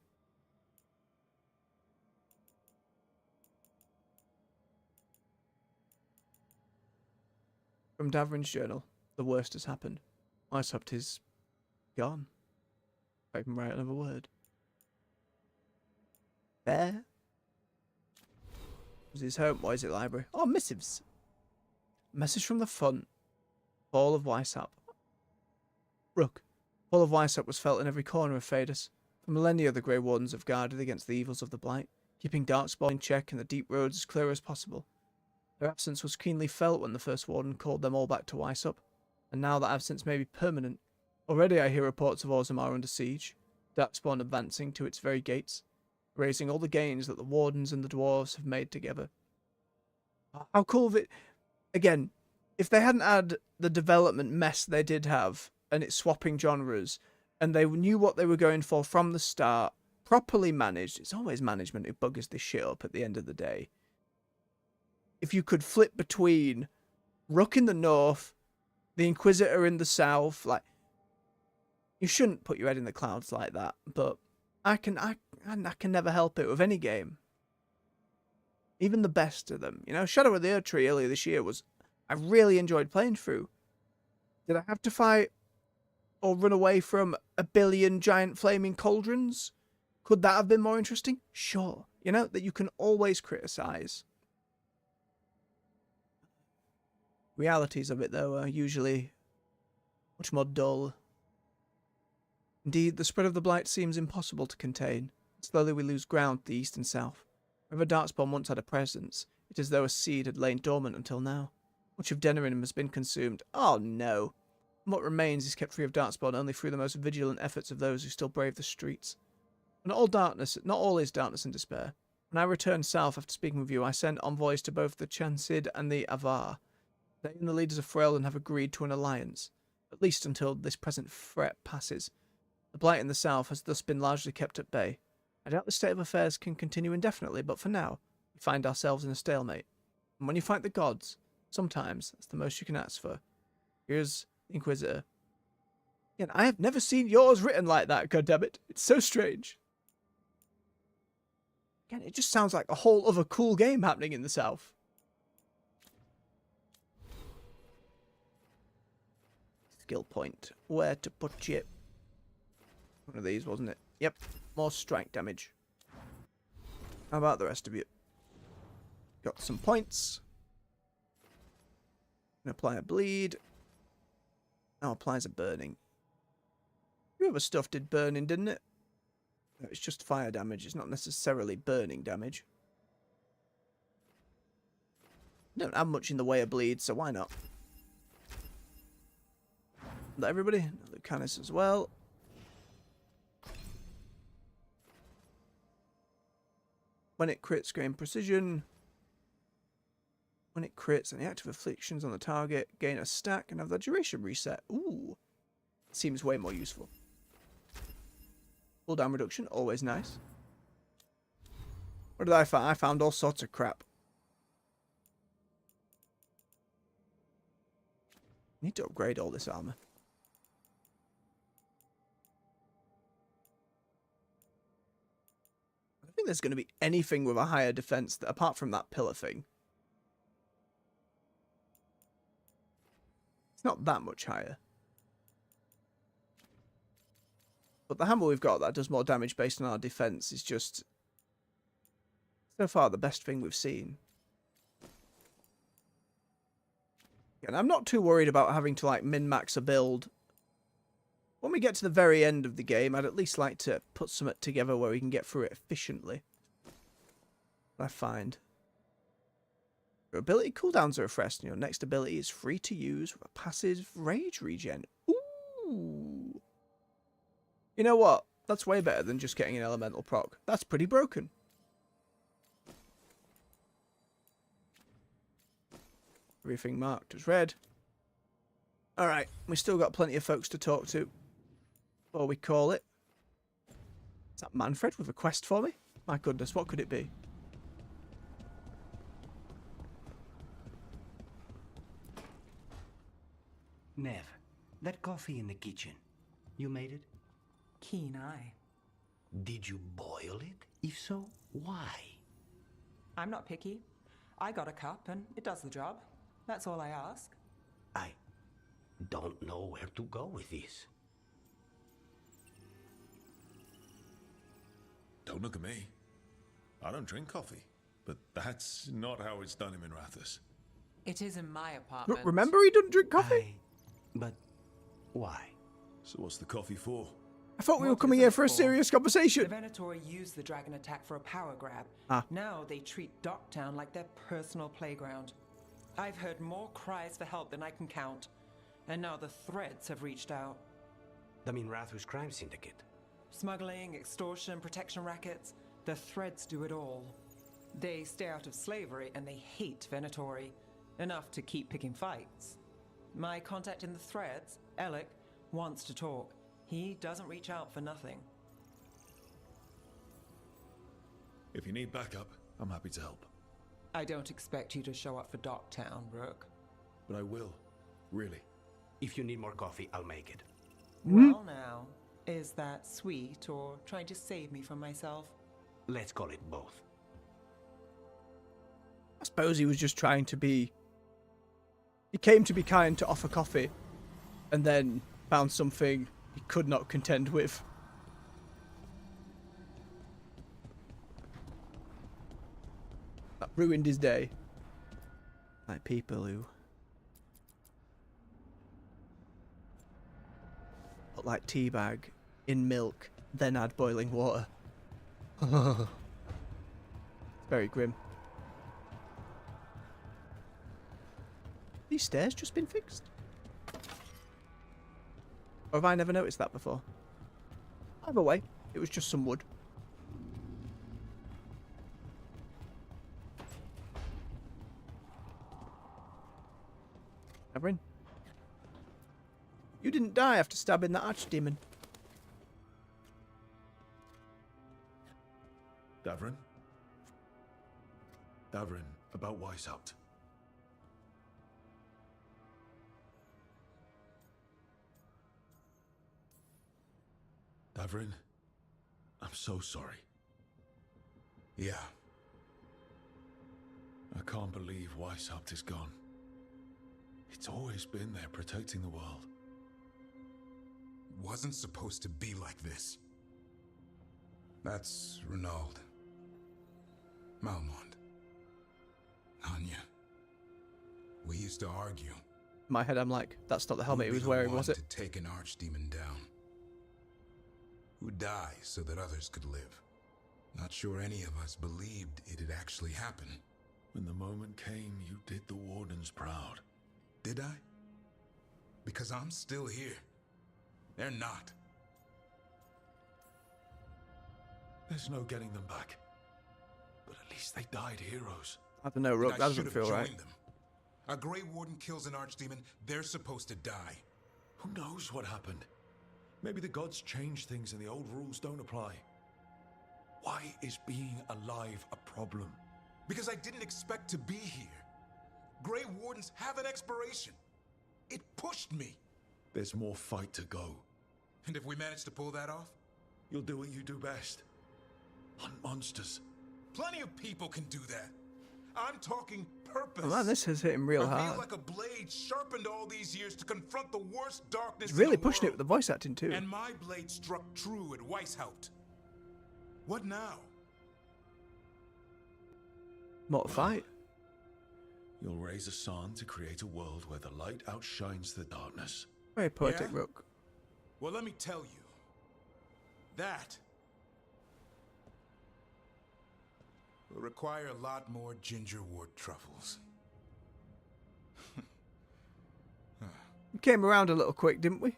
From Davrin's journal, the worst has happened. Weishaupt is gone. If I can write another word. There. Was his home? What is it, library? Oh, missives. Message from the front. Fall of Weishaupt. Rook. Fall of Weishaupt was felt in every corner of Phaedus. For millennia the Grey Wardens have guarded against the evils of the Blight, keeping Darkspawn in check and the deep roads as clear as possible. Their absence was keenly felt when the first Warden called them all back to Weishaupt, and now that absence may be permanent. Already I hear reports of Orzammar under siege, Darkspawn advancing to its very gates, raising all the gains that the Wardens and the Dwarves have made together. How cool of it... Again, if they hadn't had the development mess they did have, and it's swapping genres, and they knew what they were going for from the start, properly managed, it's always management who buggers this shit up at the end of the day. If you could flip between Rook in the north, the Inquisitor in the south, like, you shouldn't put your head in the clouds like that, but I can never help it with any game. Even the best of them. You know, Shadow of the Erdtree earlier this year I really enjoyed playing through. Did I have to fight or run away from a billion giant flaming cauldrons? Could that have been more interesting? Sure. You know, that you can always criticize. Realities of it, though, are usually much more dull. Indeed, the spread of the Blight seems impossible to contain. Slowly we lose ground to the east and south. Wherever Darkspawn once had a presence, it is as though a seed had lain dormant until now. Much of Denerim has been consumed. Oh no! And what remains is kept free of Darkspawn only through the most vigilant efforts of those who still brave the streets. But not all is darkness and despair. When I returned south after speaking with you, I sent envoys to both the Chansid and the Avar. They and the leaders of Ferelden have agreed to an alliance, at least until this present threat passes. The Blight in the south has thus been largely kept at bay. I doubt the state of affairs can continue indefinitely, but for now, we find ourselves in a stalemate. And when you fight the gods, sometimes that's the most you can ask for. Here's the Inquisitor. Again, I have never seen yours written like that, goddammit. It's so strange. Again, it just sounds like a whole other cool game happening in the south. skill point. Where to put you? One of these, wasn't it? Yep. More strike damage. How about the rest of you? Got some points. Apply a bleed. Now applies a burning. Your other stuff did burning, didn't it? No, it's just fire damage. It's not necessarily burning damage. Don't have much in the way of bleed, so why not? Let everybody. Lucanus as well. When it crits, gain precision. When it crits, any active afflictions on the target gain a stack and have the duration reset. Ooh. Seems way more useful. Cooldown reduction, always nice. What did I find? I found all sorts of crap. Need to upgrade all this armor. I don't think there's going to be anything with a higher defense that, apart from that pillar thing. It's not that much higher. But the hammer we've got that does more damage based on our defense is just, so far, the best thing we've seen. And I'm not too worried about having to, like, min-max a build. When we get to the very end of the game, I'd at least like to put something together where we can get through it efficiently. I find. Your ability cooldowns are refreshed, and your next ability is free to use with a passive rage regen. Ooh. You know what? That's way better than just getting an elemental proc. That's pretty broken. Everything marked as red. Alright, we still got plenty of folks to talk to. Or we call it. Is that Manfred with a quest for me? My goodness, what could it be? Nev, that coffee in the kitchen, you made it? Keen eye. Did you boil it? If so, why? I'm not picky. I got a cup and it does the job. That's all I ask. I don't know where to go with this. Don't look at me. I don't drink coffee, but that's not how it's done in Minrathous. It is in my apartment. Remember he doesn't drink coffee? But why? So what's the coffee for? I thought we were coming here for a serious conversation. The Venatori used the dragon attack for a power grab. Now they treat Docktown like their personal playground. I've heard more cries for help than I can count. And now the Threads have reached out. The Minrathous crime syndicate. Smuggling, extortion, protection rackets. The Threads do it all. They stay out of slavery and they hate Venatori. Enough to keep picking fights. My contact in the Threads, Alec, wants to talk. He doesn't reach out for nothing. If you need backup, I'm happy to help. I don't expect you to show up for Docktown, Rook. But I will. Really. If you need more coffee, I'll make it. Well now, is that sweet or trying to save me from myself? Let's call it both. I suppose he was just trying to be... He came to be kind to offer coffee, and then found something he could not contend with. That ruined his day. Like people who... put like teabag in milk, then add boiling water. It's very grim. These stairs just been fixed? Or have I never noticed that before? Either way, it was just some wood. Everin? You didn't die after stabbing that archdemon. Davrin? Davrin, about Weishaupt. Davrin, I'm so sorry. Yeah. I can't believe Weishaupt is gone. It's always been there protecting the world. wasn't supposed to be like this. That's Renaud. Malmond. Anya. We used to argue. In my head, I'm like, that's not the helmet he was wearing, was it? To take an archdemon down. Who'd die so that others could live. Not sure any of us believed it'd actually happen. When the moment came, you did the Wardens proud. Did I? Because I'm still here. They're not. There's no getting them back. But at least they died heroes. I don't know, Rook, that doesn't feel right. Them. A Grey Warden kills an archdemon, they're supposed to die. Who knows what happened? Maybe the gods changed things and the old rules don't apply. Why is being alive a problem? Because I didn't expect to be here. Grey Wardens have an expiration. It pushed me. There's more fight to go. And if we manage to pull that off? You'll do what you do best. Hunt monsters. Plenty of people can do that. I'm talking purpose. Oh man, this has hit him real hard. I feel like a blade sharpened all these years to confront the worst darkness. He's really in the pushing world. it with the voice acting too. And my blade struck true at Weishaupt. What now? More fight. You'll raise a sun to create a world where the light outshines the darkness. Very poetic, Rook. Well, let me tell you. That will require a lot more gingerwort truffles. We came around a little quick, didn't we?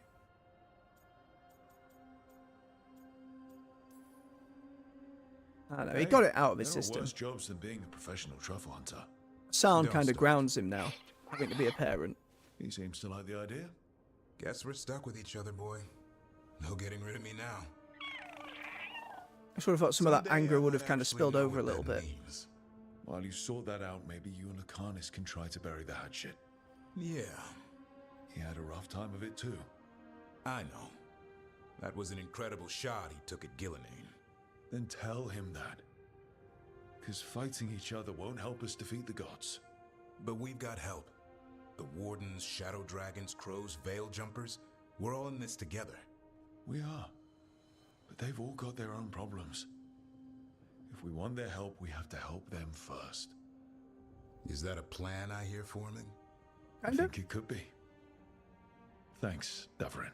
I don't know, he got it out of his system. There are worse jobs than being a professional truffle hunter. Sound kind of grounds him now, having to be a parent. He seems to like the idea. Guess we're stuck with each other, boy. No getting rid of me now. I sort of thought some of that anger would have kind of spilled over a little bit. While you sort that out, maybe you and Akanis can try to bury the hatchet. Yeah. He had a rough time of it too. I know. That was an incredible shot he took at Gillenane. Then tell him that. Because fighting each other won't help us defeat the gods. But we've got help. The Wardens, Shadow Dragons, Crows, Veil Jumpers. We're all in this together. We are. But they've all got their own problems. If we want their help, we have to help them first. Is that a plan I hear forming? I think it could be. Thanks, Davrin.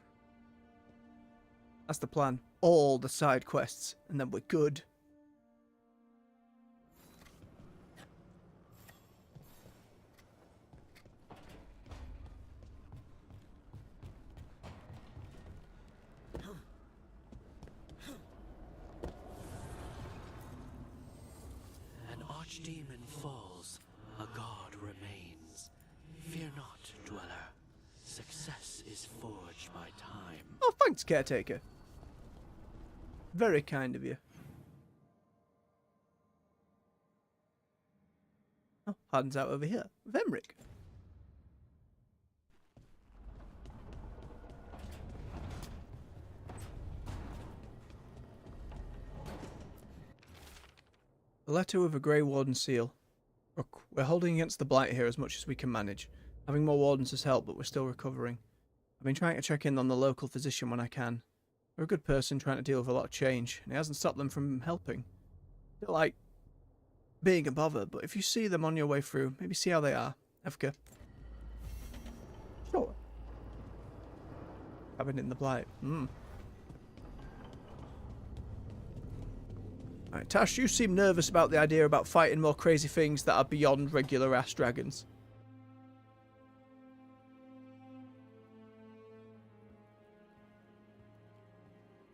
That's the plan. All the side quests, and then we're good. An archdemon falls, a god remains. Fear not, dweller. Success is forged by time. Oh, thanks, caretaker. Very kind of you. Oh, Harden's out over here. Vemrick. A letter with a Grey Warden seal. Look, we're holding against the Blight here as much as we can manage. Having more Wardens has helped, but we're still recovering. I've been trying to check in on the local physician when I can. They're a good person trying to deal with a lot of change, and it hasn't stopped them from helping. They're like being a bother, but if you see them on your way through, maybe see how they are. Evka. Sure. Cabin in the Blight. Alright, Tash, you seem nervous about the idea about fighting more crazy things that are beyond regular ass dragons.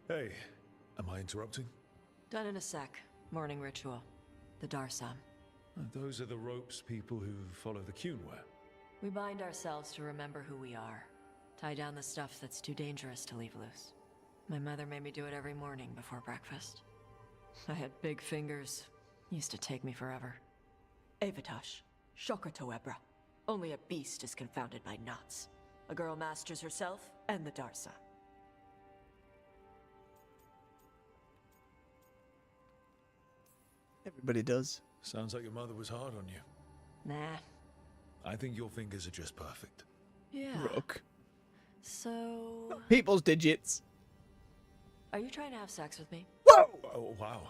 Hey, am I interrupting? Done in a sec. Morning ritual. The Darsam. Those are the ropes people who follow the Qun wear. We bind ourselves to remember who we are. Tie down the stuff that's too dangerous to leave loose. My mother made me do it every morning before breakfast. I had big fingers. Used to take me forever. Avatash. Shocker Toebra. Only a beast is confounded by knots. A girl masters herself and the Darsa. Everybody does. Sounds like your mother was hard on you. Nah. I think your fingers are just perfect. Yeah. Rook. So... People's digits. Are you trying to have sex with me? Whoa! Oh, wow.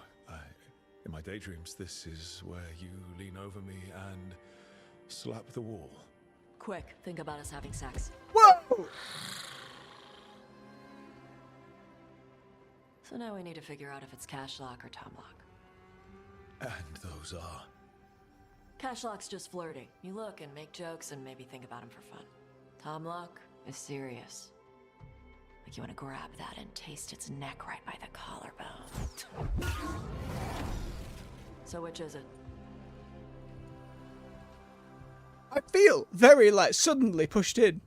In my daydreams, this is where you lean over me and slap the wall. Quick, think about us having sex. Whoa! So now we need to figure out if it's Cashlock or Tomlock. And those are... Cashlock's just flirting. You look and make jokes and maybe think about him for fun. Tomlock is serious. Like you want to grab that and taste its neck right by the collarbone. So which is it? I feel very, like, suddenly pushed in.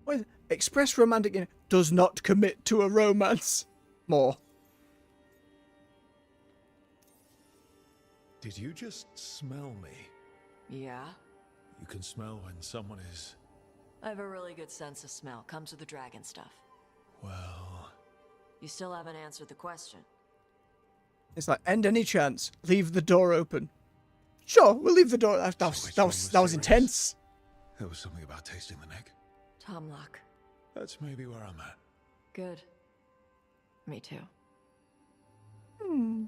What is it? Express romantic does not commit to a romance. More. Did you just smell me? Yeah? You can smell when someone is... I have a really good sense of smell. Comes with the dragon stuff. Well... You still haven't answered the question. It's like, end any chance. Leave the door open. Sure, we'll leave the door. That was intense. There was something about tasting the neck. Tomlock. That's maybe where I'm at. Good. Me too. Hmm.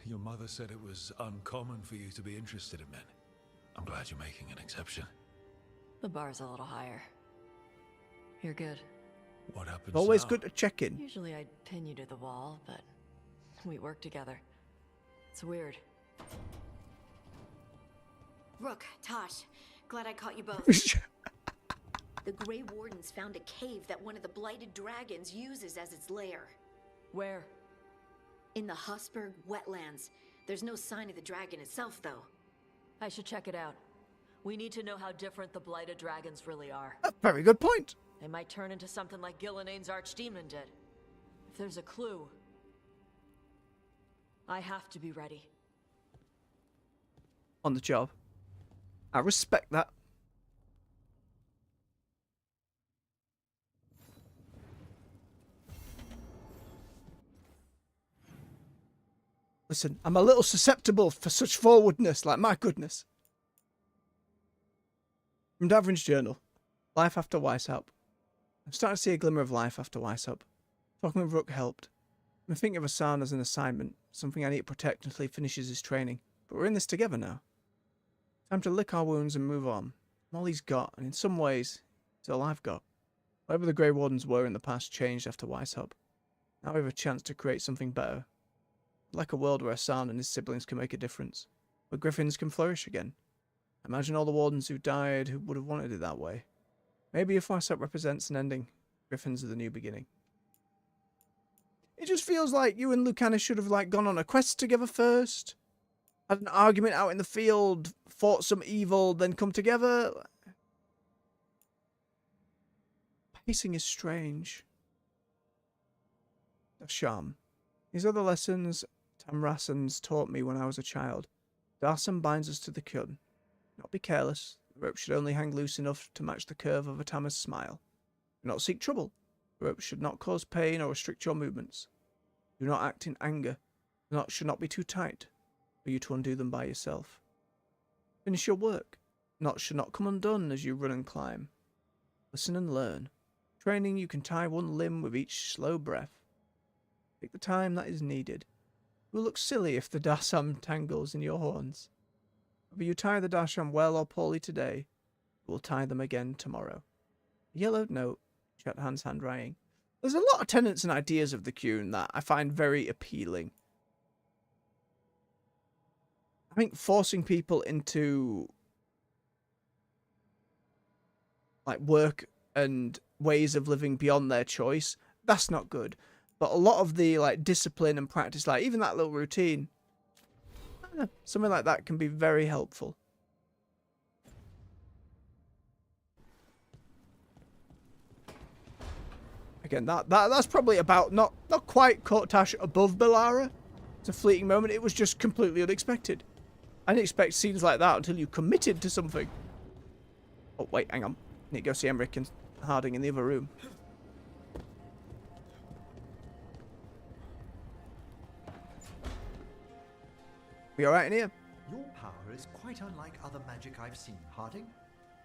Your mother said it was uncommon for you to be interested in men. I'm glad you're making an exception. The bar's a little higher. You're good. What happens Always now? good to check in. Usually I'd pin you to the wall, but we work together. It's weird. Rook, Tosh, glad I caught you both. The Grey Wardens found a cave that one of the Blighted Dragons uses as its lair. Where? In the Husberg Wetlands. There's no sign of the dragon itself, though. I should check it out. We need to know how different the Blighted Dragons really are. A very good point. They might turn into something like Gillineane's Archdemon did. If there's a clue, I have to be ready. On the job. I respect that. Listen, I'm a little susceptible for such forwardness, like my goodness. From Davrin's journal, life after Weishaupt. I'm starting to see a glimmer of life after Weishaupt. Talking with Rook helped. I'm thinking of Hassan as an assignment, something I need to protect until he finishes his training. But we're in this together now. Time to lick our wounds and move on. I'm all he's got, and in some ways, it's all I've got. Whatever the Grey Wardens were in the past changed after Weishaupt. Now we have a chance to create something better. I'd like a world where Hassan and his siblings can make a difference. Where Griffins can flourish again. Imagine all the Wardens who died who would have wanted it that way. Maybe if Weishaupt represents an ending, Griffins are the new beginning. It just feels like you and Lucanus should have gone on a quest together first. Had an argument out in the field, fought some evil, then come together. Pacing is strange. Dasham. These are the lessons Tamrasans taught me when I was a child. Darsam binds us to the Kyun. Not be careless. The rope should only hang loose enough to match the curve of a Tamer's smile. Do not seek trouble. The rope should not cause pain or restrict your movements. Do not act in anger. The knot should not be too tight for you to undo them by yourself. Finish your work. Knots should not come undone as you run and climb. Listen and learn. Training, you can tie one limb with each slow breath. Take the time that is needed. It will look silly if the Darsam tangles in your horns. Whether you tie the Darsam well or poorly today, you will tie them again tomorrow. A yellowed note, Shathan's handwriting. There's a lot of tenets and ideas of the Kyun that I find very appealing. I think forcing people into work and ways of living beyond their choice, that's not good. But a lot of the discipline and practice, even that little routine, I don't know, something like that can be very helpful. Again, that's probably about not quite Kortash above Belara. It's a fleeting moment. It was just completely unexpected. I didn't expect scenes like that until you committed to something. Oh wait, hang on. I need to go see Emmerich and Harding in the other room. We alright in here? Your power is quite unlike other magic I've seen, Harding.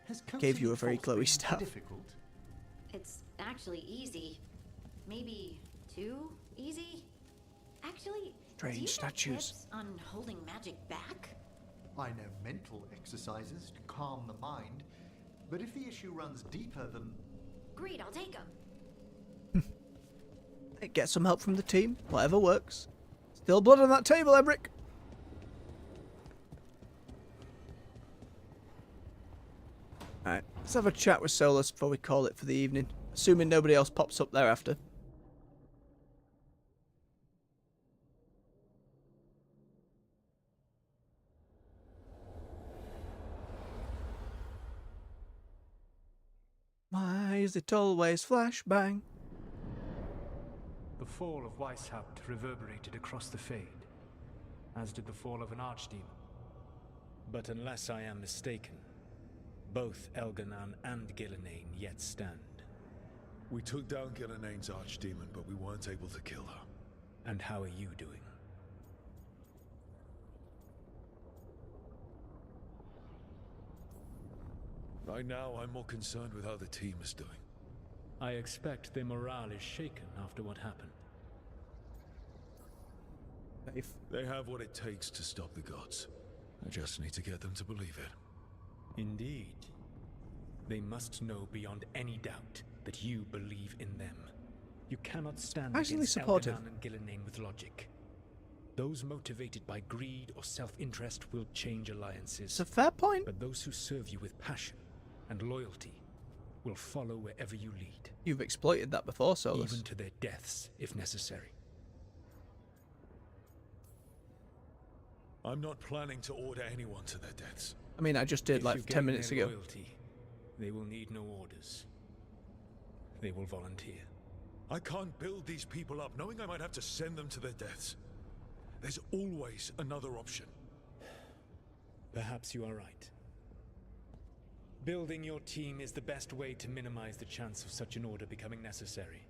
Has Gave you a counting very faults glowy been staff. difficult? It's actually easy. Maybe too easy? Actually, Strange do you statues. have tips on holding magic back? I know mental exercises to calm the mind, but if the issue runs deeper than... Great, I'll take them. Get some help from the team. Whatever works. Still blood on that table, Emric. Alright, let's have a chat with Solus before we call it for the evening. Assuming nobody else pops up thereafter. Why is it always flashbang? The fall of Weishaupt reverberated across the Fade, as did the fall of an archdemon. But unless I am mistaken, both Elganan and Gillenane yet stand. We took down Gillenane's archdemon, but we weren't able to kill her. And how are you doing? Right now, I'm more concerned with how the team is doing. I expect their morale is shaken after what happened. They have what it takes to stop the gods. I just need to get them to believe it. Indeed. They must know beyond any doubt that you believe in them. You cannot stand against Elganan and Gillenane with logic. Those motivated by greed or self-interest will change alliances. It's a fair point. But those who serve you with passion and loyalty will follow wherever you lead. You've exploited that before, Solus. Even to their deaths, if necessary. I'm not planning to order anyone to their deaths. I mean, I just did like 10 minutes ago. Loyalty, they will need no orders. They will volunteer. I can't build these people up knowing I might have to send them to their deaths. There's always another option. Perhaps you are right. Building your team is the best way to minimize the chance of such an order becoming necessary.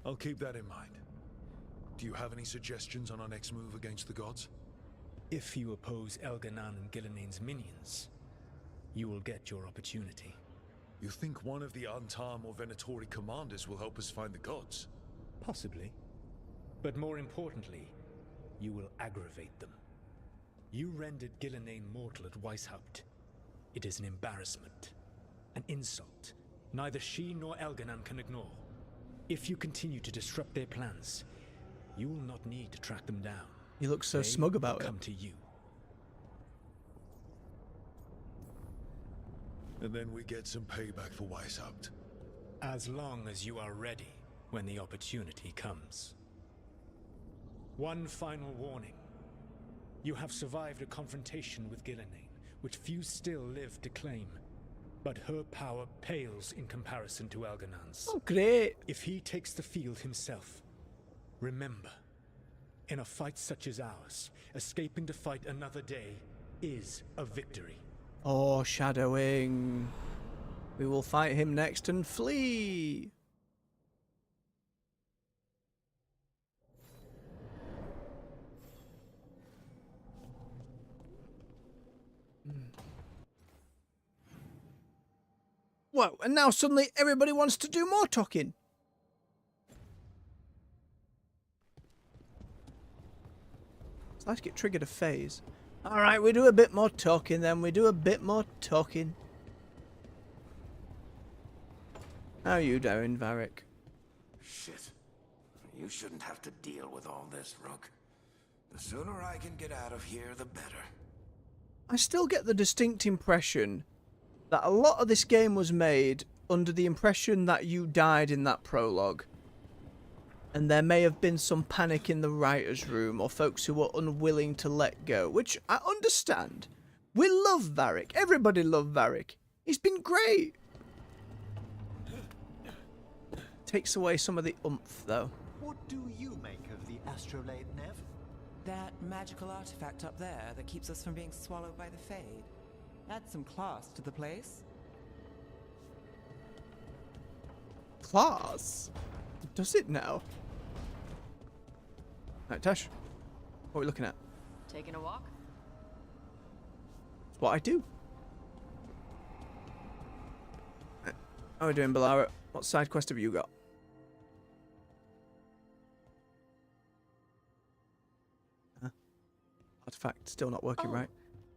I'll keep that in mind. Do you have any suggestions on our next move against the gods? If you oppose Elganan and Gillenane's minions, you will get your opportunity. You think one of the Antam or Venatori commanders will help us find the gods? Possibly. But more importantly, you will aggravate them. You rendered Gillenane mortal at Weishaupt. It is an embarrassment, an insult, neither she nor Elganan can ignore. If you continue to disrupt their plans, you will not need to track them down. You look so smug about it. Come to you. And then we get some payback for Weishaupt. As long as you are ready when the opportunity comes. One final warning. You have survived a confrontation with Gillenane, which few still live to claim. But her power pales in comparison to Elganan's. Oh, great. If he takes the field himself, remember, in a fight such as ours, escaping to fight another day is a victory. Oh, shadowing. We will fight him next and flee. Whoa, and now suddenly everybody wants to do more talking. It's like it triggered a phase. Alright, we do a bit more talking then. We do a bit more talking. How are you doing, Varric? Shit. You shouldn't have to deal with all this, Rook. The sooner I can get out of here, the better. I still get the distinct impression that a lot of this game was made under the impression that you died in that prologue. And there may have been some panic in the writer's room or folks who were unwilling to let go, which I understand. We love Varric. Everybody loved Varric. He's been great. Takes away some of the oomph, though. What do you make of the astrolabe, Nev? That magical artifact up there that keeps us from being swallowed by the Fade. Adds some class to the place. Class? Does it now? Right, Tash, what are we looking at? Taking a walk? That's what I do. How are we doing, Balara? What side quest have you got? Huh? Artifact still not working right.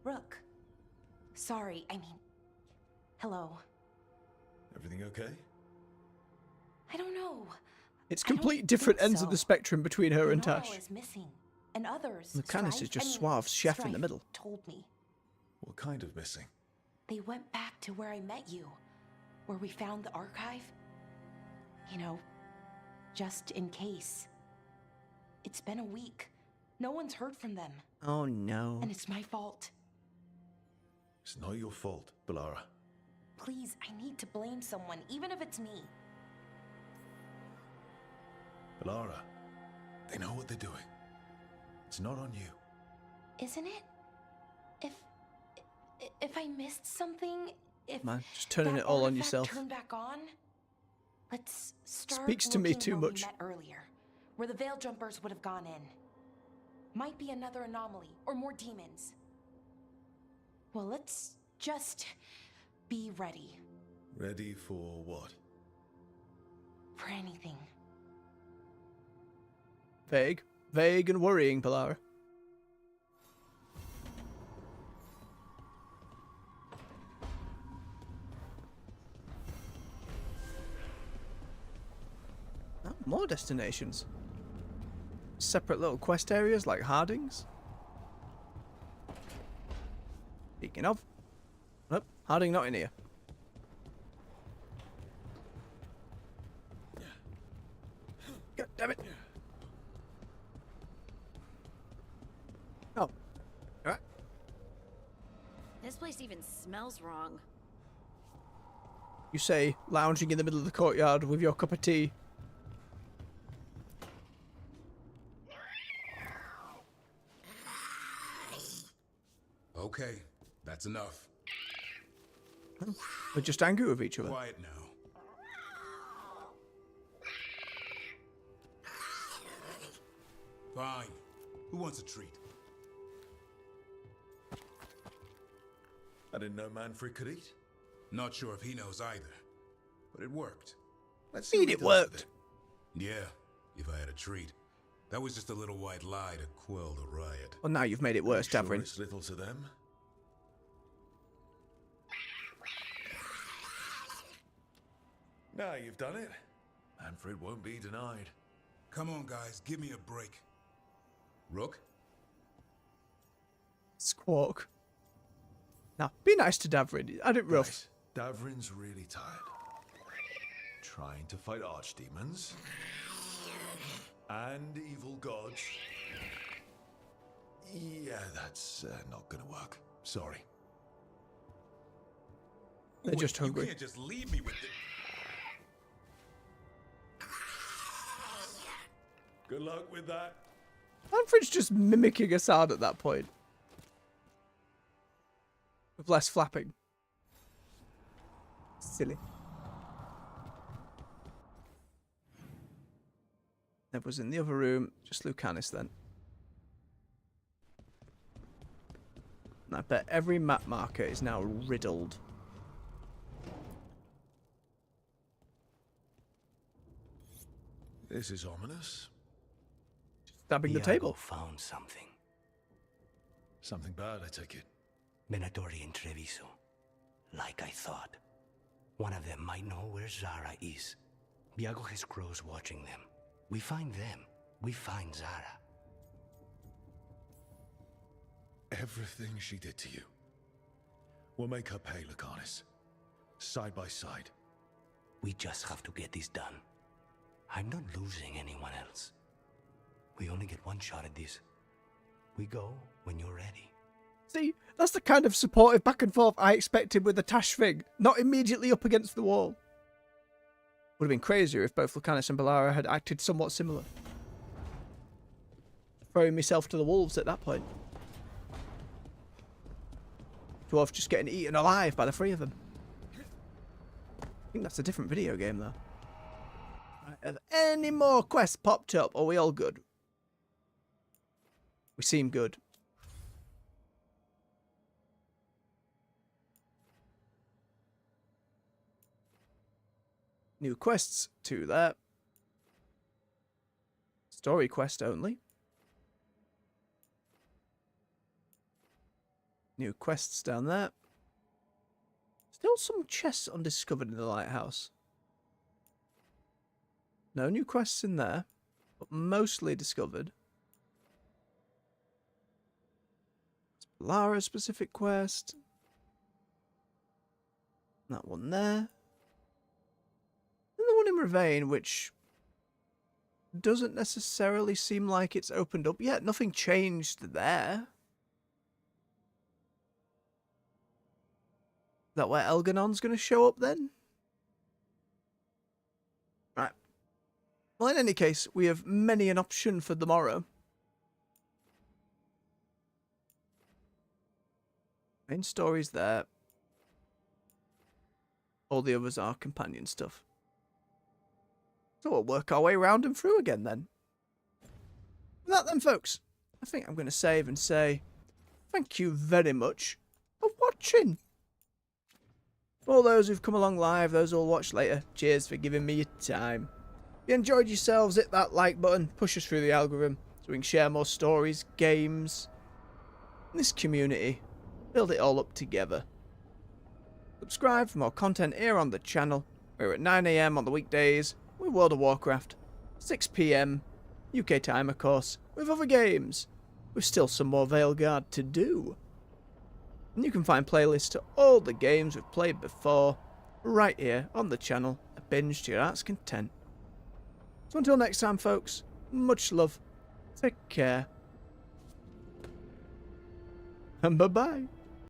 Rook. Sorry, I mean... Hello. Everything okay? I don't know. It's complete different ends of the spectrum between her and Lenora Tash. is missing, and others. Lucanus is just suave chef in the middle. Told me. What kind of missing? They went back to where I met you, where we found the archive. You know, just in case. It's been a week. No one's heard from them. Oh no. And it's my fault. It's not your fault, Balara. Please, I need to blame someone, even if it's me. Balara, they know what they're doing. It's not on you. Isn't it? If I missed something, if Man, just turning that it all on artifact yourself. turned back on, let's start Speaks to me looking too where much. We met earlier, where the Veil Jumpers would have gone in. Might be another anomaly or more demons. Well, let's just be ready Ready for what? for anything. Vague. Vague and worrying, Balara. Oh, more destinations. Separate little quest areas like Harding's. Speaking of. Nope, Harding not in here. God damn it. Oh. Alright. This place even smells wrong. You say, lounging in the middle of the courtyard with your cup of tea. Okay, that's enough. We're just angry with each other. Quiet now. Fine. Who wants a treat? I didn't know Manfred could eat. Not sure if he knows either. But it worked. Let's see. It worked. Yeah, if I had a treat. That was just a little white lie to quell the riot. Well, now you've made it worse, Sure Davrin. it's little to them. Now you've done it. Manfred won't be denied. Come on, guys, give me a break. Rook? Squawk. Now, be nice to Davrin. I did rough. Guys, Davrin's really tired. Trying to fight archdemons. And evil gods. Yeah, that's not gonna work. Sorry. They're just hungry. You can't just leave me with it. Good luck with that. Manfred's just mimicking Assad at that point. With less flapping. Silly. Nev was in the other room. Just Lucanus then. And I bet every map marker is now riddled. This is ominous. Stabbing the table. Found something. Something bad, I take it. Venatori and Treviso. Like I thought. One of them might know where Zara is. Viago has crows watching them. We find them. We find Zara. Everything she did to you. We'll make her pay, Lucanus. Side by side. We just have to get this done. I'm not losing anyone else. We only get one shot at this. We go when you're ready. See, that's the kind of supportive back and forth I expected with the Tash thing. Not immediately up against the wall. Would have been crazier if both Lucanus and Balara had acted somewhat similar. Throwing myself to the wolves at that point. Dwarf just getting eaten alive by the three of them. I think that's a different video game though. Right, have any more quests popped up? Are we all good? We seem good. New quests, 2 there. Story quest only. New quests down there. Still some chests undiscovered in the lighthouse. No new quests in there, but mostly discovered. Lara specific quest. That one there. And the one in Ravine, which doesn't necessarily seem like it's opened up yet. Nothing changed there. Is that where Elganon's going to show up then? Right. Well, in any case, we have many an option for the morrow. Main story's there. All the others are companion stuff. So we'll work our way around and through again then. With that then, folks, I think I'm going to save and say thank you very much for watching. For all those who've come along live, those who'll watch later, cheers for giving me your time. If you enjoyed yourselves, hit that like button, push us through the algorithm so we can share more stories, games, in this community, build it all up together. Subscribe for more content here on the channel. We're at 9 AM on the weekdays with World of Warcraft, 6 PM UK time of course, with other games, with still some more Veilguard to do. And you can find playlists to all the games we've played before right here on the channel, a binge to your heart's content. So until next time, folks, much love, take care, and bye-bye.